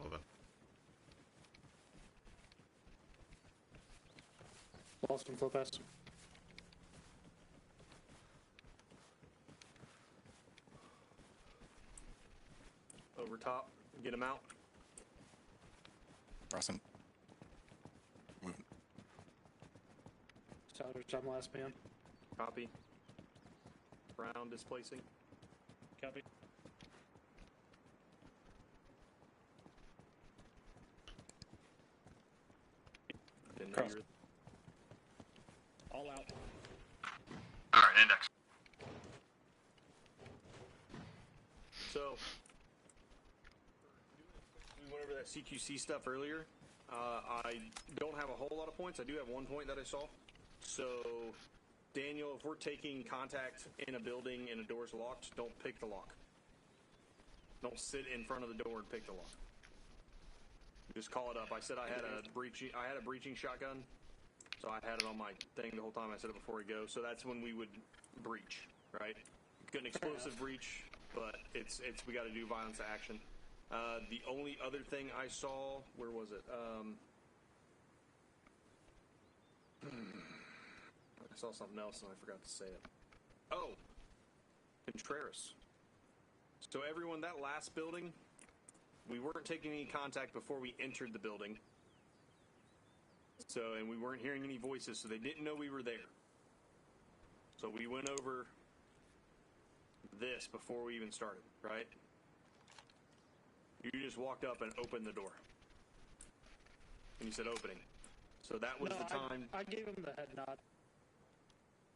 Moving. Lost him, flow past. Over top. Get him out. Crossing. Moving. Salvage, I'm last man. Copy. Brown displacing. Copy. Didn't know Cross. you were. All out. Alright, index. So, we went over that CQC stuff earlier. I don't have a whole lot of points. I do have 1 point that I saw. So, Daniel, if we're taking contact in a building and a door's locked, don't pick the lock. Don't sit in front of the door and pick the lock. Just call it up. I said I had a breaching shotgun, so I had it on my thing the whole time. I said it before we go. So that's when we would breach, right? Get an explosive breach, but it's we got to do violence to action. The only other thing I saw, where was it? I saw something else and I forgot to say it. Oh, Contreras. So everyone, that last building, we weren't taking any contact before we entered the building. So, and we weren't hearing any voices, so they didn't know we were there. So we went over this before we even started, right? You just walked up and opened the door. And you said opening. So that was the time. I gave him the head nod.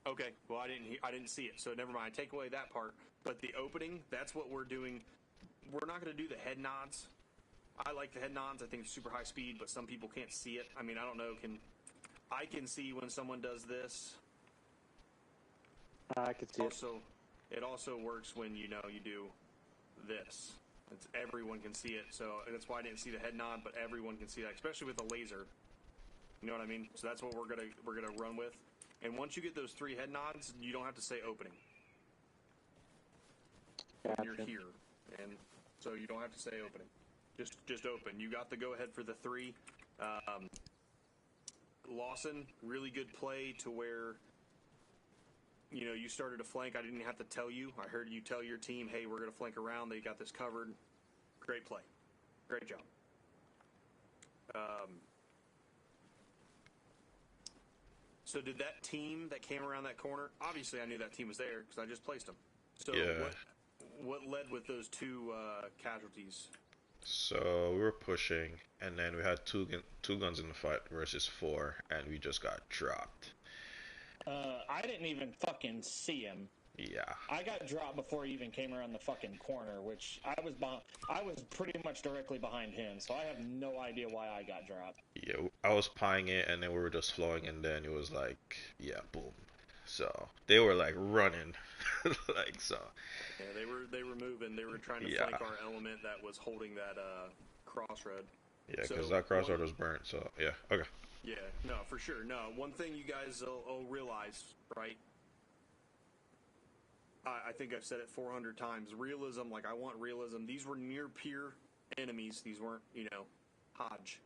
Okay, well I didn't see it, so never mind. Take away that part. But the opening, that's what we're doing. We're not going to do the head nods I like the head nods. I think it's super high speed, but some people can't see it. I mean, I don't know. I can see when someone does this. I can see it also works when you do this. Everyone can see it, so that's why I didn't see the head nod, but everyone can see that, especially with a laser. You know what I mean? So that's what we're gonna run with. And once you get those 3 head nods, you don't have to say opening. Gotcha. You're here, and so you don't have to say opening. Just open. You got the go ahead for the 3. Lawson, really good play to where you started to flank. I didn't have to tell you. I heard you tell your team, hey, we're going to flank around. They got this covered. Great play. Great job. So did that team that came around that corner, obviously I knew that team was there because I just placed them. So Yeah. what led with those 2 casualties? So we were pushing, and then we had two guns in the fight versus 4, and we just got dropped. I didn't even fucking see him. Yeah. I got dropped before he even came around the fucking corner, which I was pretty much directly behind him, so I have no idea why I got dropped. Yeah, I was pieing it, and then we were just flowing, and then it was like, yeah, boom. So they were like running, like so. Yeah, they were moving. They were trying to flank our element that was holding that crossroad. Yeah, because that crossroad was burnt. So yeah, okay. Yeah, no, for sure. No, one thing you guys will realize, right? I think I've said it 400 times. Realism, like I want realism. These were near peer enemies. These weren't, Hodge.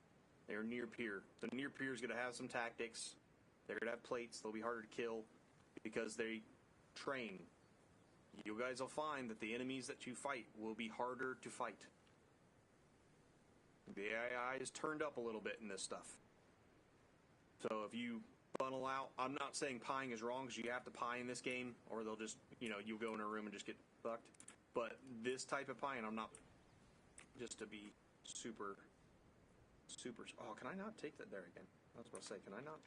They were near peer. The near peer is going to have some tactics. They're going to have plates. They'll be harder to kill because they train. You guys will find that the enemies that you fight will be harder to fight. The AI is turned up a little bit in this stuff. So if you funnel out, I'm not saying pieing is wrong because you have to pie in this game or they'll just, you'll go in a room and just get fucked. But this type of pieing, I'm not, just to be super, oh, can I not take that there again? I was about to say, can I not?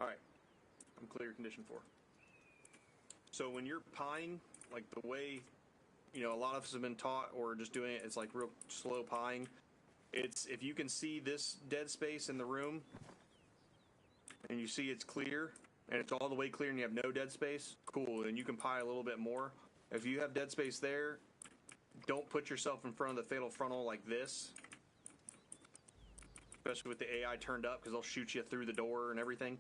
Alright. I'm clear condition 4. So when you're pieing, like the way, a lot of us have been taught or just doing it, it's like real slow pieing. It's, if you can see this dead space in the room and you see it's clear and it's all the way clear and you have no dead space, cool, and you can pie a little bit more. If you have dead space there, don't put yourself in front of the fatal frontal like this, especially with the AI turned up because they'll shoot you through the door and everything.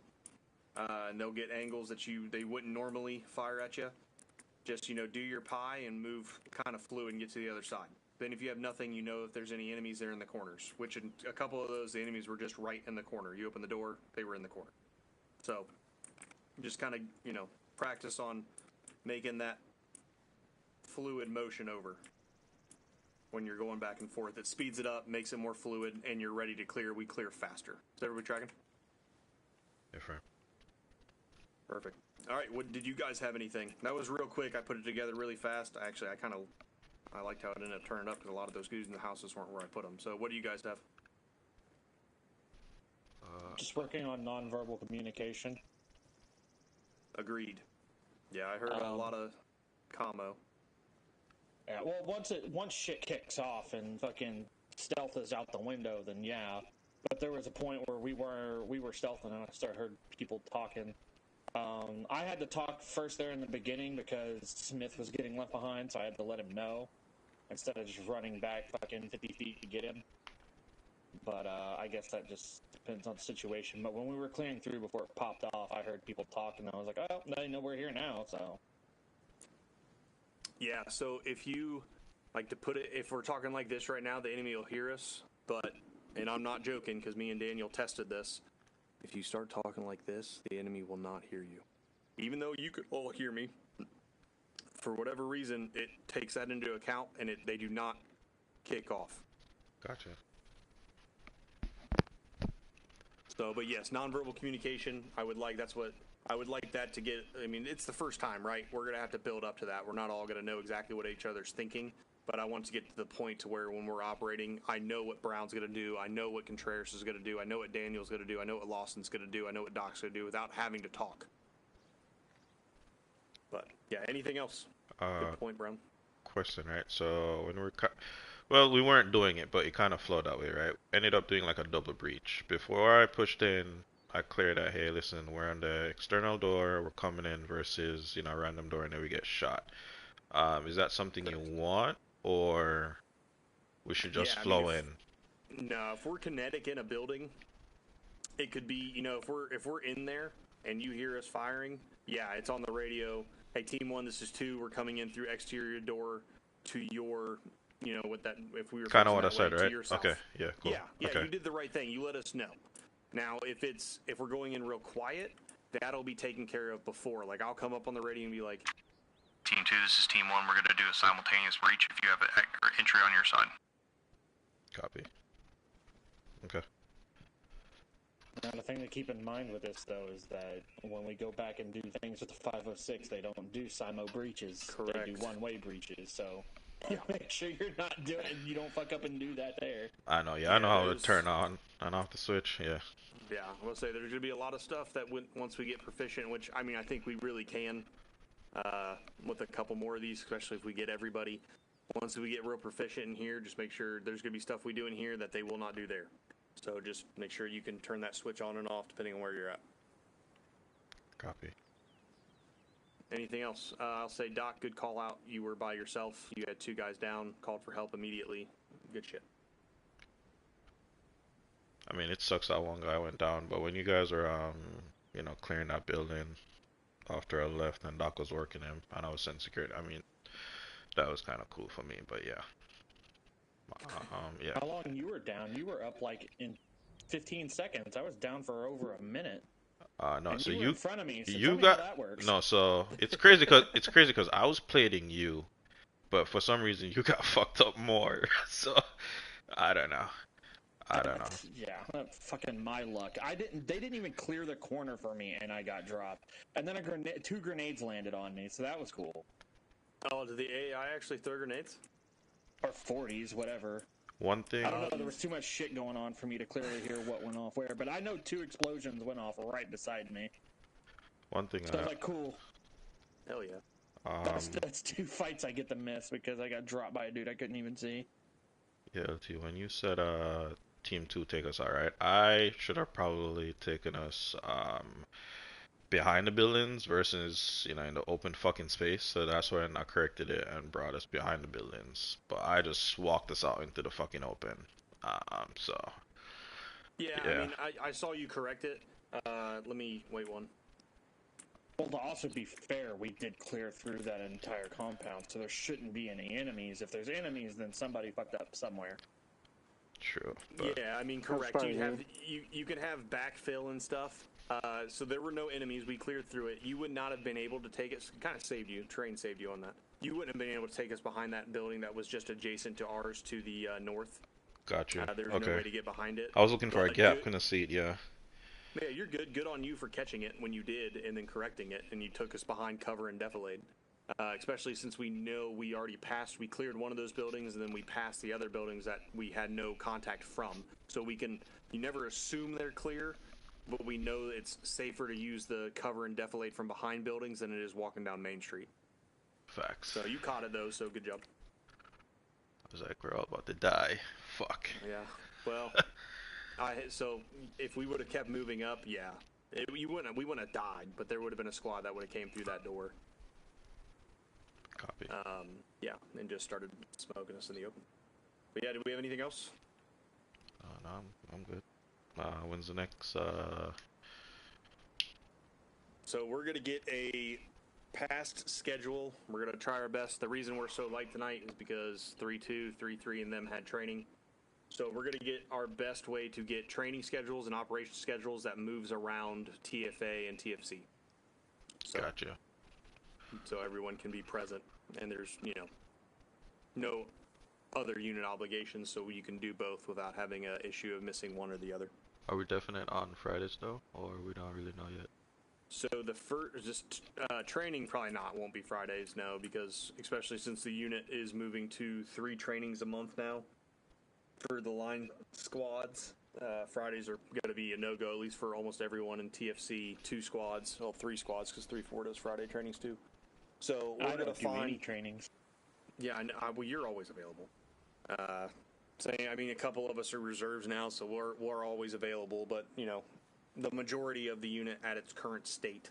And they'll get angles that they wouldn't normally fire at you. Just, do your pie and move kind of fluid and get to the other side. Then if you have nothing, if there's any enemies there in the corners, which in a couple of those, the enemies were just right in the corner. You open the door, they were in the corner. So just kind of, practice on making that fluid motion over when you're going back and forth. It speeds it up, makes it more fluid, and you're ready to clear. We clear faster. Is everybody tracking? Yeah, fair. Perfect. All right, did you guys have anything? That was real quick. I put it together really fast. Actually, I liked how it ended up turning up because a lot of those goons in the houses weren't where I put them. So what do you guys have? Just working on nonverbal communication. Agreed. Yeah, I heard a lot of commo. Yeah, well, once shit kicks off and fucking stealth is out the window, then yeah. But there was a point where we were stealthing and I heard people talking. I had to talk first there in the beginning because Smith was getting left behind, so I had to let him know instead of just running back fucking 50 feet to get him. But I guess that just depends on the situation. But when we were clearing through before it popped off, I heard people talking, and I was like, oh, they know we're here now, so. Yeah, so if you, like to put it, if we're talking like this right now, the enemy will hear us, but, and I'm not joking because me and Daniel tested this, if you start talking like this, the enemy will not hear you. Even though you could all hear me, for whatever reason, it takes that into account, and they do not kick off. Gotcha. So, but yes, nonverbal communication, I would like that to get, I mean, it's the first time, right? We're going to have to build up to that. We're not all going to know exactly what each other's thinking, but I want to get to the point to where when we're operating, I know what Brown's going to do. I know what Contreras is going to do. I know what Daniel's going to do. I know what Lawson's going to do. I know what Doc's going to do without having to talk. But, yeah, anything else? Good point, Brown. question, right? So when well, we weren't doing it, but it kind of flowed that way, right? Ended up doing like a double breach. Before I pushed in, I cleared that, hey, listen, we're on the external door, we're coming in versus, you know, random door, and then we get shot. Is that something you want, or we should just flow in? No, if we're kinetic in a building, it could be, you know, if we're in there and you hear us firing, yeah, it's on the radio. Hey, Team 1, this is 2. We're coming in through exterior door to your, you know, with that, if we were Kind of what I that said, way, to right? your south. Okay, yeah, cool. Yeah, Okay. you did the right thing. You let us know. Now, if we're going in real quiet, that'll be taken care of before. Like, I'll come up on the radio and be like, Team 2, this is Team 1. We're going to do a simultaneous breach if you have an entry on your side. Copy. Okay. Now, the thing to keep in mind with this, though, is that when we go back and do things with the 506, they don't do simo breaches. Correct. They do one-way breaches, so you make sure you're not doing it. You don't fuck up and do that there. I know, yeah, I know how to turn on and off the switch, yeah. yeah, I will say there's going to be a lot of stuff that once we get proficient, which, I mean, I think we really can with a couple more of these, especially if we get everybody. Once we get real proficient in here, just make sure there's going to be stuff we do in here that they will not do there. So just make sure you can turn that switch on and off depending on where you're at. Copy. Anything else? I'll say, Doc, good call out. You were by yourself. You had 2 guys down, called for help immediately. Good shit. I mean, it sucks that one guy went down, but when you guys were, you know, clearing that building after I left and Doc was working him and I was sent security, I mean, that was kind of cool for me, but yeah. Yeah. How long you were down? You were up like in 15 seconds. I was down for over a minute. No, and so you were in front of me. So you got got how that works. no. So it's crazy because I was plating you, but for some reason you got fucked up more. So I don't know. Yeah, fucking my luck. They didn't even clear the corner for me, and I got dropped. And then 2 grenades landed on me, so that was cool. Oh, did the AI actually throw grenades? Or 40s, whatever. One thing. I don't know. There was too much shit going on for me to clearly hear what went off where, but I know 2 explosions went off right beside me. One thing. So I was like, cool. Hell yeah. That's 2 fights I get to miss because I got dropped by a dude I couldn't even see. Yeah, T, when you said Team 2 take us out, right? I should have probably taken us behind the buildings versus, you know, in the open fucking space. So that's when I corrected it and brought us behind the buildings. But I just walked us out into the fucking open. So. Yeah, I mean, I saw you correct it. Let me wait one. Well, to also be fair, we did clear through that entire compound, so there shouldn't be any enemies. If there's enemies, then somebody fucked up somewhere. True. Yeah, I mean, correct. You can have backfill and stuff. So there were no enemies. We cleared through it. You would not have been able to take us. Kind of saved you. Train saved you on that. You wouldn't have been able to take us behind that building that was just adjacent to ours to the north. Gotcha. There's okay. no way to get behind it. I was looking for a gap. Couldn't see it. Yeah. Yeah, you're good. Good on you for catching it when you did and then correcting it, and you took us behind cover and defilade. Especially since we know we already passed, we cleared one of those buildings, and then we passed the other buildings that we had no contact from. So you never assume they're clear, but we know it's safer to use the cover and defilade from behind buildings than it is walking down Main Street. Facts. So you caught it though, so good job. I was like, we're all about to die. Fuck. Yeah. Well, so if we would have kept moving up, yeah, we wouldn't have died, but there would have been a squad that would have came through that door. Copy. Yeah, and just started smoking us in the open. But yeah, do we have anything else? No, I'm good. When's the next? So we're gonna get a past schedule. We're gonna try our best. The reason we're so light tonight is because 3-2, 3-3, and them had training. So we're gonna get our best way to get training schedules and operation schedules that moves around TFA and TFC. So, gotcha. So everyone can be present, and there's no other unit obligations, so you can do both without having an issue of missing one or the other. Are we definite on Fridays though, or we don't really know yet? So the first, training probably won't be Fridays, no, because especially since the unit is moving to 3 trainings a month now for the line squads. Fridays are going to be a no-go, at least for almost everyone in TFC. 2 squads, well, 3 squads, because 3-4 does Friday trainings too. So we're going to find trainings. Yeah, well, you're always available. Saying, I mean, a couple of us are reserves now, so we're always available. But you know, the majority of the unit at its current state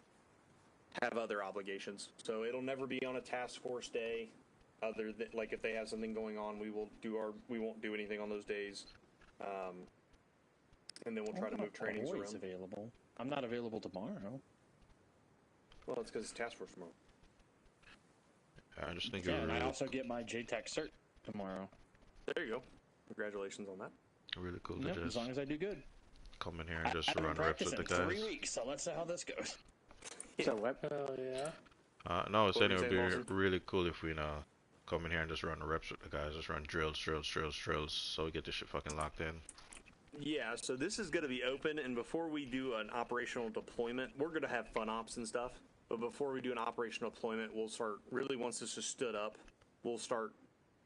have other obligations, so it'll never be on a task force day. Other than like if they have something going on, we won't do anything on those days, and then we'll try to move trainings always around. Available. I'm not available tomorrow. Well, it's because it's task force tomorrow. I just think Yeah, and I also get my JTAC cert tomorrow. There you go. Congratulations on that. really cool to Yep, just as long as I do good. come in here and just I've been run reps with the practicing guys. 3 weeks, so let's see how this goes. So what? Oh yeah. No, I was saying it What would were you be saying, really cool if we come in here and just run the reps with the guys. Just run drills, so we get this shit fucking locked in. Yeah, so this is going to be open, and before we do an operational deployment, we're going to have fun ops and stuff. But before we do an operational deployment, we'll start, really once this is stood up, we'll start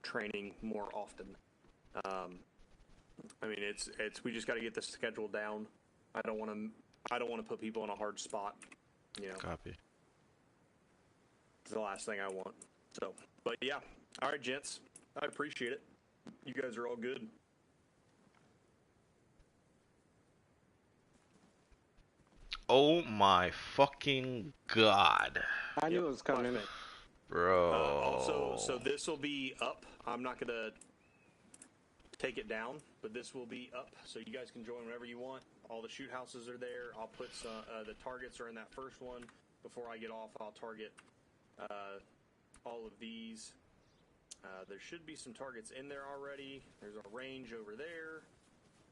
training more often. I mean, it's we just got to get the schedule down. I don't want to put people in a hard spot, you know. Copy. It's the last thing I want. So, but yeah. All right, gents. I appreciate it. You guys are all good. Oh my fucking god. I knew it was coming. Bro. Also, so this will be up. I'm not going to take it down, but this will be up, so you guys can join whenever you want. All the shoot houses are there. I'll put some, the targets are in that first one. Before I get off, I'll target all of these. There should be some targets in there already. There's a range over there,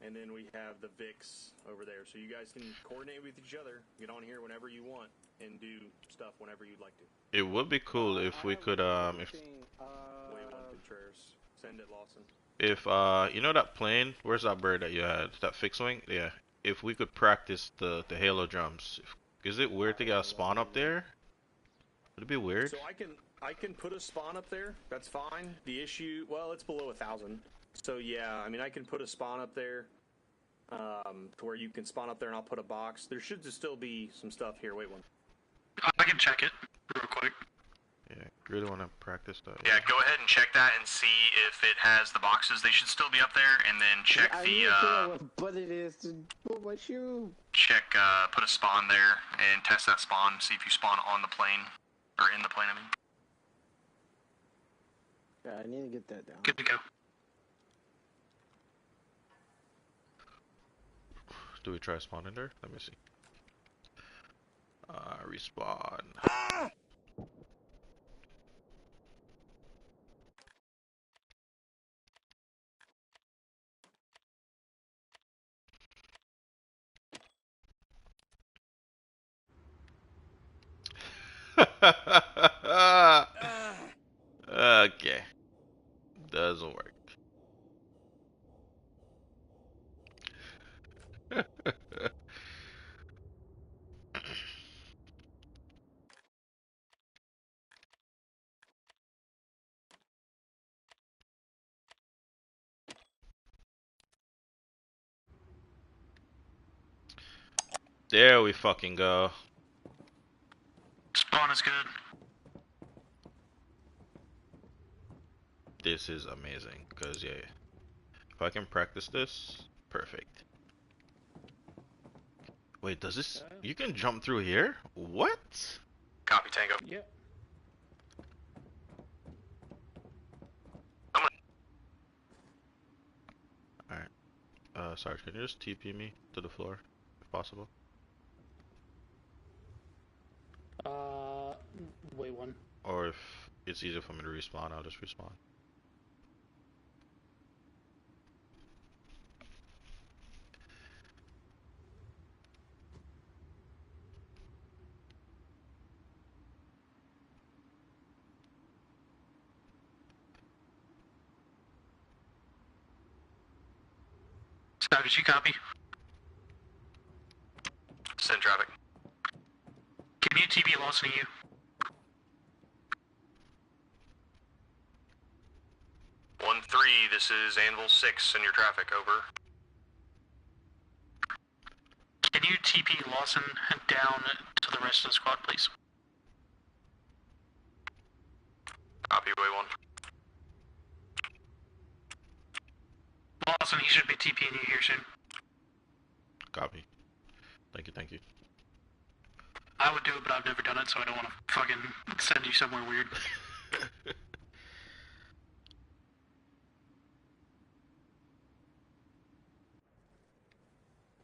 and then we have the VIX over there. So you guys can coordinate with each other, get on here whenever you want, and do stuff whenever you'd like to. It would be cool if we could, if Wait one, Contreras. Send it, Lawson. If you know that plane, where's that bird that you had? That fixed wing? Yeah. If we could practice the Halo drums. Is it weird to get a spawn up there? Would it be weird? So I can put a spawn up there. That's fine. The issue, well, it's below 1,000. So yeah, I mean, I can put a spawn up there, to where you can spawn up there, and I'll put a box. There should still be some stuff here. Wait one. I can check it real quick. Yeah, really want to practice that. Yeah, go ahead and check that and see if it has the boxes. They should still be up there, and then check I the need to figure out what butt it is to put my shoe. put a spawn there and test that spawn. See if you spawn on the plane or in the plane. I mean, Yeah, I need to get that down. good to go. Do we try spawning there? Let me see. Respawn. Okay. Doesn't work. There we fucking go. Spawn is good. This is amazing, because yeah, if I can practice this, perfect. Wait, does this, you can jump through here? What? Copy, Tango. Yep. Alright, Sarge, can you just TP me to the floor, if possible? Wait one. Or if it's easier for me to respawn, I'll just respawn. Scott, did you copy? Send traffic. Can you TP Lawson to you? 1-3, this is Anvil 6, send your traffic, over. Can you TP Lawson down to the rest of the squad, please? Copy, way 1. Lawson, he should be TPing you here soon. Copy. Thank you, thank you. I would do it, but I've never done it, so I don't want to fucking send you somewhere weird.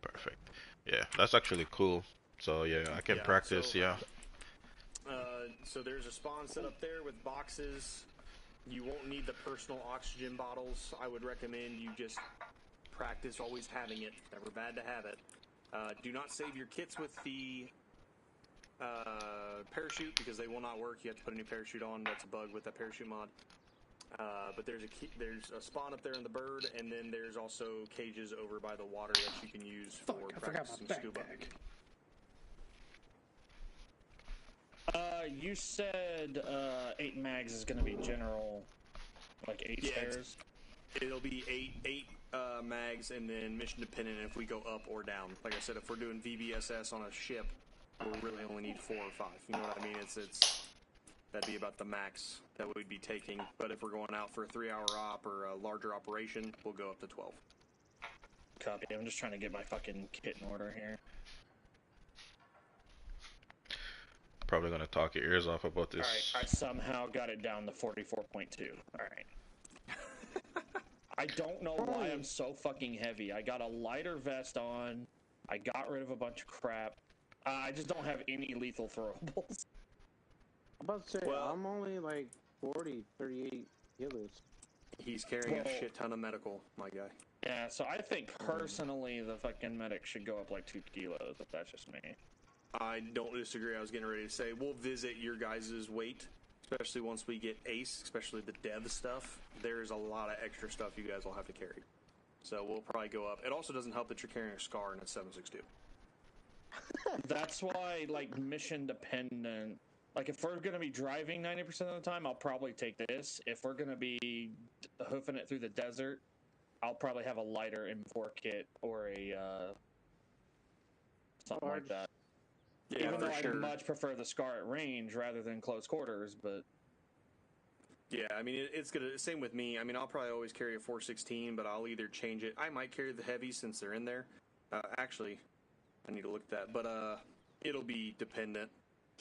Perfect. Yeah, that's actually cool. So yeah, I can practice. So there's a spawn set up there with boxes. You won't need the personal oxygen bottles. I would recommend you just practice always having it. Never bad to have it. Do not save your kits with the parachute because they will not work. You have to put a new parachute on. That's a bug with that parachute mod. But there's a spawn up there in the bird, and then there's also cages over by the water that you can use for practicing scuba. You said 8 mags is going to be general, like 8 spares? It'll be eight mags, and then mission dependent if we go up or down. Like I said, if we're doing VBSS on a ship, we'll really only need 4 or 5. You know what I mean? That'd be about the max that we'd be taking. But if we're going out for a 3-hour op or a larger operation, we'll go up to 12. Copy. I'm just trying to get my fucking kit in order here. Probably gonna talk your ears off about this. Alright, I somehow got it down to 44.2. Alright. I don't know why I'm so fucking heavy. I got a lighter vest on. I got rid of a bunch of crap. I just don't have any lethal throwables. I'm about to say, I'm only like 40, 38 kilos. He's carrying a shit ton of medical, my guy. Yeah, so I think personally the fucking medic should go up like 2 kilos, if that's just me. I don't disagree. I was getting ready to say, we'll visit your guys' weight, especially once we get ACE, especially the dev stuff. There's a lot of extra stuff you guys will have to carry. So we'll probably go up. It also doesn't help that you're carrying a SCAR and a 7.62. That's why, like, mission dependent. Like, if we're going to be driving 90% of the time, I'll probably take this. If we're going to be hoofing it through the desert, I'll probably have a lighter M4 kit or a, something like that. Yeah, even though I much prefer the SCAR at range rather than close quarters, but... Yeah, I mean, it's gonna, same with me. I mean, I'll probably always carry a 416, but I'll either change it. I might carry the heavy since they're in there. Actually, I need to look at that, but it'll be dependent.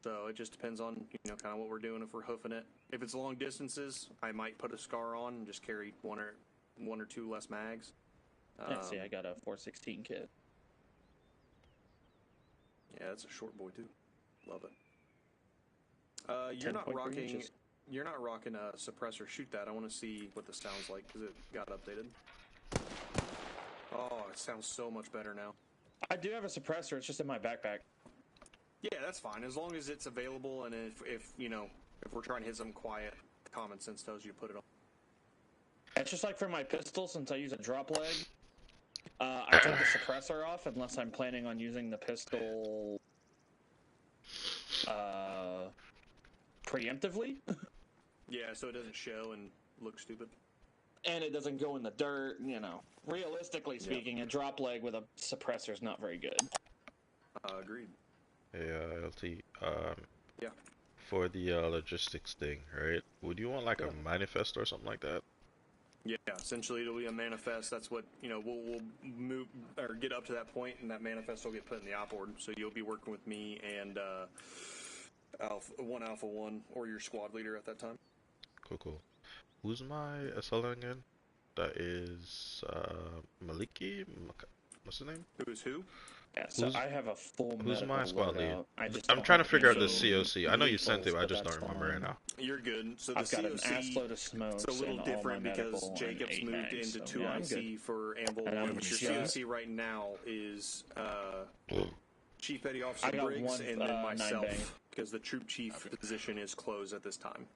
So it just depends on, you know, kind of what we're doing if we're hoofing it. If it's long distances, I might put a SCAR on and just carry one or two less mags. Yeah, see, I got a 416 kit. Yeah, that's a short boy too. Love it. You're not rocking a suppressor. Shoot that. I want to see what this sounds like because it got updated. Oh, it sounds so much better now. I do have a suppressor. It's just in my backpack. Yeah, that's fine as long as it's available and if you know if we're trying to hit something quiet, common sense tells you to put it on. It's just like for my pistol, since I use a drop leg. I took the suppressor off unless I'm planning on using the pistol preemptively. Yeah, so it doesn't show and look stupid. And it doesn't go in the dirt, you know. Realistically speaking, a drop leg with a suppressor is not very good. Agreed. Yeah, LT. Yeah. For the logistics thing, right? Would you want like a manifest or something like that? Yeah, essentially it'll be a manifest. That's what, you know, we'll move or get up to that point, and that manifest will get put in the op board. So you'll be working with me and Alpha 1 or your squad leader at that time. Cool. Who's my SL again? That is Maliki. What's his name? Who's who? Yeah, so I have a full. Who's my squad lead? I'm trying to figure out the COC. I know you sent it, but I just don't remember right now. You're good. So the I've got COC, an assload of smokes. it's a little different because Jacob's moved into 2IC for Anvil 1. But your COC right now is Chief Petty Officer Briggs and then myself, because the troop chief position is closed at this time.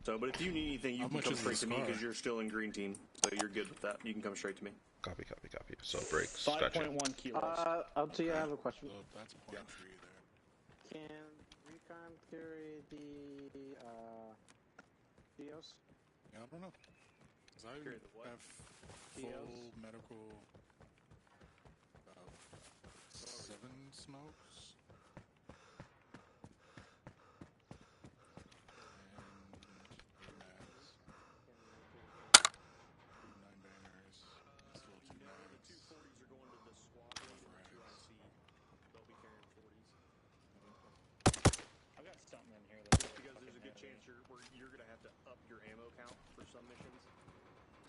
So, but if you need anything, you can come straight to me because you're still in green team, so you're good with that. You can come straight to me. Copy. So breaks. 5.1 kilos. I'll tell you, I have a question. That's 0.3 there. Can Recon carry the Geos? Yeah, I don't know. 'Cause I Carry the what? have full medical 7 smokes. And 8 mags. 9 banners. Still something in here that's Because there's a good chance you're going to have to up your ammo count for some missions.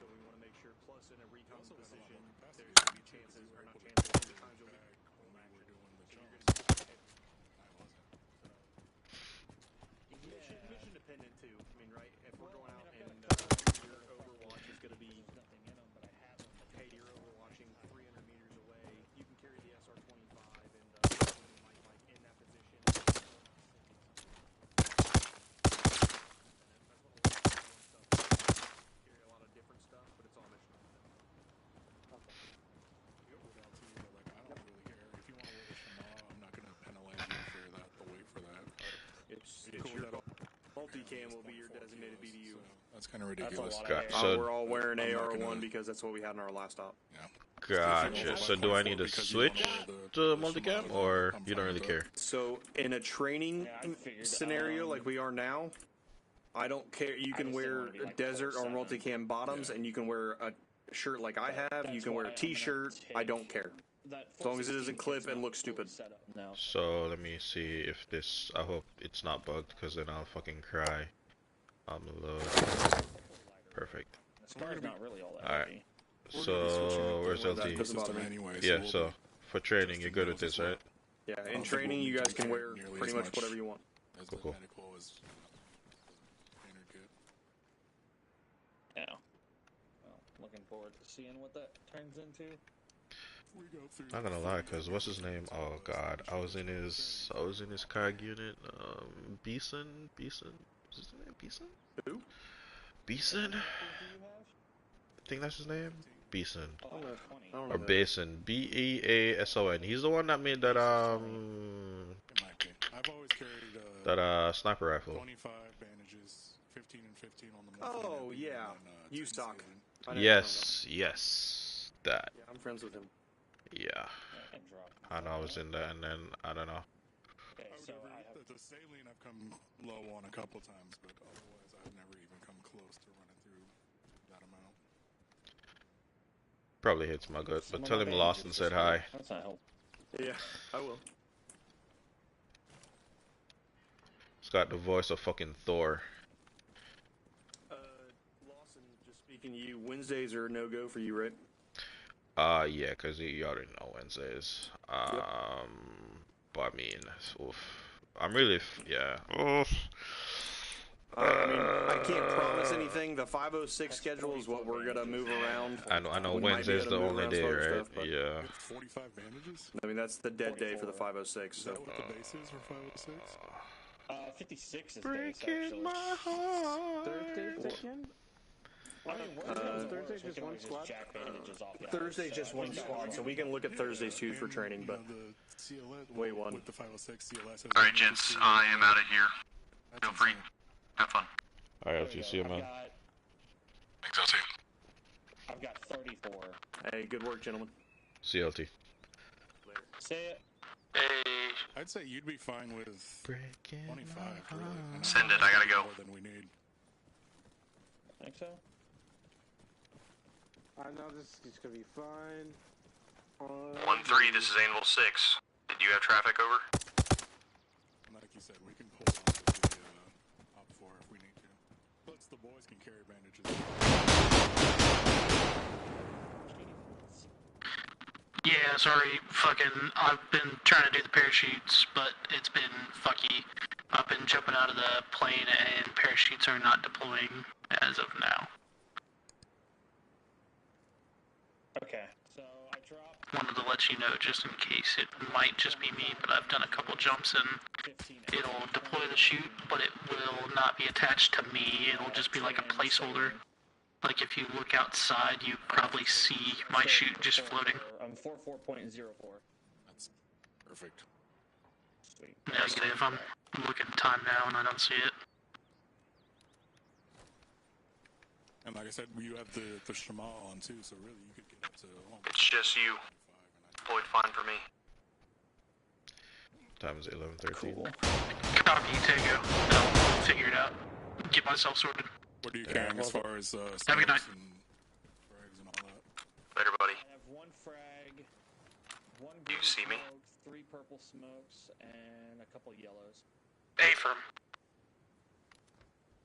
So we want to make sure. Plus, in a recon position, there's going to be chances, or not chances, there's going to be times you'll be mission dependent too. I mean, right? If we're going out and your Overwatch is going to be, hey, you're overwatching 300 meters away, you can carry the SR-25 and like in that position. Carry a lot of different stuff, but it's all mission dependent. Okay. I don't really care. If you want to wear the Shema, I'm not going to penalize you for that. The wait for that. It's your multicam will be your designated BDU. So that's kind of ridiculous. So we're all wearing AR1 because that's what we had in our last op. Yeah. Gotcha. So do I need to switch to multicam, or you don't really care? So in a training scenario like we are now, I don't care. You can wear desert or multicam bottoms, and you can wear a shirt like I have. You can wear a t-shirt. I don't care. As long as it doesn't clip and look stupid. So let me see if this. I hope it's not bugged, because then I'll fucking cry. I'm load. Perfect. Alright. So where's LT? Yeah. So for training, you're good with this, right? Yeah. In training, you guys can wear pretty much whatever you want. Cool. Yeah. Well, looking forward to seeing what that turns into. Not gonna lie, cause what's his name? Oh God, I was in his COG unit. Beeson. Is his name Beeson? Who? Beeson. I think that's his name. Beeson. Or Basin. Beason. He's the one that made that I've always carried that sniper rifle. 25 bandages, 15 and 15 on the Oh yeah, U-Stock. Yes, that. Yeah, I'm friends with him. Yeah. I know I was in that, and then I don't know. The saline I've come low on a couple times, but otherwise I've never even come close to running through that amount. Probably hits my gut, but tell him Lawson said hi. That's not helpful. Yeah, I will. It's got the voice of fucking Thor. Lawson, just speaking to you, Wednesdays are no-go for you, right? Yeah, cause you already know Wednesdays. But I mean, oof. I'm really, yeah. Oof. I mean, I can't promise anything. The 506 schedule is what we're gonna move around. I know Wednesday's the only day, right? Yeah. 45 bandages? I mean, that's the dead day for the 506. Is So. that what the base is for 506? 56 is Breaking my heart. Thursdays again? Thursday just one squad. Thursday's just one squad, so we can look at Thursdays too for training. But wait, one. With the 506 CLS. All right, gents, I am out of here. Feel free. Have fun. Alright, LT, see you, man. Thanks, LT. I've got 34. Hey, good work, gentlemen. See you, LT. Later. Say it. Hey. I'd say you'd be fine with 25, really. Send it, I gotta go. More than we need. Think so? I know this is gonna be fine. 1-3, this is Anvil 6. Did you have traffic over? Like you said, we can pull on to the op 4 if we need to. Plus, the boys can carry bandages. Yeah, sorry, I've been trying to do the parachutes, but it's been fucky. I've been jumping out of the plane and parachutes are not deploying as of now. Okay, so I dropped. Wanted to let you know just in case. It might just be me, but I've done a couple jumps and it'll deploy the chute, but it will not be attached to me. It'll just be like a placeholder. Like if you look outside, you probably see my chute just floating. I'm 44.04. That's perfect. Sweet. Negative. I'm looking at time now and I don't see it. And like I said, you have the Shema on too, so really you could get up to It's just you. Deployed fine for me. Time is 11:13. Cool. Copy, Tango. I'll figure it out. Get myself sorted. What are you carrying as far as Have a good night. and frags and all that? Later, buddy. I have one frag, one You green see me? smoke, 3 purple smokes, and a couple yellows. A firm.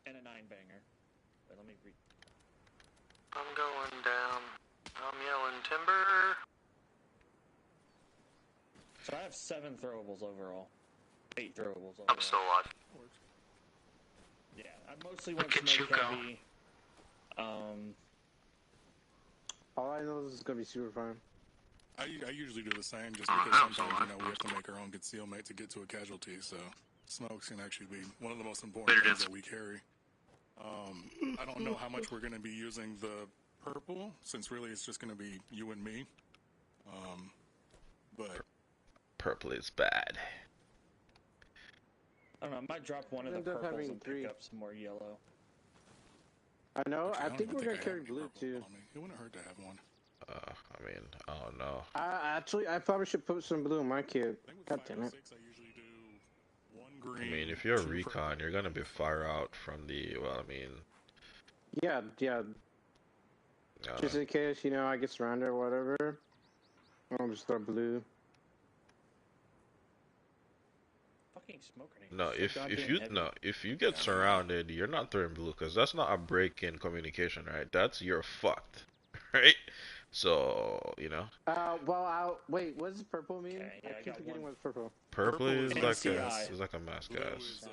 And a 9-banger. Wait, let me read. I'm going down. I'm yelling timber. So I have 7 throwables overall. 8 throwables overall. I'm still alive. Yeah, I mostly went Look at smoke you go. heavy. All I know is it's gonna be super fun. I usually do the same just because sometimes we have to make our own concealment to get to a casualty. So smokes can actually be one of the most important things that we carry. I don't know how much we're going to be using the purple, since really it's just going to be you and me. But purple is bad. I don't know, I might drop one of the purples and pick up some more yellow. I know, actually, I think we're gonna have carry any blue purple too. on me. It wouldn't hurt to have one. I mean, I don't know. I probably should put some blue in my kit. God damn it. I usually do 1 green. I mean, if you're a 2 recon, purple. you're gonna be far out from the. Well, I mean. Yeah. Just in case, you know, I get surrounded or whatever. I'll just throw blue. Fucking smoke grenade. No, if you get surrounded, you're not throwing blue because that's not a break in communication, right? That's you're fucked, right? So Wait, what does purple mean? Okay, yeah, I keep forgetting what's purple. Purple is like NCI. is like a mass Blue gas. is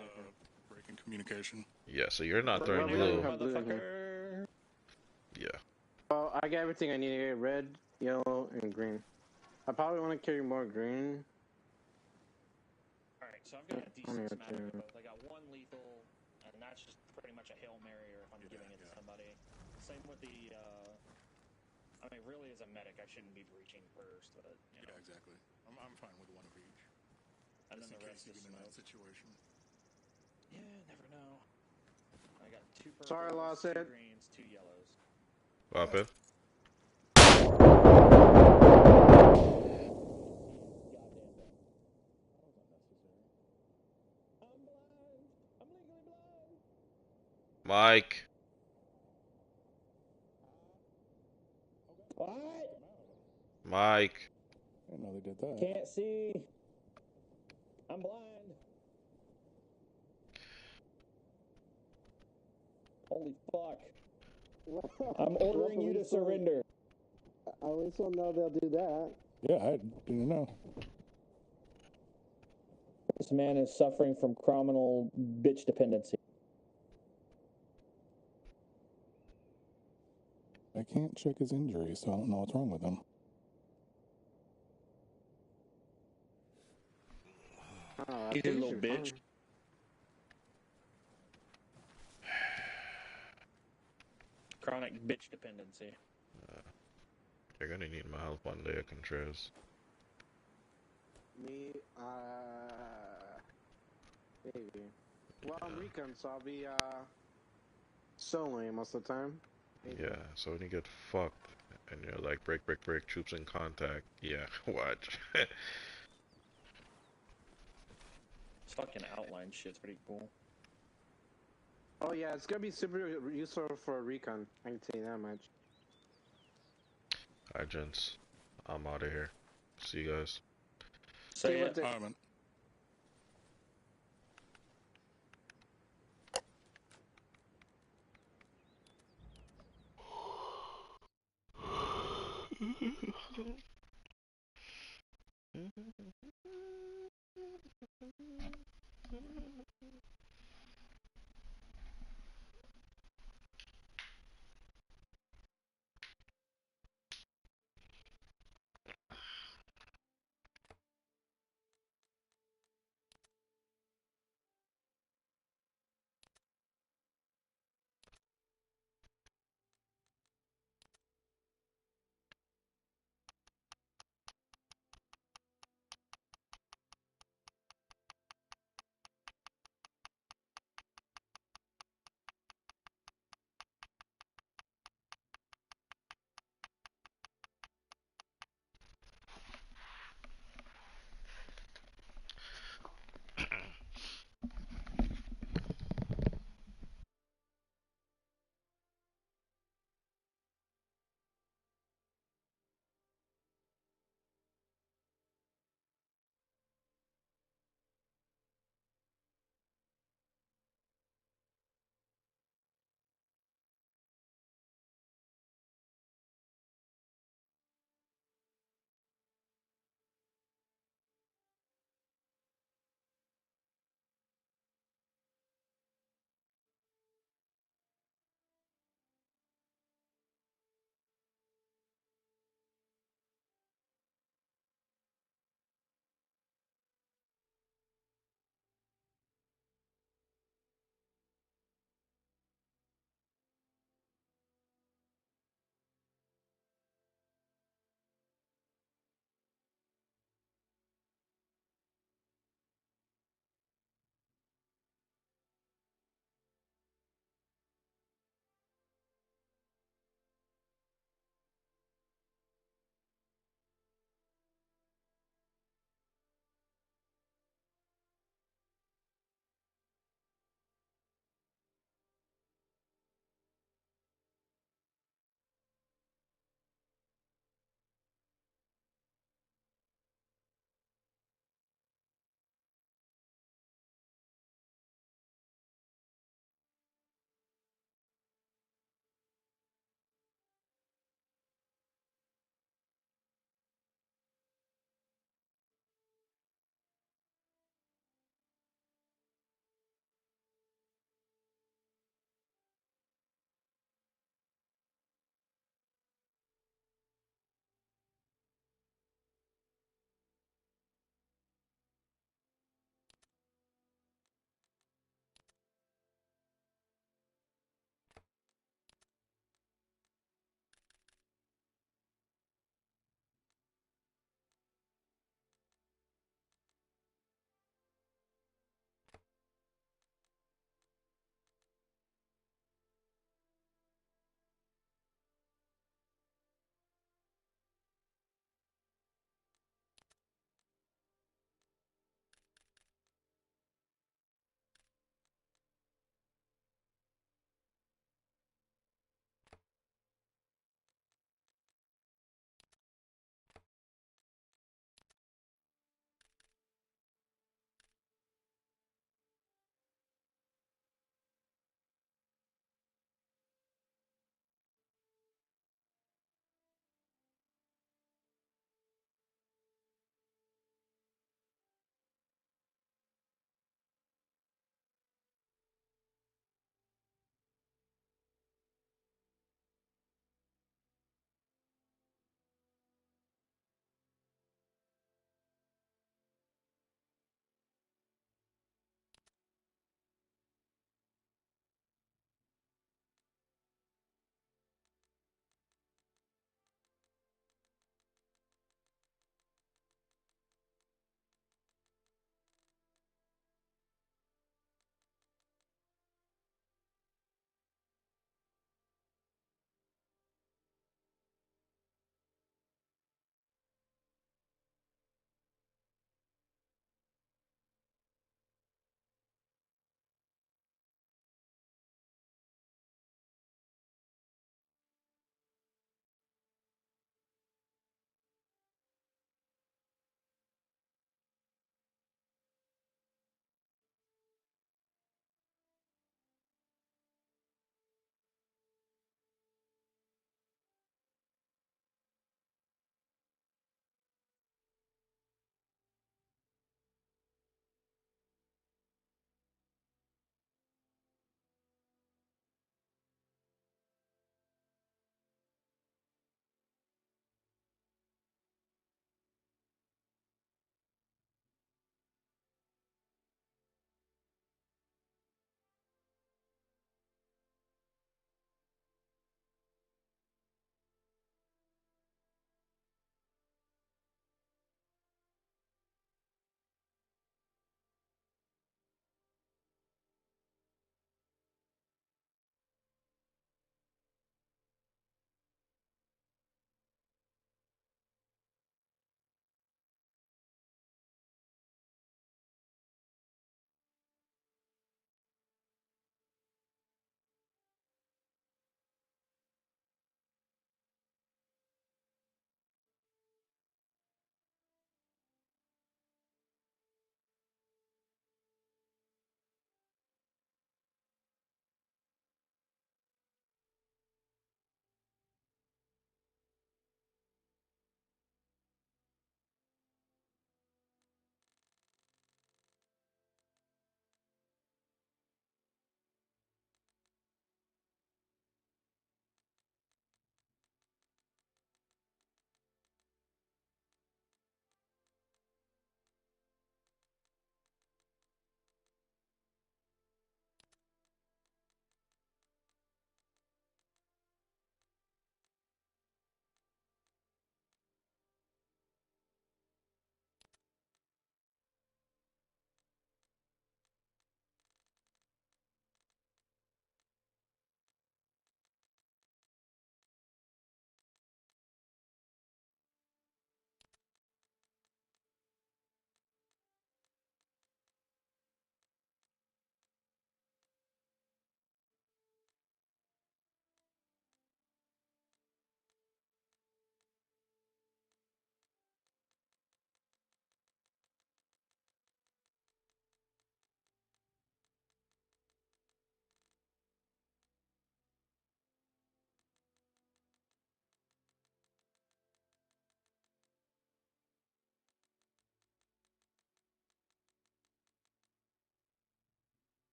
break in communication. Yeah, so you're not Well, throwing we don't blue. have blue in here. Motherfucker. Yeah. Well, I got everything I need. Red, yellow, and green. I probably want to carry more green. Alright, so I've got a decent smattering of both. I got 1 lethal, and that's just pretty much a Hail Mary or if I'm giving it to somebody. Same with the, I mean, really as a medic, I shouldn't be breaching first, but, you know. Yeah, exactly. I'm fine with 1 of each. And then Just the in rest case is you get in that smoke. situation. Yeah, never know. I got 2 purples, Sorry, I lost 2 it. greens, 2 yellows. What happened? Goddamn thing. That was unnecessary. I'm blind. I'm legally blind. Mike. What? Mike. I didn't know they did that. Can't see. I'm blind. Holy fuck. I'm ordering you to surrender. At least we'll know they'll do that. Yeah, I didn't know. This man is suffering from criminal bitch dependency. I can't check his injuries, so I don't know what's wrong with him. You little bitch. Chronic bitch dependency. You're gonna need my help one day, Contreras. Me, maybe. Well, I'm recon, so I'll be, soloing most of the time. Maybe. Yeah, so when you get fucked and you're like break, troops in contact, yeah, watch. This fucking outline shit's pretty cool. Oh yeah, it's gonna be super useful for a recon. I can tell you that much. Alright, gents. I'm out of here. See you guys. Say it. Alright, man.